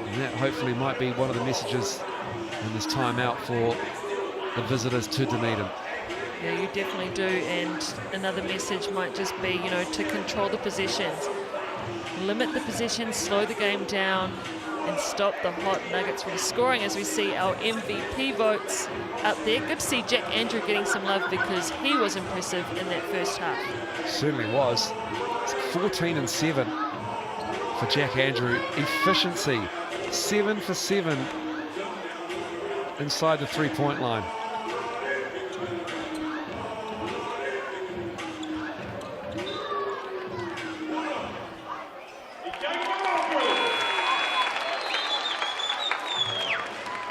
And that hopefully might be one of the messages in this timeout for the visitors to Dunedin. Yeah, you definitely do. And another message might just be, you know, to control the possessions. Limit the possessions, slow the game down, and stop the hot Nuggets from scoring, as we see our MVP votes up there. Good to see Jack Andrew getting some love because he was impressive in that first half. Certainly was. It's 14 and 7 for Jack Andrew. Efficiency, 7 for 7 inside the 3-point line.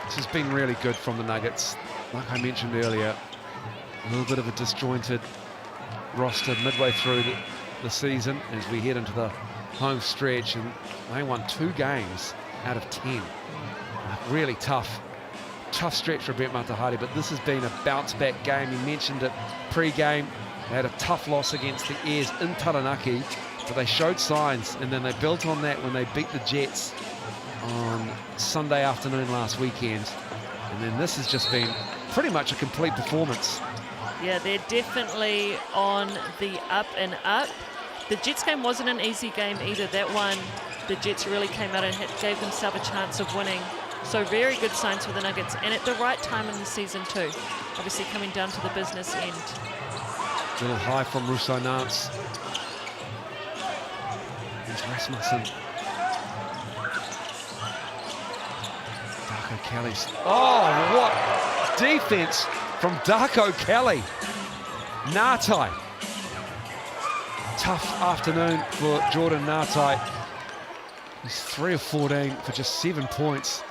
This has been really good from the Nuggets. Like I mentioned earlier, a little bit of a disjointed roster midway through the season as we head into the home stretch, and they won 2 games out of 10. Really tough stretch for Brett Matahari, but this has been a bounce-back game. You mentioned it pre-game. They had a tough loss against the Airs in Taranaki, but they showed signs, and then they built on that when they beat the Jets on Sunday afternoon last weekend. And then this has just been pretty much a complete performance. Yeah, they're definitely on the up and up. The Jets game wasn't an easy game either. That one, the Jets really came out and gave themselves a chance of winning. So very good signs for the Nuggets, and at the right time in the season too. Obviously coming down to the business end. A little high from Russo Nance. Here's Rasmussen. Darko Kelly. Oh, what defense from Darko Kelly. Ngatai. Tough afternoon for Jordan Ngatai. He's 3 of 14 for just 7 points.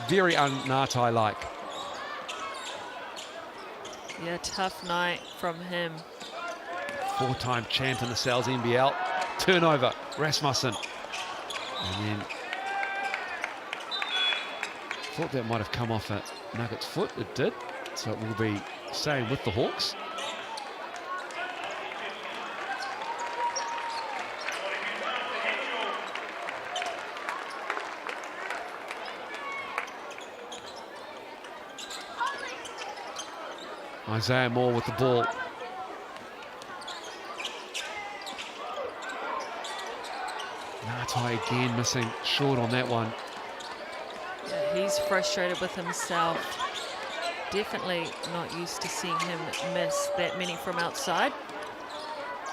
Very un-Ngatai-like. Yeah, tough night from him. 4-time champ in the Sal's NBL. Turnover, Rasmussen. And then thought that might have come off a Nuggets foot. It did. So it will be staying with the Hawks. Isaiah Moore with the ball. Ngatai again missing short on that one. Yeah, he's frustrated with himself. Definitely not used to seeing him miss that many from outside.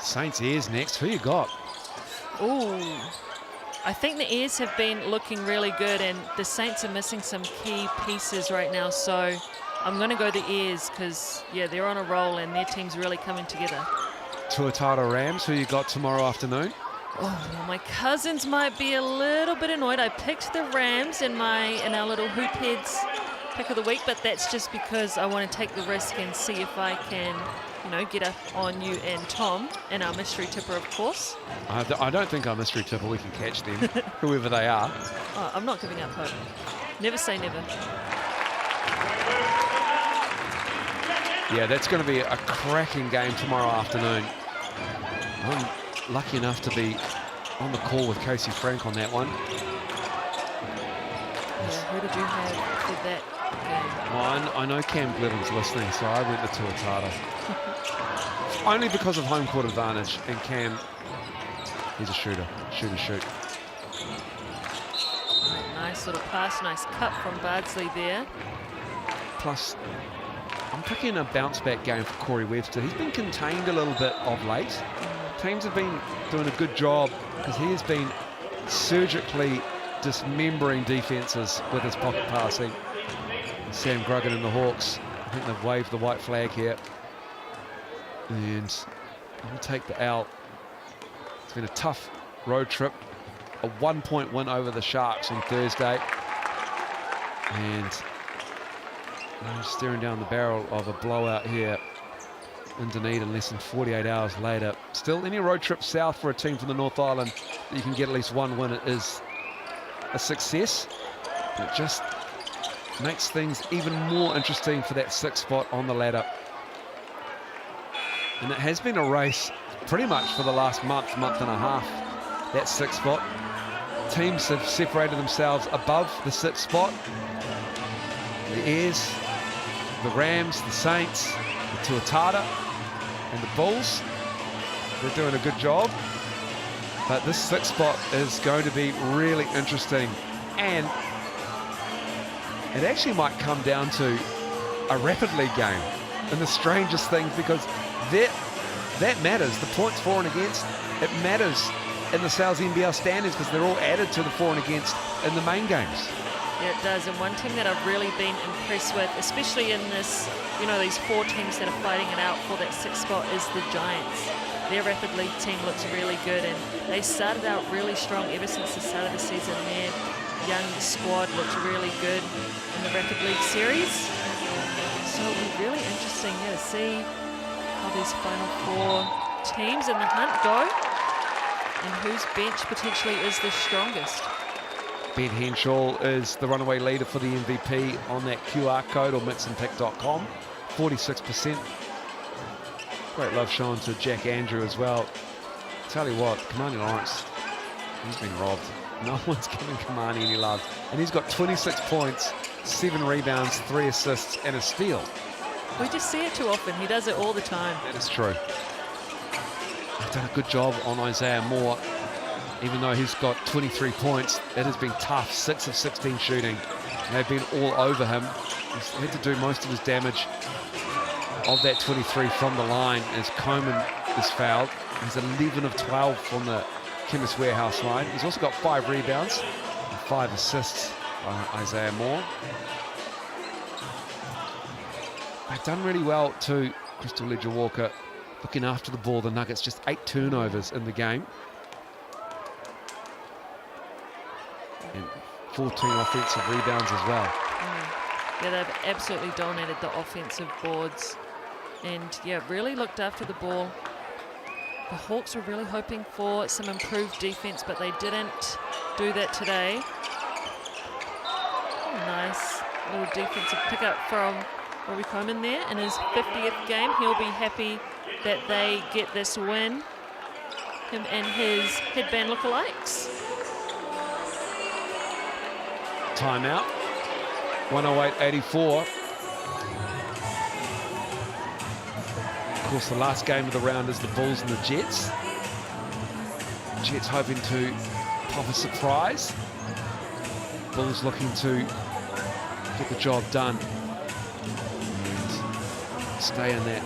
Saints Airs next. Who you got? Ooh, I think the Airs have been looking really good, and the Saints are missing some key pieces right now. So I'm going to go the Airs because, yeah, they're on a roll and their team's really coming together. Tuatara Rams, who you got tomorrow afternoon? Oh, well, my cousins might be a little bit annoyed. I picked the Rams in our little Hoop Heads pick of the week, but that's just because I want to take the risk and see if I can, you know, get up on you and Tom and our mystery tipper, of course. I don't think our mystery tipper, we can catch them, whoever they are. Oh, I'm not giving up hope. Never say never. Yeah, that's going to be a cracking game tomorrow afternoon. I'm lucky enough to be on the call with Casey Frank on that one. Yeah, who did you have for that Well, I know Cam Glidden's listening, so I went to Tuatara. Only because of home court advantage, and Cam, he's a shooter. Shoot. Nice little pass, nice cut from Bardsley there. Plus, I'm picking a bounce-back game for Corey Webster. He's been contained a little bit of late. Teams have been doing a good job because he has been surgically dismembering defences with his pocket passing. And Sam Gruggan and the Hawks, I think they've waved the white flag here. And we'll take the L. It's been a tough road trip. A 1-point win over the Sharks on Thursday. And I'm staring down the barrel of a blowout here in Dunedin less than 48 hours later. Still, any road trip south for a team from the North Island that you can get at least one win is a success. It just makes things even more interesting for that 6th spot on the ladder. And it has been a race pretty much for the last month and a half, that 6th spot. Teams have separated themselves above the 6th spot. The Airs, the Rams, the Saints, the Tuatara, and the Bulls. They're doing a good job. But this 6th spot is going to be really interesting. And it actually might come down to a rapid league game. And the strangest thing, because that matters. The points for and against, it matters in the Sales NBL standings because they're all added to the for and against in the main games. Yeah, it does. And one team that I've really been impressed with, especially in this, these 4 teams that are fighting it out for that 6th spot, is the Giants. Their rapid league team looks really good, and they started out really strong ever since the start of the season. Their young squad looked really good in the rapid league series. So it'll be really interesting to see how these final 4 teams in the hunt go, and whose bench potentially is the strongest. Ben Henshaw is the runaway leader for the MVP on that QR code or mixandpick.com. 46%. Great love shown to Jack Andrew as well. Tell you what, Kamani Lawrence, he's been robbed. No one's giving Kamani any love. And he's got 26 points, 7 rebounds, 3 assists, and a steal. We just see it too often. He does it all the time. That is true. They've done a good job on Isaiah Moore. Even though he's got 23 points, it has been tough. 6 of 16 shooting. They've been all over him. He's had to do most of his damage of that 23 from the line as Coleman is fouled. He's 11 of 12 from the Chemist Warehouse line. He's also got 5 rebounds and 5 assists by Isaiah Moore. They've done really well too. Crystal Ledger Walker looking after the ball. The Nuggets just 8 turnovers in the game. And 14 offensive rebounds as well. Yeah, they've absolutely dominated the offensive boards. And yeah, really looked after the ball. The Hawks were really hoping for some improved defense, but they didn't do that today. Nice little defensive pickup from Robbie Coleman there in his 50th game. He'll be happy that they get this win. Him and his headband lookalikes. Timeout. 108-84. Of course, the last game of the round is the Bulls and the Jets. Jets hoping to pop a surprise. Bulls looking to get the job done and stay in that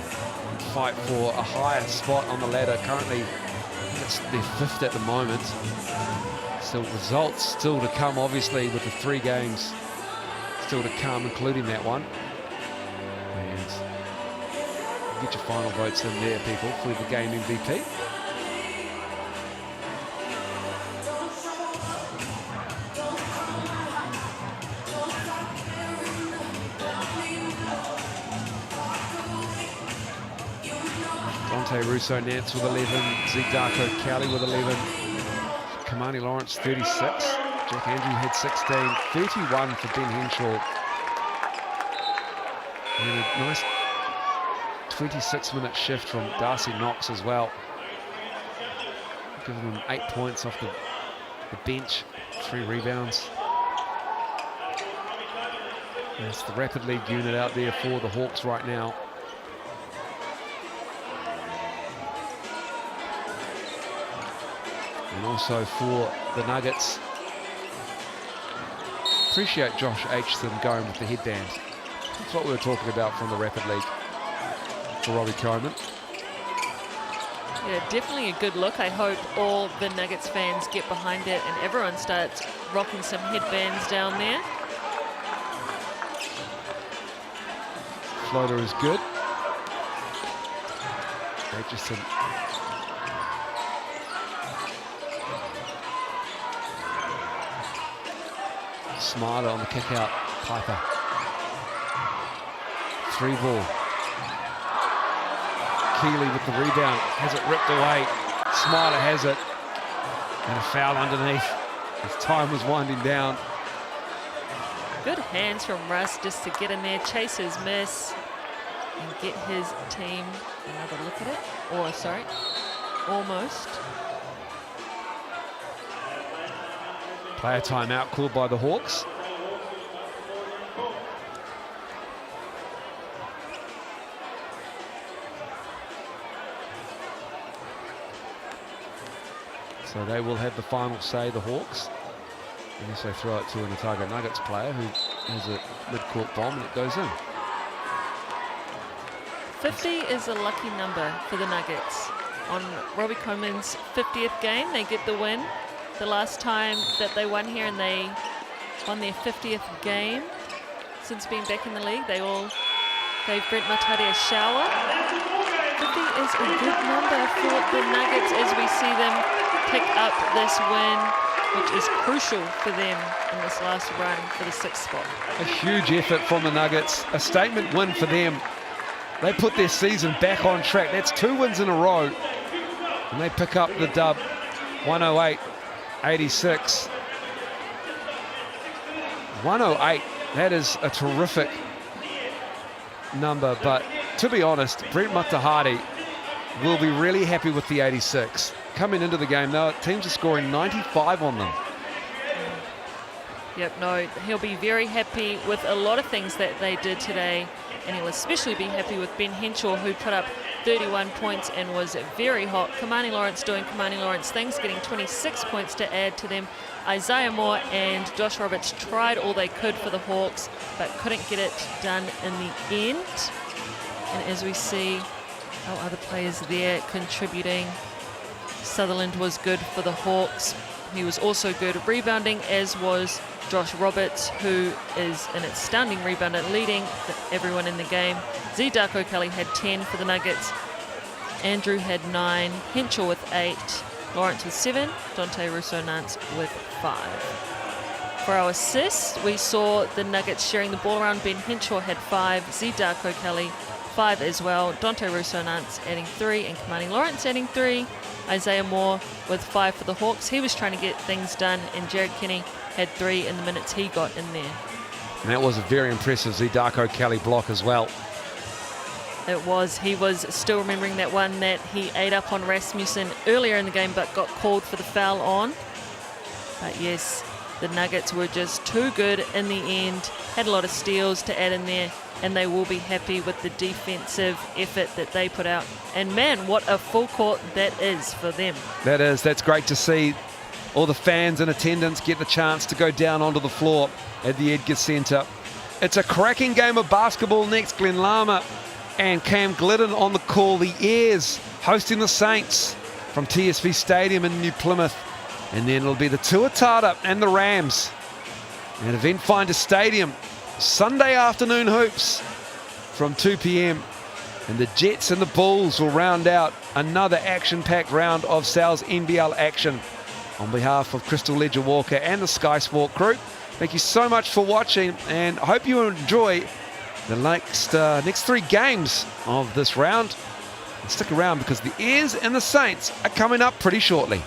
fight for a higher spot on the ladder. Currently, I think it's their 5th at the moment. Still results still to come, obviously, with the 3 games still to come, including that one. And get your final votes in there, people, for the game MVP. Dante Russo-Nance with 11, Zeke Kelly with 11, Kamani Lawrence 36, Jack Andrew had 16, 31 for Ben Henshaw. And a nice 26-minute shift from Darcy Knox as well. Giving him 8 points off the bench, 3 rebounds. That's the Rapid League unit out there for the Hawks right now. And also for the Nuggets. Appreciate Josh Aitchison going with the headband. That's what we were talking about from the Rapid League for Robbie Coleman. Yeah, definitely a good look. I hope all the Nuggets fans get behind it and everyone starts rocking some headbands down there. Floater is good. Aitchison. Smiler on the kick out. Piper. 3-ball. Keeley with the rebound, has it ripped away. Smiler has it, and a foul underneath as time was winding down. Good hands from Russ just to get in there, chase his miss, and get his team another look at it. Or, sorry, almost. Player timeout called by the Hawks. So they will have the final say, the Hawks. Unless they throw it to an Otago Nuggets player who has a mid-court bomb and it goes in. 50 is a lucky number for the Nuggets. On Robbie Coleman's 50th game, they get the win. The last time that they won here and they won their 50th game since being back in the league, they all gave Brent Matari a shower. 50 is a good number for the Nuggets as we see them pick up this win, which is crucial for them in this last run for the 6th spot. A huge effort from the Nuggets, a statement win for them. They put their season back on track. That's 2 wins in a row. And they pick up the dub, 108-86. 108, that is a terrific number, but to be honest, Brent Matahari will be really happy with the 86. Coming into the game, now teams are scoring 95 on them. Yep, no, he'll be very happy with a lot of things that they did today, and he'll especially be happy with Ben Henshaw, who put up 31 points and was very hot. Kamani Lawrence doing Kamani Lawrence things, getting 26 points to add to them. Isaiah Moore and Josh Roberts tried all they could for the Hawks, but couldn't get it done in the end. And as we see our other players there contributing, Sutherland was good for the Hawks. He was also good at rebounding, as was Josh Roberts, who is an astounding rebounder, leading everyone in the game. Z Darko Kelly had 10 for the Nuggets. Andrew had 9, Henshaw with 8, Lawrence with 7, Dante Russo-Nance with 5. For our assists, we saw the Nuggets sharing the ball around. Ben Henshaw had 5, Z Darko Kelly 5 as well, Dante Russo-Nance adding 3, and Kamani Lawrence adding 3. Isaiah Moore with 5 for the Hawks. He was trying to get things done, and Jared Kinney had 3 in the minutes he got in there. And that was a very impressive Zidarko Kelly block as well. It was. He was still remembering that one that he ate up on Rasmussen earlier in the game but got called for the foul on. But yes, the Nuggets were just too good in the end. Had a lot of steals to add in there, and they will be happy with the defensive effort that they put out. And man, what a full court that is for them. That's great to see. All the fans in attendance get the chance to go down onto the floor at the Edgar Centre. It's a cracking game of basketball next. Glenn Lama and Cam Glidden on the call. The Airs hosting the Saints from TSV Stadium in New Plymouth. And then it'll be the Tuatara and the Rams at Event Finder Stadium. Sunday afternoon hoops from 2 p.m. And the Jets and the Bulls will round out another action-packed round of Sal's NBL action. On behalf of Crystal Ledger Walker and the Sky Sport crew, thank you so much for watching, and I hope you enjoy the next 3 games of this round. And stick around because the Airs and the Saints are coming up pretty shortly.